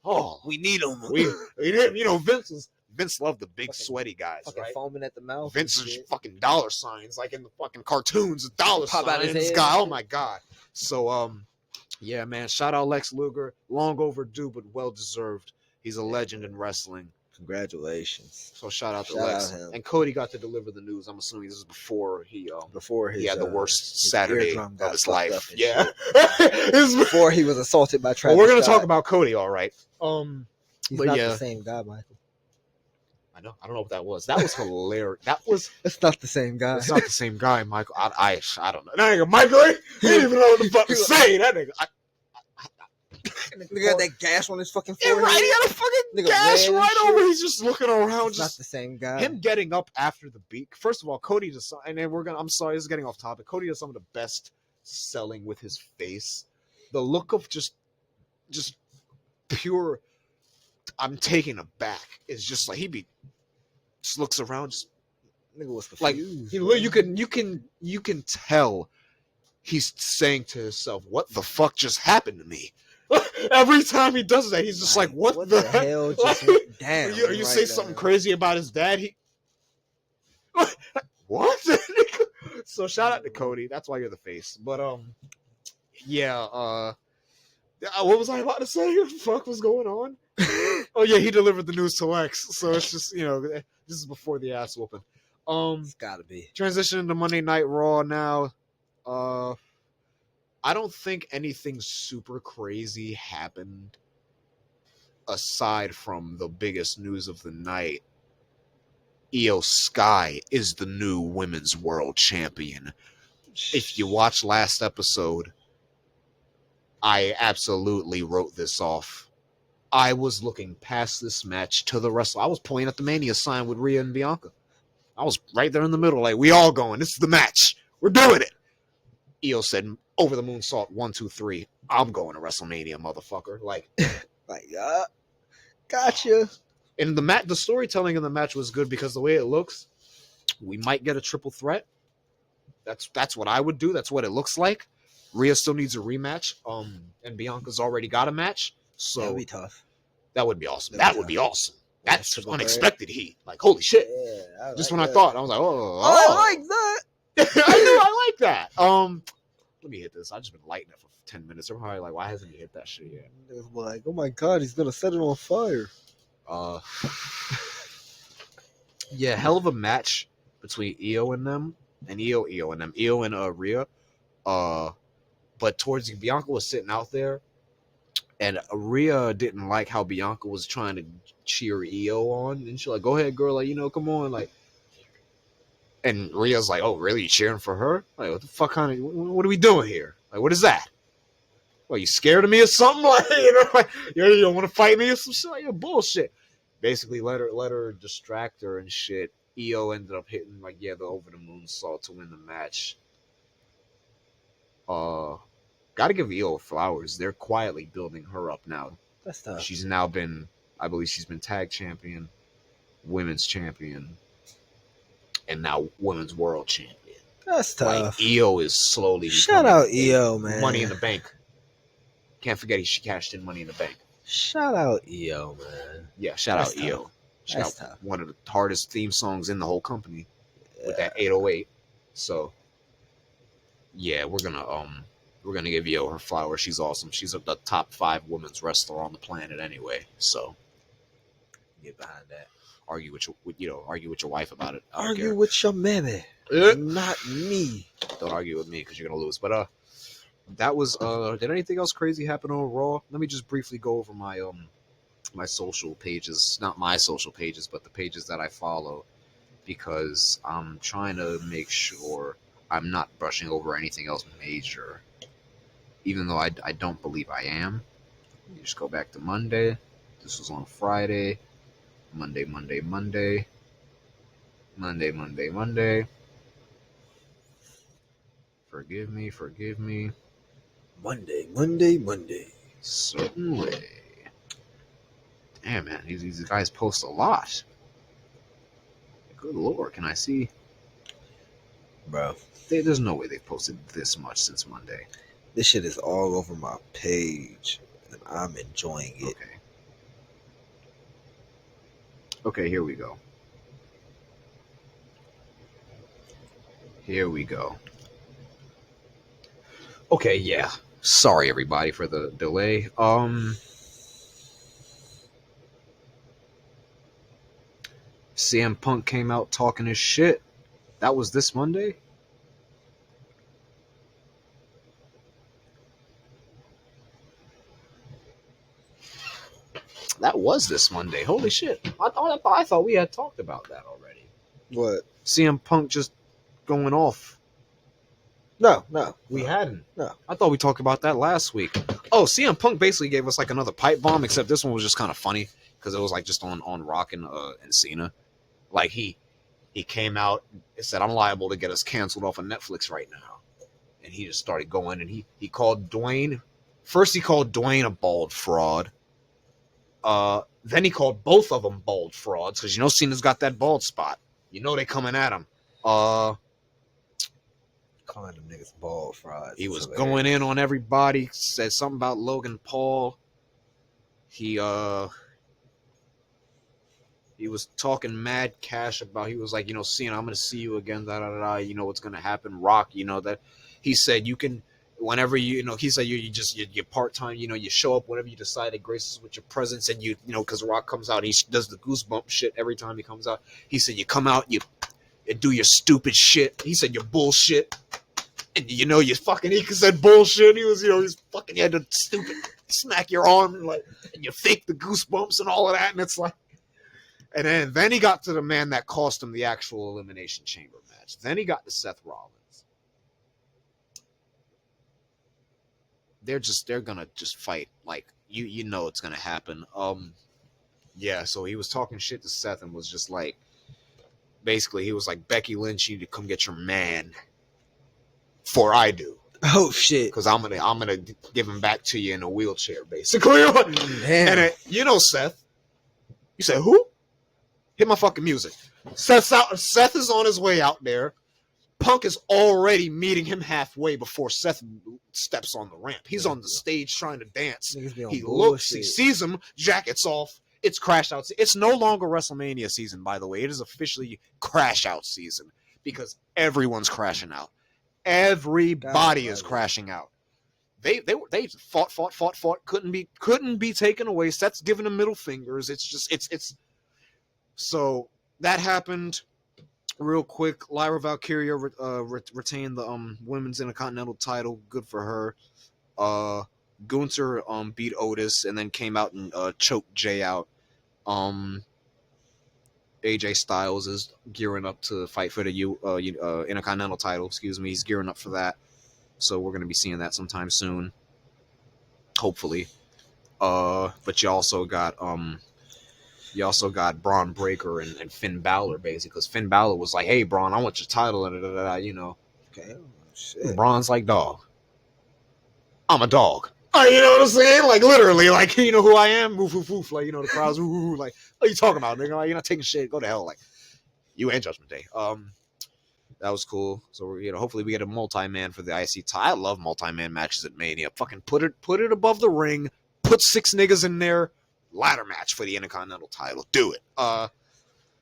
Speaker 1: Oh,
Speaker 2: we need him.
Speaker 1: Vince loved the big fucking sweaty guys,
Speaker 2: fucking
Speaker 1: right?
Speaker 2: Foaming at the mouth.
Speaker 1: Vince's fucking dollar signs, like in the fucking cartoons, dollar signs. Out his head. Guy, oh my god. So yeah, man, shout out Lex Luger. Long overdue, but well deserved. He's a legend in wrestling.
Speaker 2: Congratulations.
Speaker 1: So shout out to Lex. And Cody got to deliver the news. I'm assuming this is before he had the worst Saturday of his life. Yeah.
Speaker 2: Before he was assaulted by Travis.
Speaker 1: Well, we're going to talk about Cody, all right.
Speaker 2: He's not the same guy, Michael.
Speaker 1: I know. I don't know what that was. That was hilarious.
Speaker 2: It's not the same guy.
Speaker 1: It's not the same guy, Michael. I don't know. That nigga, Michael, he didn't even know what the fuck to say. That nigga.
Speaker 2: Nigga got that gas on his fucking forehead.
Speaker 1: Yeah, right. He had a fucking gas right over. He's just looking around.
Speaker 2: It's not the same guy.
Speaker 1: Him getting up after the beat. First of all, Cody does, and then I'm sorry, this is getting off topic. Cody does some of the best selling with his face. The look of just pure, I'm taken aback. It's just like just looks around, just
Speaker 2: nigga was confused.
Speaker 1: Like you can tell he's saying to himself, "What the fuck just happened to me?" Every time he does that, he's just like, what the hell just went down? Or you say something crazy about his dad, what? So shout out to Cody. That's why you're the face. But yeah, what was I about to say? What the fuck was going on? Oh yeah, he delivered the news to Lex. So it's just, this is before the ass whooping.
Speaker 2: It's gotta be.
Speaker 1: Transitioning to Monday Night Raw now. I don't think anything super crazy happened aside from the biggest news of the night. Io Sky is the new women's world champion. If you watch last episode, I absolutely wrote this off. I was looking past this match to the wrestler. I was pointing at the Mania sign with Rhea and Bianca. I was right there in the middle, like, we all going. This is the match. We're doing it. Io said, over the moonsault, 1, 2, 3. I'm going to WrestleMania, motherfucker. Like,
Speaker 2: gotcha.
Speaker 1: And the storytelling in the match was good because the way it looks, we might get a triple threat. That's what I would do. That's what it looks like. Rhea still needs a rematch. And Bianca's already got a match. So
Speaker 2: that would be tough.
Speaker 1: That would be awesome. That would be awesome. That's unexpected heat. Like, holy shit. Yeah, just when I thought, I was like, oh.
Speaker 2: I like that.
Speaker 1: I like that. Let me hit this. I've just been lighting it for 10 minutes. They're probably like, why hasn't he hit that shit yet?
Speaker 3: It's like, oh my god, he's gonna set it on fire.
Speaker 1: Yeah, hell of a match between Io and Rhea. But towards Bianca was sitting out there, and Rhea didn't like how Bianca was trying to cheer Io on, and she's like, "Go ahead, girl, like come on, like." And Rhea's like, "Oh, really? You cheering for her? Like, what the fuck kind of? What are we doing here? Like, what is that? Well, you scared of me or something? Like, like, you don't want to fight me or some shit? Like, bullshit." Basically, let her distract her and shit. Io ended up hitting the over the moonsault to win the match. Gotta give Io flowers. They're quietly building her up now.
Speaker 3: That's tough.
Speaker 1: She's now been, I believe, she's been tag champion, women's champion, and now women's world champion.
Speaker 3: That's tough.
Speaker 1: Io is slowly.
Speaker 3: Shout out Io, man.
Speaker 1: Money in the Bank. Can't forget she cashed in Money in the Bank.
Speaker 3: Shout out Io, man.
Speaker 1: Yeah, shout out
Speaker 3: tough.
Speaker 1: Io.
Speaker 3: That's tough.
Speaker 1: One of the hardest theme songs in the whole company with that 808. So yeah, we're gonna give Io her flowers. She's awesome. She's the top 5 women's wrestler on the planet anyway. So
Speaker 3: get behind that.
Speaker 1: Argue with your wife about it.
Speaker 3: Argue with your mammy, not me.
Speaker 1: Don't argue with me because you're gonna lose. But that was did anything else crazy happen on Raw? Let me just briefly go over my my social pages, not my social pages, but the pages that I follow, because I'm trying to make sure I'm not brushing over anything else major, even though I don't believe I am. You just go back to Monday. This was on Friday. Monday. Forgive me.
Speaker 3: Monday.
Speaker 1: Certainly. Damn, man, these guys post a lot. Good lord, can I see?
Speaker 3: Bro,
Speaker 1: there's no way they've posted this much since Monday.
Speaker 3: This shit is all over my page, and I'm enjoying it.
Speaker 1: Okay, here we go. Okay, yeah. Sorry, everybody, for the delay. CM Punk came out talking his shit. That was this Monday? That was this Monday. Holy shit. I thought we had talked about that already.
Speaker 3: What?
Speaker 1: CM Punk just going off.
Speaker 3: No.
Speaker 1: We hadn't.
Speaker 3: No.
Speaker 1: I thought we talked about that last week. Oh, CM Punk basically gave us another pipe bomb, except this one was just kind of funny because it was just on Rock and Cena. He came out and said, "I'm liable to get us canceled off of Netflix right now." And he just started going, and he called Dwayne. First he called Dwayne a bald fraud. Then he called both of them bald frauds because Cena's got that bald spot. They coming at him.
Speaker 3: Calling them niggas bald frauds.
Speaker 1: He was going in on everybody. Said something about Logan Paul. He was talking mad cash about. He was like, Cena, I'm gonna see you again. What's gonna happen? Rock, that. He said you can. Whenever he said you're part time. You show up whenever you decide to grace us with your presence, and because Rock comes out, he does the goosebump shit every time he comes out. He said you come out, you do your stupid shit. He said your bullshit, and you fucking. He said bullshit. He was he's fucking. You had to stupid smack your arm and you fake the goosebumps and all of that, and it's like. And then he got to the man that cost him the actual Elimination Chamber match. Then he got to Seth Rollins. They're gonna just fight it's gonna happen. Yeah. So he was talking shit to Seth and was just basically he was like, Becky Lynch, you need to come get your man. Before I do.
Speaker 3: Oh shit!
Speaker 1: Because I'm gonna give him back to you in a wheelchair, basically.
Speaker 3: Damn.
Speaker 1: And Seth. You said who? Hit my fucking music. Seth is on his way out there. Punk is already meeting him halfway before Seth steps on the ramp. He's on the stage trying to dance. He looks, he sees him, jackets off. It's crash out. It's no longer WrestleMania season, by the way. It is officially crash out season because everyone's crashing out. Everybody is crashing out. They fought. Couldn't be taken away. Seth's giving them middle fingers. It's so that happened real quick. Lyra Valkyria retained the women's intercontinental title. Good for her. Gunther beat Otis and then came out and choked Jay out. AJ Styles is gearing up to fight for the intercontinental title. Excuse me, he's gearing up for that. So we're gonna be seeing that sometime soon. Hopefully. But you also got Braun Breaker and Finn Balor, basically, because Finn Balor was like, "Hey, Braun, I want your title," and
Speaker 3: Okay. Shit.
Speaker 1: Braun's like, "Dog, I'm a dog." You know what I'm saying? Like, literally, like, you know who I am? Woof, woof, woof. Like, the crowd's woof, like, what are you talking about, nigga? Like, you're not taking shit. Go to hell. Like, you and Judgment Day. That was cool. So, hopefully we get a multi-man for the IC title. I love multi-man matches at Mania. Fucking put it above the ring. Put 6 niggas in there. Ladder match for the Intercontinental title. Do it.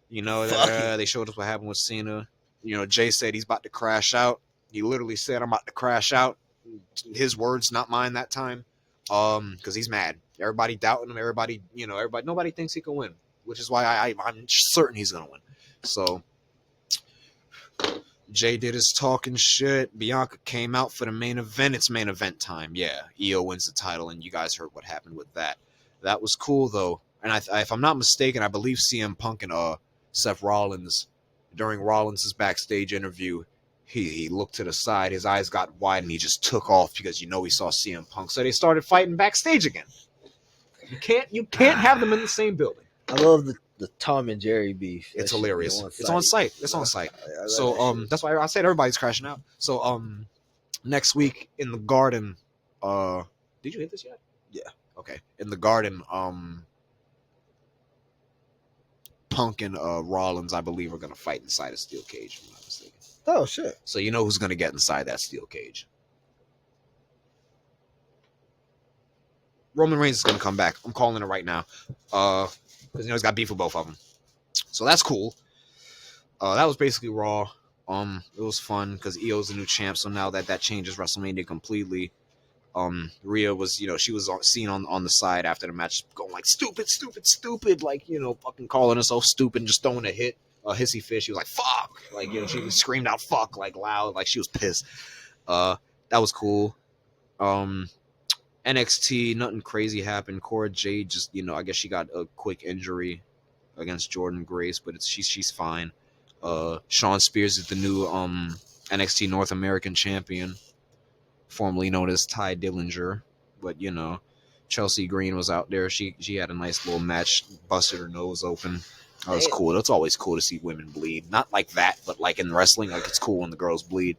Speaker 1: They showed us what happened with Cena. Jay said he's about to crash out. He literally said, "I'm about to crash out." His words, not mine that time. Because he's mad. Everybody doubting him. Everybody, nobody thinks he can win, which is why I'm certain he's gonna win. So Jay did his talking shit. Bianca came out for the main event. It's main event time. Yeah, Io wins the title, and you guys heard what happened with that. That was cool though. And if I'm not mistaken, I believe CM Punk and Seth Rollins, during Rollins' backstage interview, he looked to the side, his eyes got wide, and he just took off because he saw CM Punk. So they started fighting backstage again. You can't have them in the same building.
Speaker 3: I love the Tom and Jerry beef.
Speaker 1: It's hilarious. It's on site. So that's why I said everybody's crashing out. So next week in the Garden, did you hit this yet?
Speaker 3: Yeah.
Speaker 1: Okay. In the Garden, Punk and Rollins, I believe, are gonna fight inside a steel cage, if I'm not mistaken.
Speaker 3: Oh shit.
Speaker 1: So you know who's gonna get inside that steel cage. Roman Reigns is gonna come back. I'm calling it right now. Because he's got beef with both of them. So that's cool. That was basically Raw. It was fun because Io's the new champ, so now that changes WrestleMania completely. Rhea was, she was seen on the side after the match going like stupid, like, fucking calling herself stupid and just throwing a hissy fit. She was like, fuck. Like, she screamed out fuck like loud, like she was pissed. That was cool. NXT, nothing crazy happened. Cora Jade just, I guess she got a quick injury against Jordan Grace, but she's fine. Shawn Spears is the new NXT North American champion, formerly known as Ty Dillinger. But Chelsea Green was out there. She had a nice little match, busted her nose open. That was cool. It's always cool to see women bleed. Not like that, but like in wrestling, like it's cool when the girls bleed.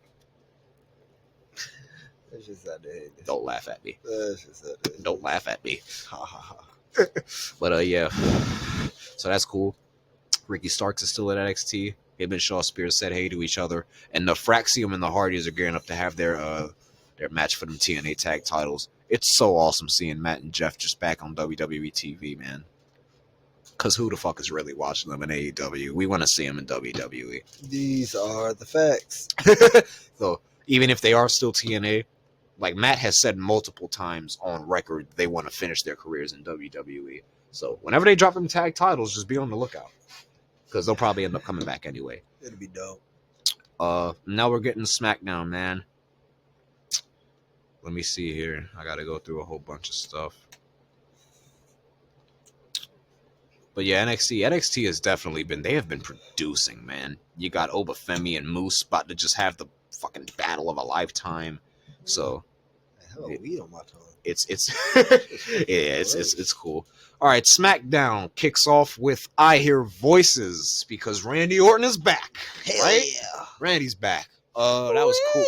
Speaker 3: That's just that day.
Speaker 1: Don't laugh at me.
Speaker 3: That's just that day.
Speaker 1: Don't laugh at me.
Speaker 3: Ha ha ha.
Speaker 1: But yeah. So that's cool. Ricky Starks is still at NXT. Him and Shaw Spears said hey to each other. And the Fraxium and the Hardys are gearing up to have their match for them TNA tag titles. It's so awesome seeing Matt and Jeff just back on WWE TV, man. Because who the fuck is really watching them in AEW? We want to see them in WWE.
Speaker 3: These are the facts.
Speaker 1: So even if they are still TNA, like Matt has said multiple times on record, they want to finish their careers in WWE. So whenever they drop them tag titles, just be on the lookout. Because they'll probably end up coming back anyway.
Speaker 3: It'll be dope.
Speaker 1: Now we're getting SmackDown, man. Let me see here. I got to go through a whole bunch of stuff. But yeah, NXT has definitely they have been producing, man. You got Obafemi and Moose about to just have the fucking battle of a lifetime. So
Speaker 3: hell, weed on my tongue.
Speaker 1: It's it's cool. All right, SmackDown kicks off with I Hear Voices because Randy Orton is back.
Speaker 3: Hell
Speaker 1: right?
Speaker 3: Yeah.
Speaker 1: Randy's back. That was cool.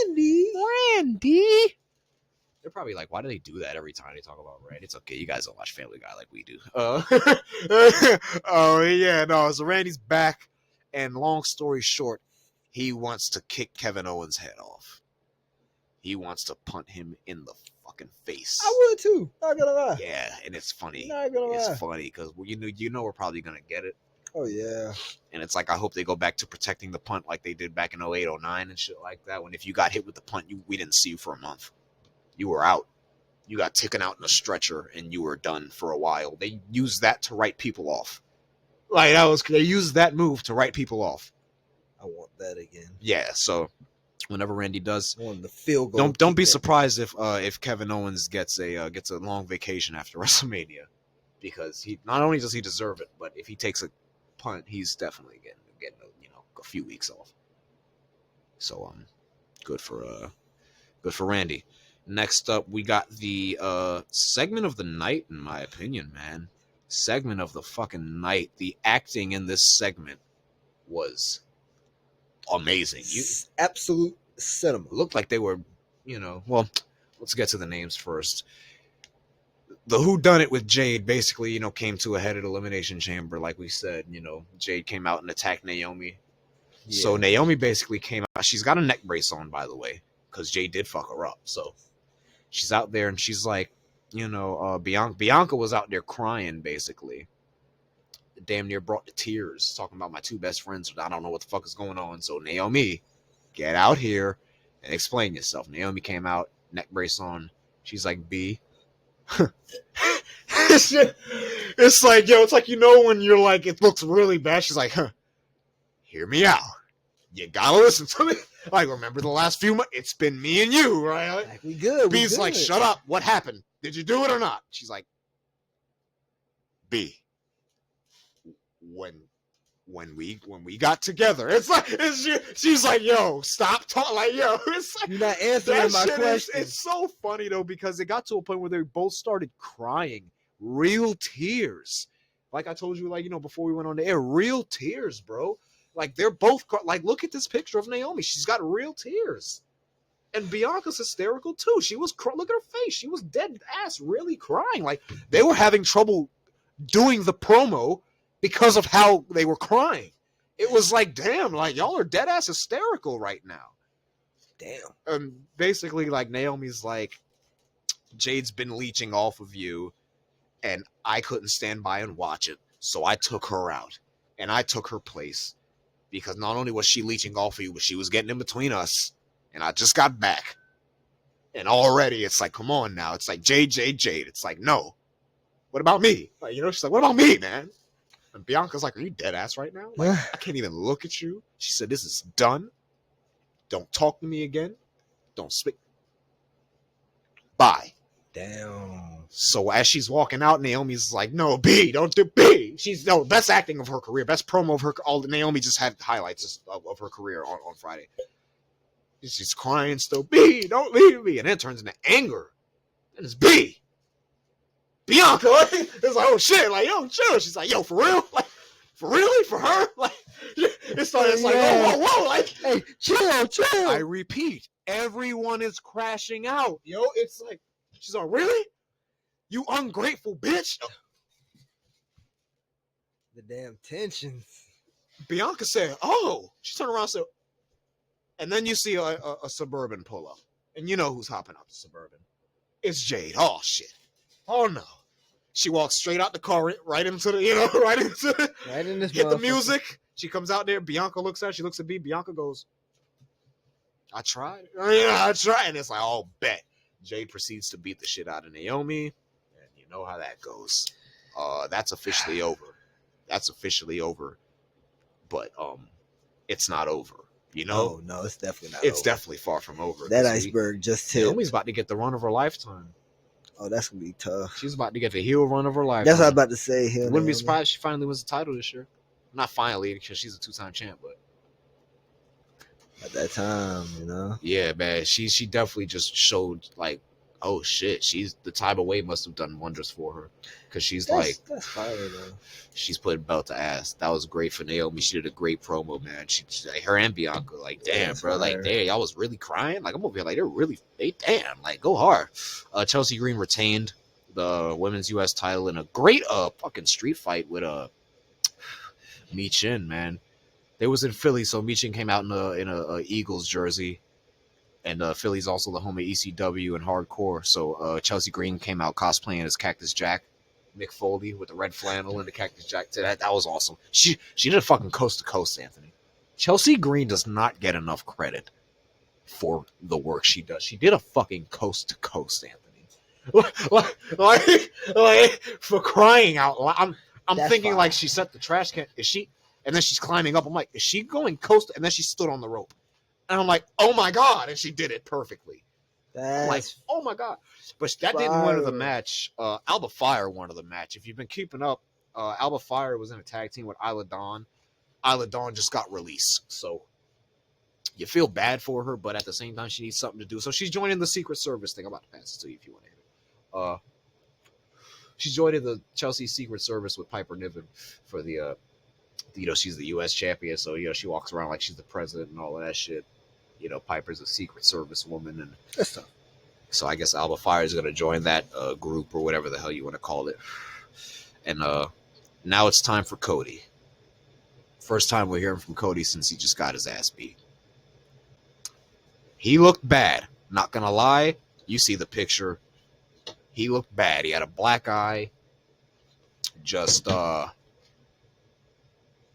Speaker 1: Randy. They're probably like, why do they do that every time they talk about Randy? It's okay. You guys don't watch Family Guy like we do. Oh, yeah. No, so Randy's back. And long story short, he wants to kick Kevin Owens' head off. He wants to punt him in the fucking face.
Speaker 3: I would too. Not gonna lie.
Speaker 1: Yeah, and it's funny.
Speaker 3: Not gonna lie.
Speaker 1: It's funny because you know we're probably gonna get it.
Speaker 3: Oh yeah.
Speaker 1: And it's like, I hope they go back to protecting the punt like they did back in 08, 09 and shit like that. When if you got hit with the punt, we didn't see you for a month. You were out. You got taken out in a stretcher and you were done for a while. They used that to write people off. Like they used that move to write people off.
Speaker 3: I want that again.
Speaker 1: Yeah, so whenever Randy does,
Speaker 3: I want the field goal.
Speaker 1: don't be surprised if Kevin Owens gets a long vacation after WrestleMania, because he not only does he deserve it, but if he takes a punt, he's definitely getting a few weeks off. So good for Randy. Next up, we got the segment of the night, in my opinion, man. Segment of the fucking night. The acting in this segment was amazing.
Speaker 3: Absolute cinema.
Speaker 1: Looked like they were, well, let's get to the names first. The whodunit with Jade basically, came to a head at Elimination Chamber, like we said. Jade came out and attacked Naomi. Yeah. So Naomi basically came out. She's got a neck brace on, by the way, because Jade did fuck her up. So she's out there and she's like, Bianca was out there crying, basically. Damn near brought to tears, talking about my two best friends. I don't know what the fuck is going on. So Naomi, get out here and explain yourself. Naomi came out, neck brace on. She's like, B. It's like, it's like, when you're like, it looks really bad. She's like, hear me out. You gotta listen to me. Like, remember the last few months? It's been me and you, right?
Speaker 2: Like, we good.
Speaker 1: B's like, shut up. What happened? Did you do it or not? She's like, B. When we got together, she's like, yo, stop talking. Like, yo, it's like,
Speaker 2: you're not answering my question.
Speaker 1: It's so funny though, because it got to a point where they both started crying, real tears. Like I told you, before we went on the air, real tears, bro. Like, they're both like, look at this picture of Naomi. She's got real tears. And Bianca's hysterical too. She was look at her face. She was dead ass really crying. Like, they were having trouble doing the promo because of how they were crying. It was like, damn, like, y'all are dead ass hysterical right now.
Speaker 3: Damn.
Speaker 1: Basically, like, Naomi's like, Jade's been leeching off of you, and I couldn't stand by and watch it, so I took her out, and I took her place, because not only was she leeching off of you, but she was getting in between us, and I just got back. And already, it's like, come on now. It's like, Jade. It's like, no. What about me? Like, she's like, what about me, man? And Bianca's like, are you dead ass right now? Like, I can't even look at you. She said, this is done. Don't talk to me again. Don't speak. Bye.
Speaker 3: Damn.
Speaker 1: So as she's walking out, Naomi's like, no, B, don't do B. She's best acting of her career, best promo of her. Naomi just had highlights of her career on Friday. She's crying still, B, don't leave me. And then it turns into anger. And it's B. Bianca, it's like, oh shit, like, yo, chill. She's like, yo, for real? Like, for really? For her? Like, it's like, whoa, like, hey, chill. I repeat, everyone is crashing out, yo. It's like, she's like, really? You ungrateful bitch.
Speaker 2: The damn tensions.
Speaker 1: Bianca said, oh, she turned around and said, and then you see a Suburban pull up, and you know who's hopping out the Suburban. It's Jade. Oh shit. Oh no. She walks straight out the car, right into the, right in this hit the music. She comes out there. Bianca looks at her. She looks at B. Bianca goes, I tried. Yeah, I tried. And it's like, oh, bet. Jade proceeds to beat the shit out of Naomi. And you know how that goes. That's officially over. But it's not over.
Speaker 2: No, it's definitely not
Speaker 1: It's
Speaker 2: over.
Speaker 1: Definitely far from over.
Speaker 2: That iceberg just tipped.
Speaker 1: Naomi's about to get the run of her lifetime.
Speaker 2: Oh, that's going to be tough.
Speaker 1: She's about to get the heel run of her life.
Speaker 2: That's what I was about to say.
Speaker 1: Wouldn't be surprised if she finally wins the title this year. Not finally, because she's a two-time champ, but
Speaker 2: at that time,
Speaker 1: Yeah, man. She definitely just showed, like, oh shit, the time away must have done wonders for her, because that's
Speaker 2: fire though.
Speaker 1: She's putting belt to ass. That was great for Naomi. She did a great promo, man. Her and Bianca, like, damn, bro, like, damn, y'all was really crying. Like, I'm over here, like, damn, like, go hard. Chelsea Green retained the women's U.S. title in a great fucking street fight with Mi Chin, man. They was in Philly, so Mi Chin came out in a Eagles jersey. And Philly's also the home of ECW and hardcore. So Chelsea Green came out cosplaying as Cactus Jack. Mick Foley with the red flannel and the cactus jacket. That was awesome. She did a fucking coast to coast, Anthony. Chelsea Green does not get enough credit for the work she does. She did a fucking coast to coast, Anthony. like for crying out loud. I'm thinking fine. Like she set the trash can. Is she? And then she's climbing up. I'm like, is she going coast? And then she stood on the rope. And I'm like, oh my God. And she did it perfectly. I'm like, oh my God. But that didn't win the match. Alba Fire won the match. If you've been keeping up, Alba Fire was in a tag team with Isla Dawn. Isla Dawn just got released. So you feel bad for her, but at the same time, she needs something to do. So she's joining the Secret Service thing. I'm about to pass it to you if you want to hear it. She's joining the Chelsea Secret Service with Piper Niven for the, she's the U.S. champion. So, she walks around like she's the president and all of that shit. Piper's a Secret Service woman. And
Speaker 3: that's tough.
Speaker 1: So I guess Alba Fire is going to join that group or whatever the hell you want to call it. And now it's time for Cody. First time we're hearing from Cody since he just got his ass beat. He looked bad. Not going to lie. You see the picture. He looked bad. He had a black eye. Just,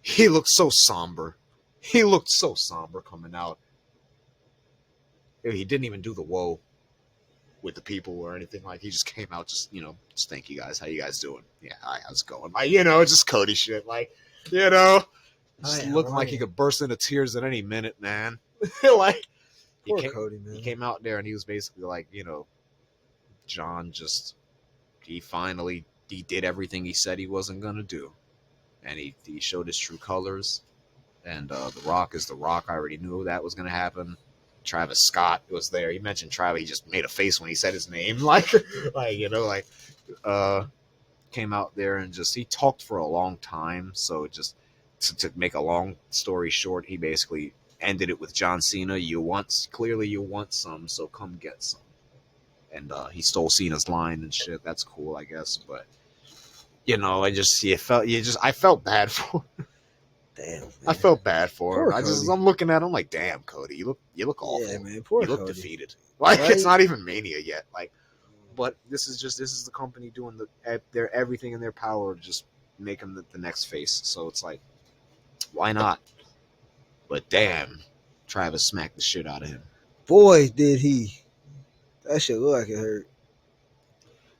Speaker 1: he looked so somber. He looked so somber coming out. He didn't even do the whoa with the people or anything. Like, he just came out just thank you guys. How you guys doing? Yeah, hi, how's it going? Like, just Cody shit. Like, just looked like he could burst into tears at any minute, man. Like,
Speaker 3: Cody, man.
Speaker 1: He came out there and he was basically like, John he did everything he said he wasn't going to do. And he showed his true colors. And The Rock is The Rock. I already knew that was going to happen. Travis Scott was there. He mentioned Travis. He just made a face when he said his name. Came out there and he talked for a long time. So just to make a long story short, he basically ended it with John Cena. Clearly you want some, so come get some. And he stole Cena's line and shit. That's cool, I guess. But I felt bad for him.
Speaker 3: Damn, man.
Speaker 1: I felt bad for him. I'm looking at him like, damn, Cody, you look awful.
Speaker 3: Yeah, man, poor
Speaker 1: you look
Speaker 3: Cody.
Speaker 1: Defeated. Like, right? It's not even Mania yet. Like, but this is the company doing their everything in their power to just make him the next face. So it's like, why not? But damn, Travis smacked the shit out of him.
Speaker 3: Boy, did he! That shit look like it hurt.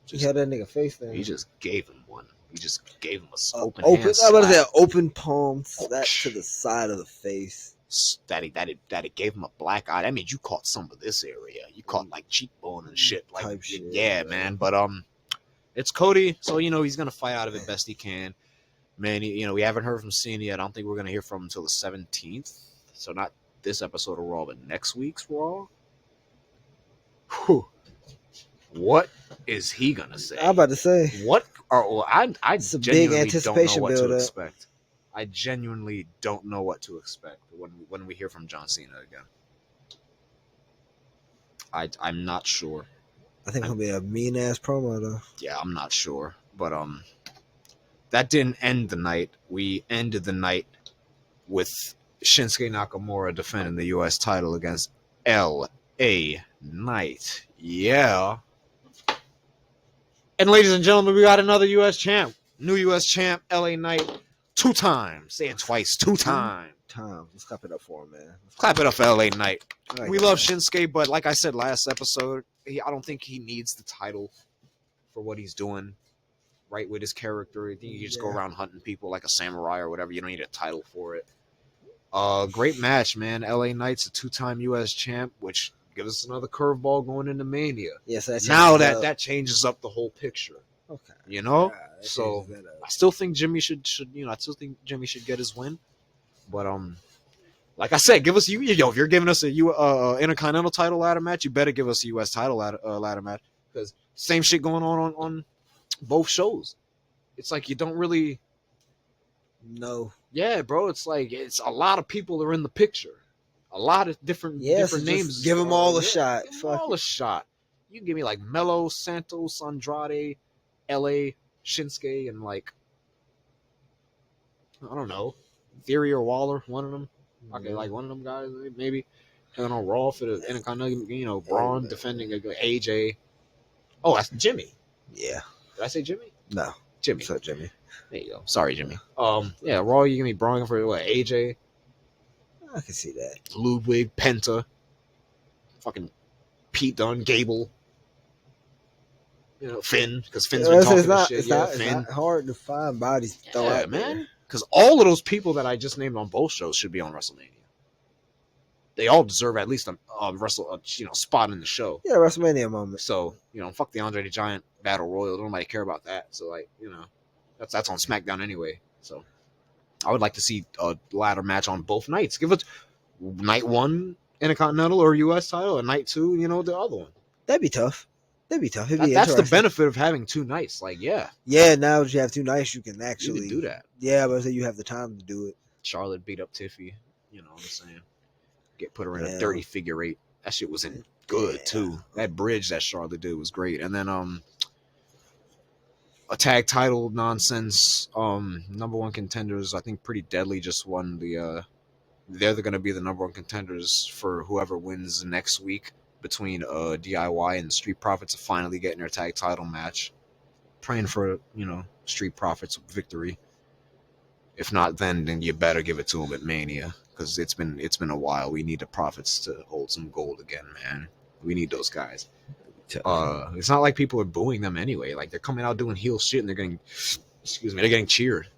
Speaker 3: He had that nigga face there.
Speaker 1: He just gave him one. He just gave him a open
Speaker 3: hand
Speaker 1: slap.
Speaker 3: How about that open palm slap to the side of the face?
Speaker 1: That it gave him a black eye. That means you caught some of this area. You caught like cheekbone and shit. Like type shit, yeah, man. But it's Cody, so he's gonna fight out of it best he can. Man, we haven't heard from Cena yet. I don't think we're gonna hear from him until the 17th. So not this episode of Raw, but next week's Raw. Whew. What is he gonna say?
Speaker 3: I'm about to say
Speaker 1: what? I
Speaker 3: it's a
Speaker 1: genuinely
Speaker 3: big anticipation
Speaker 1: don't know what to
Speaker 3: build
Speaker 1: expect. I genuinely don't know what to expect when we hear from John Cena again. I'm not sure.
Speaker 3: I think it'll be a mean ass promo though.
Speaker 1: Yeah, I'm not sure, but that didn't end the night. We ended the night with Shinsuke Nakamura defending the U.S. title against L.A. Knight. Yeah. And ladies and gentlemen, we got another U.S. champ. New U.S. champ, L.A. Knight, 2 times. Say it twice, 2 times.
Speaker 3: Let's clap it up for him, man.
Speaker 1: Clap it up for L.A. Knight. We love Shinsuke, but like I said last episode, I don't think he needs the title for what he's doing, right, with his character. I think you just go around hunting people like a samurai or whatever. You don't need a title for it. Great match, man. L.A. Knight's a 2-time U.S. champ, which gives us another curveball going into Mania.
Speaker 3: Yes,
Speaker 1: now that changes up the whole picture.
Speaker 3: Okay.
Speaker 1: So I still think Jimmy should get his win. But like I said, give us if you're giving us a Intercontinental title ladder match, you better give us a U.S. title ladder match, because same shit going on both shows. It's like you don't really
Speaker 3: know.
Speaker 1: Yeah, bro. It's like it's a lot of people are in the picture. A lot of different names.
Speaker 3: Give them all a shot.
Speaker 1: Give them all a shot. You can give me like Melo, Santos, Andrade, LA, Shinsuke, and like I don't know, Theory or Waller, one of them. Okay, like one of them guys, maybe. And then on Raw for the Intercontinental, Bron defending AJ. Oh, that's Jimmy.
Speaker 3: Yeah.
Speaker 1: Did I say Jimmy?
Speaker 3: No.
Speaker 1: Jimmy.
Speaker 3: What's up, Jimmy?
Speaker 1: There you go. Sorry, Jimmy. Yeah, Raw. You give me Bron for what? AJ,
Speaker 3: I can see that.
Speaker 1: Ludwig, Penta, fucking Pete Dunne, Gable. Finn, because Finn's been talking this shit.
Speaker 3: It's
Speaker 1: Finn.
Speaker 3: not hard to find bodies to throw out
Speaker 1: man.
Speaker 3: there.
Speaker 1: Because all of those people that I just named on both shows should be on WrestleMania. They all deserve at least a spot in the show.
Speaker 3: Yeah, WrestleMania moment.
Speaker 1: So fuck the Andre the Giant Battle Royal. Nobody care about that. So that's on SmackDown anyway. So I would like to see a ladder match on both nights. Give it night 1 Intercontinental or US title, and night 2, the other one.
Speaker 3: That'd be tough.
Speaker 1: That's the benefit of having 2 nights. Yeah,
Speaker 3: now that you have 2 nights, you can actually
Speaker 1: do that.
Speaker 3: Yeah, but I say you have the time to do it.
Speaker 1: Charlotte beat up Tiffy. You know what I'm saying? Put her in a dirty figure 8. That shit was good too. That bridge that Charlotte did was great. And then a tag title nonsense. Number 1 contenders. I think Pretty Deadly just won the. They're going to be the number 1 contenders for whoever wins next week between DIY and Street Profits of finally getting their tag title match. Praying for Street Profits victory. If not, then you better give it to them at Mania, because it's been a while. We need the Profits to hold some gold again, man. We need those guys. It's not like people are booing them anyway. Like, they're coming out doing heel shit and they're getting cheered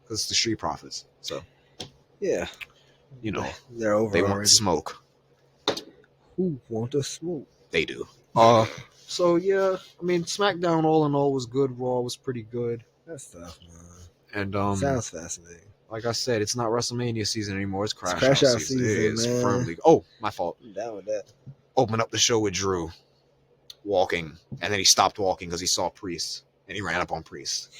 Speaker 1: because it's the Street Profits. So
Speaker 3: yeah, they're over.
Speaker 1: They want smoke.
Speaker 3: Who want the smoke?
Speaker 1: They do. So yeah, I mean, SmackDown all in all was good. Raw was pretty good.
Speaker 3: That's tough, man.
Speaker 1: And
Speaker 3: sounds fascinating.
Speaker 1: Like I said, it's not WrestleMania season anymore. It's Crash Out season. It is
Speaker 3: man.
Speaker 1: firmly. Oh, my fault.
Speaker 3: I'm down with that.
Speaker 1: Open up the show with Drew walking, and then he stopped walking because he saw Priest, and he ran up on Priest.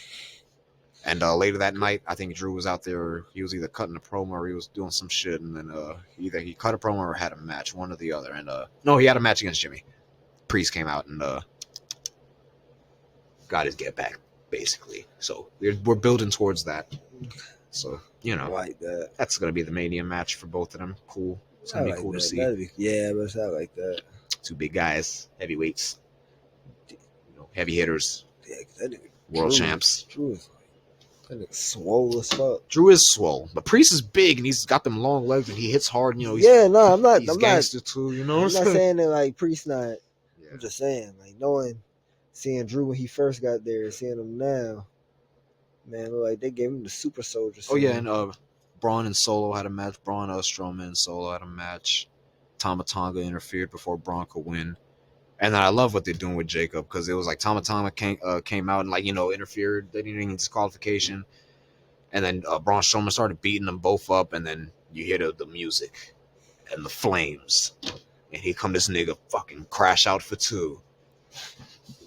Speaker 1: And later that night, I think Drew was out there. He was either cutting a promo or he was doing some shit, and then either he cut a promo or had a match, one or the other. And no, he had a match against Jimmy. Priest came out and got his get back, basically. So we're building towards that. So
Speaker 3: like that.
Speaker 1: That's gonna be the Mania match for both of them. Cool. It's gonna be cool to see.
Speaker 3: But it's not like that.
Speaker 1: 2 big guys, heavyweights, heavy hitters,
Speaker 3: that nigga,
Speaker 1: world champs.
Speaker 3: Drew is that nigga swole as fuck.
Speaker 1: Drew is swole, but Priest is big and he's got them long legs and he hits hard. I'm
Speaker 3: not.
Speaker 1: He's
Speaker 3: I'm
Speaker 1: gangster
Speaker 3: not,
Speaker 1: too.
Speaker 3: I'm not saying that like Priest not. Yeah. I'm just saying seeing Drew when he first got there, seeing him now, man, look like they gave him the super soldier.
Speaker 1: Oh yeah, and Bron and Solo had a match. Braun, Strowman, and Solo had a match. Tama Tonga interfered before Braun could win. And then I love what they're doing with Jacob, because it was like Tama Tonga came out and interfered. They didn't even disqualification. And then Braun Strowman started beating them both up, and then you hear the music and the flames. And here come this nigga fucking Crash Out for 2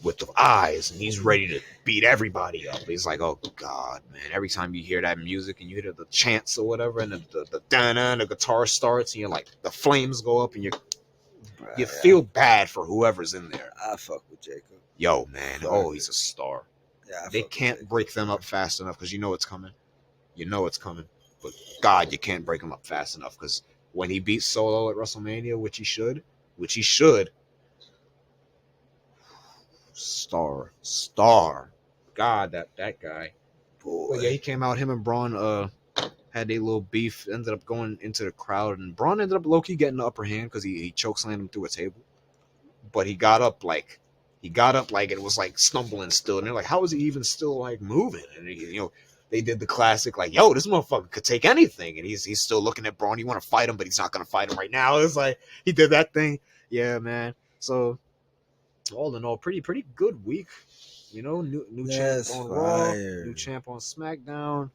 Speaker 1: with the eyes, and he's ready to beat everybody up. He's like, oh God, man. Every time you hear that music and you hear the chants or whatever, and the guitar starts, and you're like, the flames go up, and you feel bad for whoever's in there.
Speaker 3: I fuck with Jacob.
Speaker 1: Yo, man. He's a star. Yeah, they can't break them up fast enough, because it's coming. But God, you can't break them up fast enough, because when he beats Solo at WrestleMania, which he should, star. God, that guy. Boy. Yeah, he came out. Him and Braun had a little beef. Ended up going into the crowd, and Braun ended up low-key getting the upper hand because he chokeslammed him through a table. But he got up like it was like stumbling still, and they're like, how is he even still like moving? And they did the classic like, yo, this motherfucker could take anything, and he's still looking at Braun. You want to fight him, but he's not gonna fight him right now. It's like he did that thing. Yeah, man. So all in all, pretty good week. New champ on Raw, new champ on SmackDown,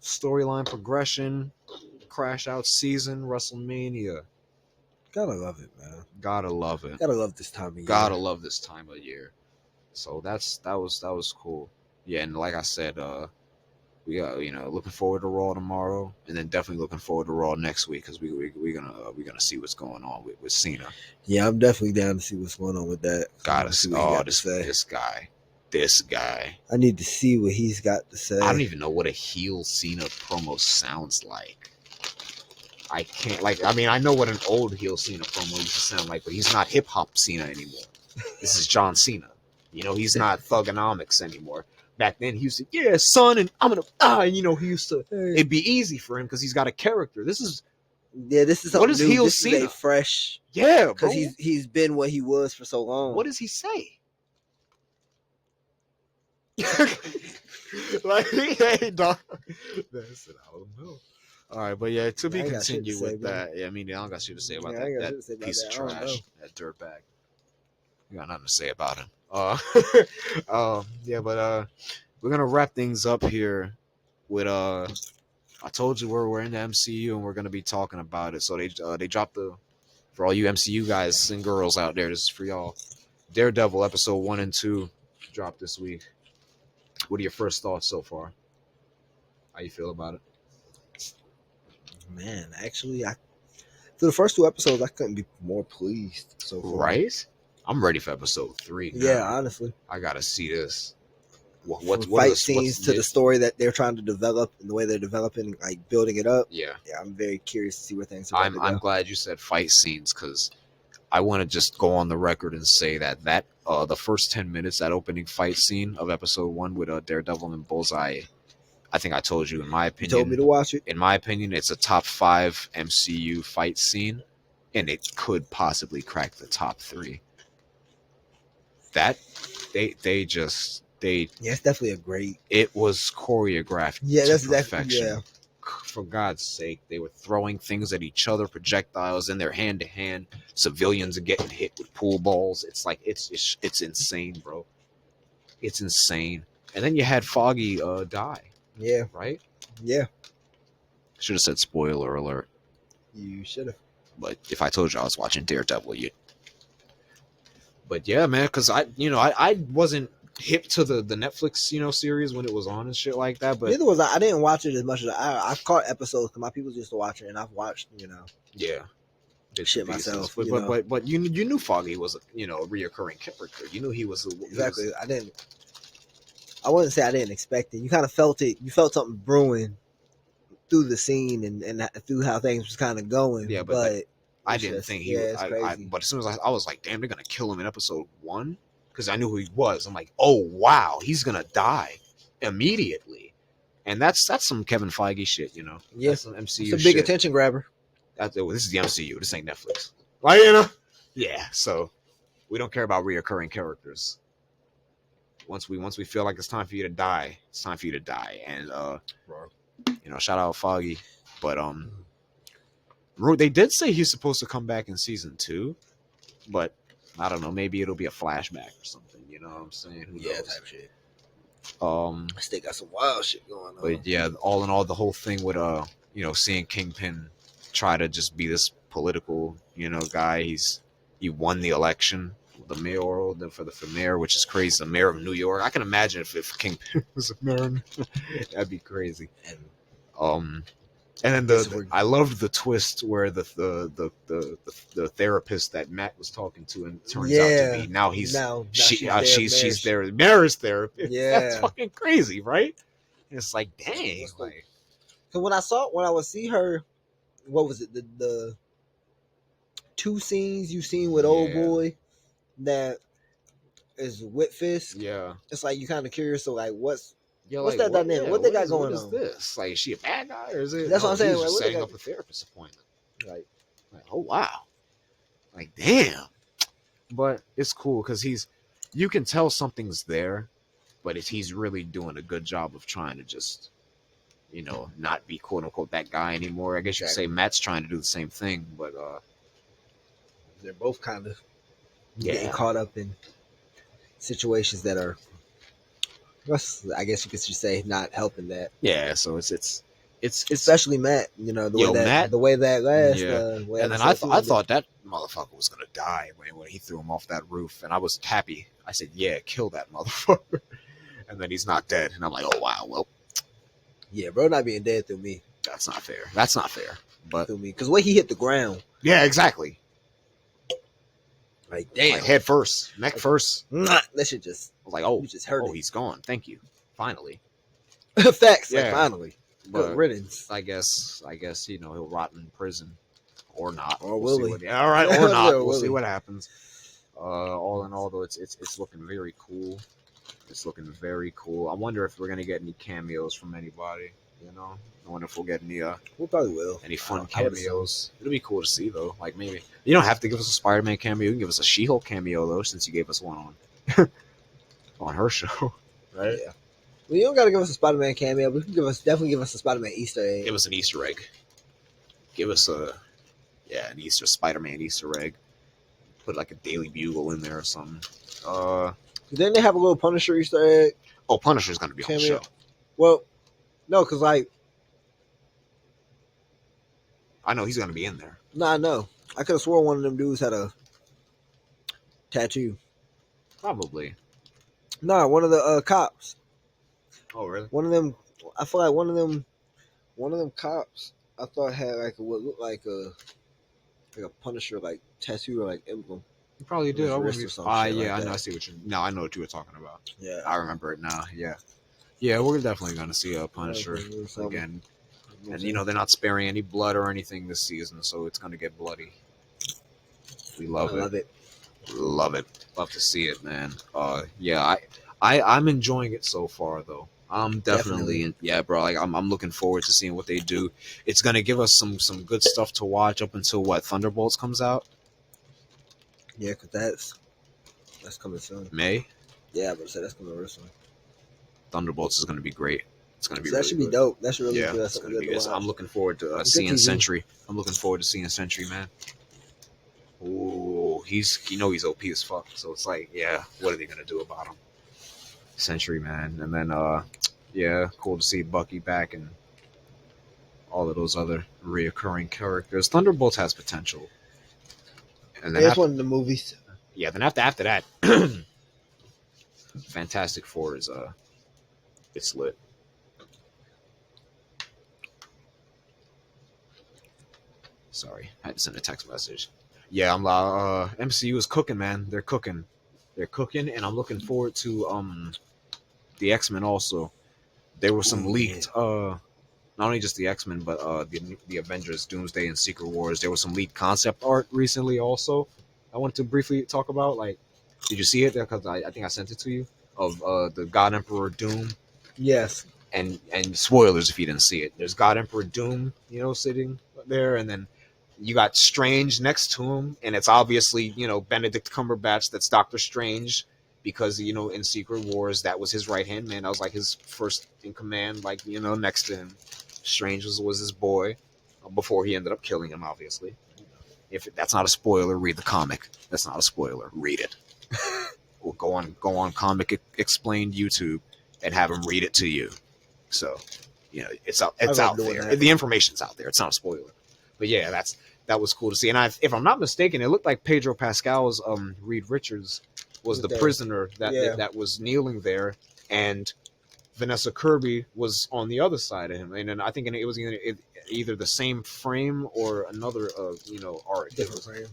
Speaker 1: storyline progression, Crash Out season, WrestleMania.
Speaker 3: Gotta love it, man.
Speaker 1: Gotta love it.
Speaker 3: Gotta love this time of year.
Speaker 1: Gotta love this time of year. So that was cool. Yeah, and like I said, we got looking forward to Raw tomorrow, and then definitely looking forward to Raw next week, because we're gonna see what's going on with Cena.
Speaker 3: Yeah, I'm definitely down to see what's going on with that.
Speaker 1: Gotta see this guy.
Speaker 3: I need to see what he's got to say.
Speaker 1: I don't even know what a heel Cena promo sounds like. I can't I know what an old heel Cena promo used to sound like, but he's not hip hop Cena anymore. This is John Cena. He's not Thugonomics anymore. back then he used to, yeah, son, and I'm gonna die. You know, he used to. It'd be easy for him because he's got a character. This is
Speaker 2: something
Speaker 1: what is
Speaker 2: new.
Speaker 1: heel
Speaker 2: This is a
Speaker 1: Cena?
Speaker 2: fresh.
Speaker 1: Yeah,
Speaker 2: Because
Speaker 1: bro.
Speaker 2: he's been what he was for so long.
Speaker 1: What does he say? Like, hey, dog. That's it. I don't know. All right, but yeah, to be continued with that. Yeah, I mean, I don't got shit to say about that piece of trash, that dirtbag. You got nothing to say about him. Yeah, but we're gonna wrap things up here with I told you we're in the MCU and we're gonna be talking about it. So they dropped for all you MCU guys and girls out there. This is for y'all. Daredevil episode 1 and 2 dropped this week. What are your first thoughts so far? How you feel about it?
Speaker 3: Man, actually, through the first 2 episodes, I couldn't be more pleased so far.
Speaker 1: Right? I'm ready for episode 3.
Speaker 3: Yeah, honestly.
Speaker 1: I gotta see this.
Speaker 3: What fight scenes to the story that they're trying to develop and the way they're developing, like building it up.
Speaker 1: Yeah,
Speaker 3: I'm very curious to see where things are.
Speaker 1: I'm glad you said fight scenes because I want to just go on the record and say that the first 10 minutes, that opening fight scene of episode 1 with Daredevil and Bullseye, I think I told you, in my opinion,
Speaker 3: you told me to watch it.
Speaker 1: In my opinion, it's a top 5 MCU fight scene, and it could possibly crack the top 3. That yeah,
Speaker 3: it's definitely a great.
Speaker 1: It was choreographed.
Speaker 3: Yeah, that's
Speaker 1: perfection.
Speaker 3: Yeah.
Speaker 1: For God's sake, they were throwing things at each other, projectiles in their hand to hand. Civilians are getting hit with pool balls. It's like it's insane, bro. It's insane. And then you had Foggy die.
Speaker 3: Yeah.
Speaker 1: Right.
Speaker 3: Yeah.
Speaker 1: Should have said spoiler alert.
Speaker 3: You should have.
Speaker 1: But if I told you I was watching Daredevil, you. But yeah, man, because I wasn't hip to the Netflix series when it was on and shit like that. But
Speaker 3: neither was I. I didn't watch it as much as I caught episodes because my people used to watch it, and I've watched
Speaker 1: yeah,
Speaker 3: shit myself.
Speaker 1: But you knew Foggy was a reoccurring character. You knew he was
Speaker 3: exactly. I wouldn't say I didn't expect it. You kind of felt it. You felt something brewing through the scene and through how things was kind of going.
Speaker 1: Yeah, but I didn't think he was. But as soon as I was like, damn, they're gonna kill him in episode 1. Because I knew who he was. I'm like, oh wow, he's gonna die immediately, and that's some Kevin Feige shit,
Speaker 3: Yeah,
Speaker 1: that's some MCU.
Speaker 3: It's a big attention grabber.
Speaker 1: This is the MCU. This ain't Netflix. Yeah. So we don't care about reoccurring characters. Once we feel like it's time for you to die, it's time for you to die. And shout out Foggy, but they did say he's supposed to come back in season 2, but. I don't know. Maybe it'll be a flashback or something. You know what I'm saying? Who knows?
Speaker 3: Type shit.
Speaker 1: I
Speaker 3: still got some wild shit going on.
Speaker 1: But yeah, all in all, the whole thing with seeing Kingpin try to just be this political, guy. He won the election, the mayoral, for the mayor, which is crazy. The mayor of New York. I can imagine if Kingpin was a mayor, that'd be crazy. And then I loved the twist where the therapist that Matt was talking to and turns out to be now she's their marriage therapist.
Speaker 3: Yeah,
Speaker 1: that's fucking crazy, right? And it's like, dang.
Speaker 3: So when I would see her, what was it? The 2 scenes you seen with old boy that is with Fisk.
Speaker 1: Yeah,
Speaker 3: it's like you kind of curious. So like, what's
Speaker 1: like,
Speaker 3: that dynamic?
Speaker 1: Yeah,
Speaker 3: what they got going on?
Speaker 1: What is this? Like, is she a bad guy or is it?
Speaker 3: That's what I'm saying.
Speaker 1: Like, setting up a therapist appointment. Like, oh wow. Like, damn. But it's cool because you can tell something's there, but he's really doing a good job of trying to just, not be quote unquote that guy anymore. I guess you could say Matt's trying to do the same thing, but
Speaker 3: they're both kind of getting caught up in situations that are, I guess you could just say, not helping that.
Speaker 1: Yeah, so it's
Speaker 3: especially Matt. The way that last.
Speaker 1: Yeah. And then I thought that motherfucker was gonna die when he threw him off that roof, and I was happy. I said, "Yeah, kill that motherfucker." And then he's not dead, and I'm like, "Oh wow, well."
Speaker 3: Yeah, bro, not being dead through me.
Speaker 1: That's not fair. But
Speaker 3: through me, because the way he hit the ground.
Speaker 1: Yeah, exactly.
Speaker 3: Like, damn.
Speaker 1: Like head first, neck first.
Speaker 3: That shit just.
Speaker 1: I was like, oh,
Speaker 3: you just hurt
Speaker 1: he's gone. Thank you. Finally.
Speaker 3: Facts. Yeah. Like, finally. Good riddance.
Speaker 1: I guess he'll rot in prison, or not.
Speaker 3: Or will he?
Speaker 1: All right, or not. We'll see what happens. All in all, though, it's looking very cool. It's looking very cool. I wonder if we're gonna get any cameos from anybody. You know, I wonder if we'll get any
Speaker 3: We probably will.
Speaker 1: any fun
Speaker 3: I would
Speaker 1: cameos. It'll be cool to see though. Like maybe you don't have to give us a Spider-Man cameo. You can give us a She-Hulk cameo though, since you gave us one on on her show, right?
Speaker 3: Yeah. Well, you don't gotta give us a Spider-Man cameo, but you can definitely give us a Spider-Man Easter egg.
Speaker 1: Give us an Easter egg. Give us an Spider-Man Easter egg. Put like a Daily Bugle in there or something.
Speaker 3: Then they have a little Punisher Easter egg.
Speaker 1: Oh, Punisher's gonna be on the
Speaker 3: Cameo.
Speaker 1: show.
Speaker 3: Well, no, because like,
Speaker 1: I know he's gonna be in there.
Speaker 3: I know. I could have sworn one of them dudes had a tattoo.
Speaker 1: Probably.
Speaker 3: Nah, one of the cops.
Speaker 1: Oh, really?
Speaker 3: One of them. I feel like one of them cops. I thought had like what looked like a Punisher like tattoo or like emblem.
Speaker 1: He probably did.
Speaker 3: His
Speaker 1: I
Speaker 3: wrist
Speaker 1: wouldn't
Speaker 3: or
Speaker 1: be.
Speaker 3: some shit
Speaker 1: Yeah,
Speaker 3: like
Speaker 1: I know.
Speaker 3: that.
Speaker 1: I see what you. No, I know what you were talking about.
Speaker 3: Yeah,
Speaker 1: I remember it now. Yeah, yeah. We're definitely gonna see a Punisher again, and you know they're not sparing any blood or anything this season, so it's gonna get bloody. We love it.
Speaker 3: Love it.
Speaker 1: Love it. Love to see it, man. Yeah. I'm enjoying it so far, though. I'm definitely. Yeah, bro. Like I'm looking forward to seeing what they do. It's gonna give us some good stuff to watch up until what Thunderbolts comes out.
Speaker 3: Yeah, because that's coming soon.
Speaker 1: May.
Speaker 3: Yeah, but that's coming real soon.
Speaker 1: Thunderbolts is gonna be great. It's gonna be.
Speaker 3: So
Speaker 1: really
Speaker 3: that should be
Speaker 1: good.
Speaker 3: dope. That's really
Speaker 1: Yeah,
Speaker 3: good. That's
Speaker 1: it's gonna
Speaker 3: good
Speaker 1: be
Speaker 3: to
Speaker 1: good.
Speaker 3: watch.
Speaker 1: I'm looking forward to
Speaker 3: Good
Speaker 1: seeing
Speaker 3: TV.
Speaker 1: Sentry. I'm looking forward to seeing Sentry, man. Oh, he's OP as fuck. So it's like, yeah, what are they gonna do about him? Sentry, man, and then yeah, cool to see Bucky back and all of those other reoccurring characters. Thunderbolts has potential, and then
Speaker 3: It's
Speaker 1: after,
Speaker 3: one of the movies.
Speaker 1: yeah, then after that, Fantastic Four is it's lit. Sorry, I had to send a text message. Yeah, I'm MCU is cooking, man. They're cooking, and I'm looking forward to the X-Men also. There were some leaked not only just the X-Men but the Avengers, Doomsday, and Secret Wars. There was some leaked concept art recently also. I wanted to briefly talk about. Like, did you see it? Because I think I sent it to you of the God Emperor Doom.
Speaker 3: Yes.
Speaker 1: And spoilers if you didn't see it. There's God Emperor Doom, you know, sitting there, and then you got Strange next to him, and it's obviously, you know, Benedict Cumberbatch. That's Doctor Strange, because, you know, in Secret Wars that was his right hand man. That was like his first in command, like, you know, next to him. Strange was his boy before he ended up killing him. Obviously, if that's not a spoiler, read the comic. That's not a spoiler. Read it. Or go on Comic Explained YouTube and have him read it to you. So, you know, it's out there.
Speaker 3: That.
Speaker 1: The information's out there. It's not a spoiler. But yeah, that was cool to see. And if I'm not mistaken, it looked like Pedro Pascal's Reed Richards was the prisoner that was kneeling there, and Vanessa Kirby was on the other side of him. And then I think it was either the same frame or another you know, art.
Speaker 3: Frame.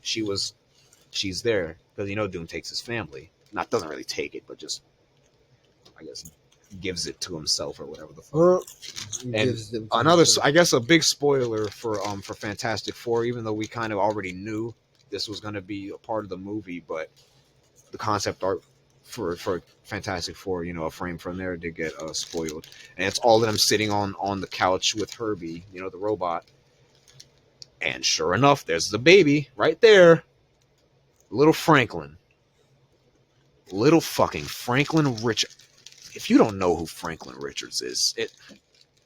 Speaker 1: She's there because, you know, Doom takes his family. Doesn't really take it, but just, I guess, gives it to himself or whatever the fuck. And another, I guess, a big spoiler for Fantastic Four, even though we kind of already knew this was going to be a part of the movie, but the concept art for Fantastic Four, you know, a frame from there did get spoiled, and it's all of them sitting on the couch with Herbie, you know, the robot, and sure enough, there's the baby right there, little fucking Franklin Richards. If you don't know who Franklin Richards is,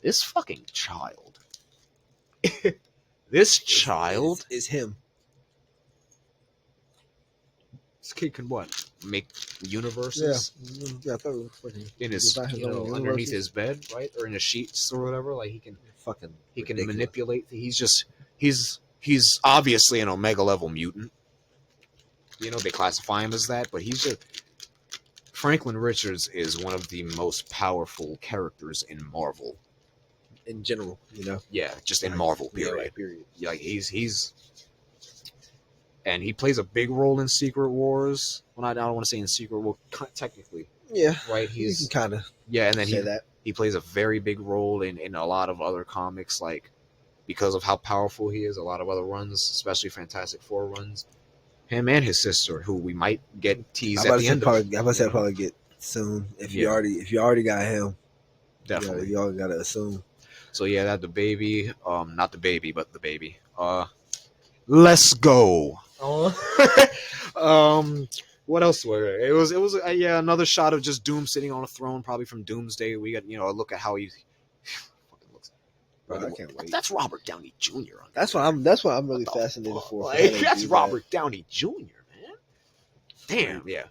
Speaker 1: this fucking child. This child
Speaker 3: is him.
Speaker 1: This kid can what? Make universes?
Speaker 3: Yeah, I thought it was fucking
Speaker 1: in his, you know, underneath his bed, right? Or in his sheets or whatever. Like he can manipulate. He's obviously an Omega level mutant. You know, they classify him as that, but he's just Franklin Richards is one of the most powerful characters in Marvel.
Speaker 3: In general, you know?
Speaker 1: Yeah, just in Marvel, period.
Speaker 3: Yeah, right, period.
Speaker 1: Like he's and he plays a big role in Secret Wars. Well, I don't want to say in Secret Wars, technically.
Speaker 3: Yeah.
Speaker 1: Right?
Speaker 3: He's kind of
Speaker 1: and then he plays a very big role in a lot of other comics, like, because of how powerful he is, a lot of other runs, especially Fantastic Four runs. Him and his sister, who we might get teased at the end.
Speaker 3: I was probably get assume if
Speaker 1: Yeah.
Speaker 3: you already got him,
Speaker 1: Definitely.
Speaker 3: you already gotta assume.
Speaker 1: So yeah, that the baby, not the baby, but the baby. Let's go. What else were there? It was yeah, another shot of just Doom sitting on a throne, probably from Doomsday. We got a look at how he fucking looks.
Speaker 3: Bro, I can't wait.
Speaker 1: That's Robert Downey Jr.
Speaker 3: That's what I'm really fascinated for.
Speaker 1: Like, that's Robert Downey Jr. Man. Damn, yeah.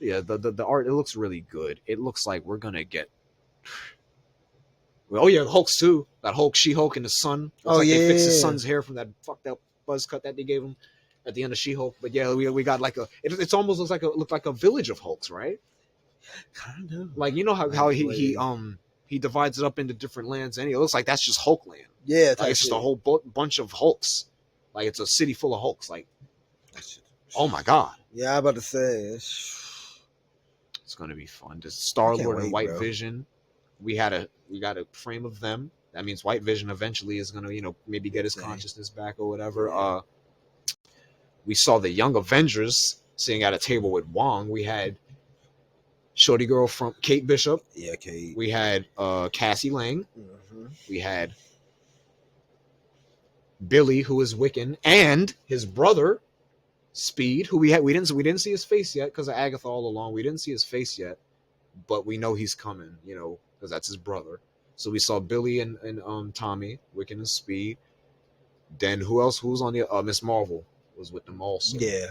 Speaker 1: Yeah, the art, it looks really good. It looks like we're gonna get. Oh yeah, the Hulk's too. That Hulk, She-Hulk, and the son. Looks like they fixed his son's hair from that fucked up buzz cut that they gave him at the end of She-Hulk. But yeah, we got like it's almost looked like a village of Hulks, right?
Speaker 3: Kind of.
Speaker 1: Like how he divides it up into different lands, and it looks like that's just Hulk land.
Speaker 3: Yeah,
Speaker 1: like it's just a whole bunch of Hulks. Like it's a city full of Hulks. Like, oh my god.
Speaker 3: Yeah, I'm about to say
Speaker 1: it's gonna be fun. Just Star-Lord and White
Speaker 3: bro.
Speaker 1: Vision. We got a frame of them. That means White Vision eventually is gonna, maybe get his consciousness back or whatever. Yeah. We saw the Young Avengers sitting at a table with Wong. We had Shorty Girl from Kate Bishop.
Speaker 3: Yeah, Kate.
Speaker 1: We had Cassie Lang.
Speaker 3: Mm-hmm.
Speaker 1: We had Billy, who is Wiccan, and his brother Speed, who we didn't see his face yet because of Agatha all along. We didn't see his face yet, but we know he's coming, because that's his brother. So we saw Billy and Tommy, Wiccan and Speed. Then who else? Who's on the Miss Marvel was with them also.
Speaker 3: Yeah.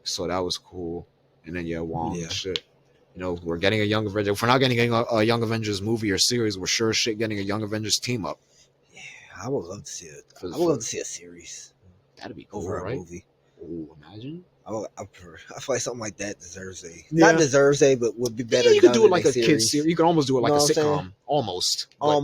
Speaker 1: So that was cool. And then Wong and shit. We're getting a Young Avengers. If we're not getting a Young Avengers movie or series, we're sure as shit getting a Young Avengers team up.
Speaker 3: Yeah, I would love to see it. I would love to see a series.
Speaker 1: That'd be cool,
Speaker 3: over
Speaker 1: right?
Speaker 3: A movie.
Speaker 1: Oh, imagine.
Speaker 3: I feel like something like that deserves not deserves but would be better.
Speaker 1: Yeah, you could do it like a kid's series. You could almost do it like a sitcom, almost.
Speaker 3: But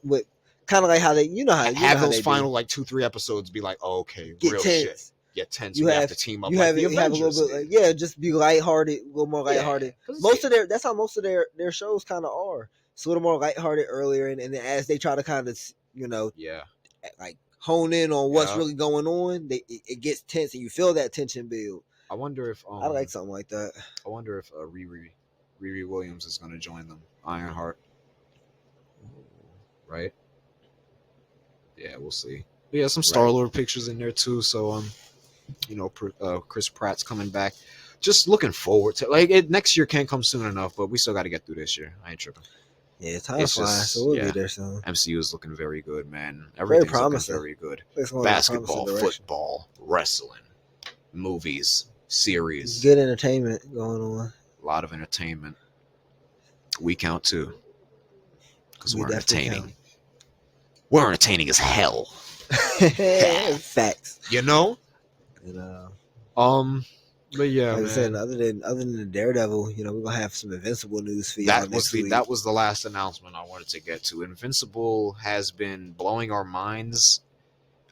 Speaker 3: with kind of like how they,
Speaker 1: have those final 2-3 episodes be like, oh, okay,
Speaker 3: get
Speaker 1: real
Speaker 3: tense.
Speaker 1: shit. Get tense. You have to team up.
Speaker 3: You have a little bit, just be lighthearted, a little more lighthearted. That's how most of their shows kind of are. It's a little more lighthearted earlier, and then as they try to kind of, like hone in on what's really going on, it gets tense, and you feel that tension build.
Speaker 1: I wonder if
Speaker 3: I like something like that.
Speaker 1: I wonder if Riri Williams is going to join them. Ironheart, right? Yeah, we'll see. But yeah, some Star-Lord pictures in there too. So Chris Pratt's coming back. Just looking forward to next year can't come soon enough, but we still got to get through this year. I ain't tripping.
Speaker 3: Yeah, time's flying, so we'll be there soon.
Speaker 1: MCU is looking very good, man. Everything's looking very good. Basketball, football, wrestling, movies, series.
Speaker 3: Good entertainment going on.
Speaker 1: A lot of entertainment. We count too, because we're entertaining. Count. We're entertaining as hell.
Speaker 3: Facts.
Speaker 1: But yeah,
Speaker 3: like I said, other than the Daredevil, we're gonna have some Invincible news for you. That
Speaker 1: was the last announcement I wanted to get to. Invincible has been blowing our minds.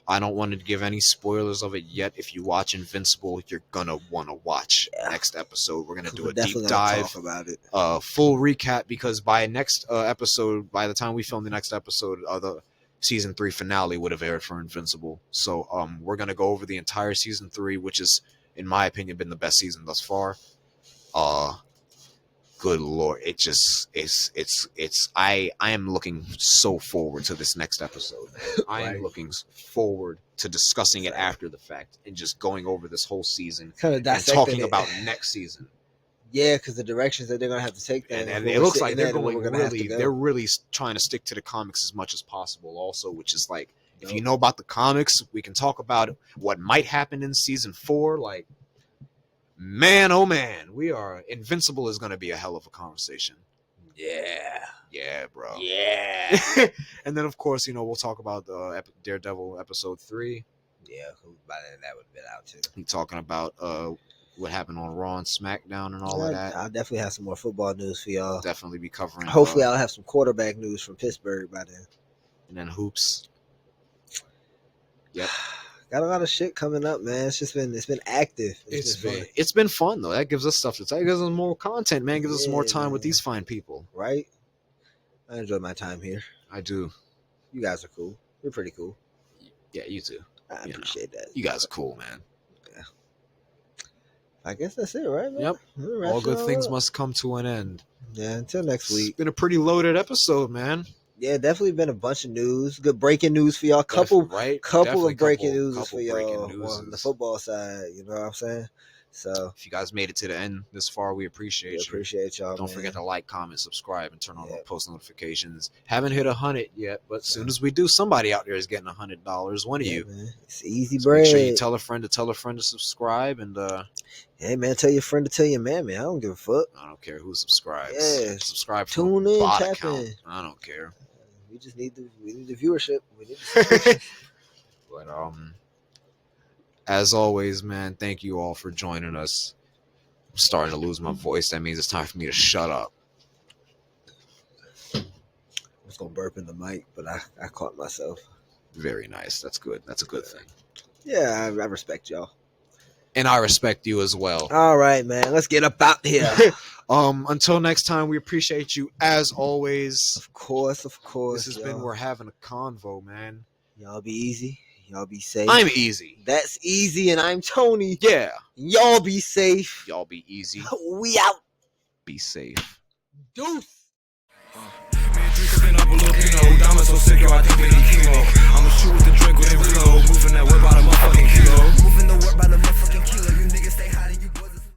Speaker 1: I don't want to give any spoilers of it yet. If you watch Invincible, you're gonna want to watch next episode. We're gonna do a deep dive
Speaker 3: about it,
Speaker 1: full recap, because by next episode, by the time we film the next episode, the season 3 finale would have aired for Invincible. So we're gonna go over the entire season 3, which is, in my opinion, been the best season thus far. Good lord, I am looking so forward to this next episode. I am looking forward to discussing it after the fact and just going over this whole season and talking about next season.
Speaker 3: Yeah, because the directions that they're gonna have to take,
Speaker 1: and it looks like they're they're really trying to stick to the comics as much as possible. Also, which is like, if you know about the comics, we can talk about what might happen in season 4. Like, man, oh man, Invincible is going to be a hell of a conversation. Yeah, bro.
Speaker 3: Yeah.
Speaker 1: And then, of course, we'll talk about the Daredevil episode 3.
Speaker 3: Yeah, by then that would have been out too.
Speaker 1: We're talking about what happened on Raw and SmackDown and all of that.
Speaker 3: I'll definitely have some more football news for y'all.
Speaker 1: Definitely be covering.
Speaker 3: Hopefully, I'll have some quarterback news from Pittsburgh by then.
Speaker 1: And then hoops. Yep.
Speaker 3: Got a lot of shit coming up, man. It's been active.
Speaker 1: It's been fun though. That gives us stuff to tell. It gives us more content, man. It gives us more time with these fine people.
Speaker 3: Right? I enjoy my time here.
Speaker 1: I do.
Speaker 3: You guys are cool. You're pretty cool.
Speaker 1: Yeah, you too.
Speaker 3: I appreciate that.
Speaker 1: You guys are cool, man.
Speaker 3: Yeah. I guess that's it, right, man?
Speaker 1: Yep. All good things must come to an end.
Speaker 3: Yeah, until next week.
Speaker 1: It's been a pretty loaded episode, man.
Speaker 3: Yeah, definitely been a bunch of news. Good breaking news for y'all. Couple of breaking news for y'all on the football side. You know what I'm saying? So
Speaker 1: if you guys made it to the end this far, we appreciate you.
Speaker 3: Appreciate y'all.
Speaker 1: Don't forget to like, comment, subscribe, and turn on the post notifications. Haven't hit 100 yet, but as soon as we do, somebody out there is getting $100. One of you.
Speaker 3: Man. It's easy
Speaker 1: so
Speaker 3: bread.
Speaker 1: Make sure you tell a friend to subscribe, and
Speaker 3: hey man, tell your friend to tell your man. I don't give a fuck.
Speaker 1: I don't care who subscribes.
Speaker 3: Yeah,
Speaker 1: subscribe.
Speaker 3: Tune in,
Speaker 1: bot
Speaker 3: tap
Speaker 1: account.
Speaker 3: in.
Speaker 1: I don't care.
Speaker 3: We just need the viewership. We need the
Speaker 1: but as always, man, thank you all for joining us. I'm starting to lose my voice. That means it's time for me to shut up.
Speaker 3: I was gonna burp in the mic, but I caught myself.
Speaker 1: Very nice. That's good. That's a good thing.
Speaker 3: Yeah, I respect y'all.
Speaker 1: And I respect you as well.
Speaker 3: All right, man. Let's get up out here.
Speaker 1: Until next time, we appreciate you as always.
Speaker 3: Of course.
Speaker 1: This has been We're Having a Convo, man.
Speaker 3: Y'all be easy. Y'all be safe.
Speaker 1: I'm easy.
Speaker 3: That's easy, and I'm Tony.
Speaker 1: Yeah.
Speaker 3: Y'all be safe.
Speaker 1: Y'all be easy.
Speaker 3: We out.
Speaker 1: Be safe.
Speaker 3: Deuce.
Speaker 4: Man, drink up in a Filipino. Diamonds so sick, yo, I think they need chemo. I'ma shoot with the drink with a reload.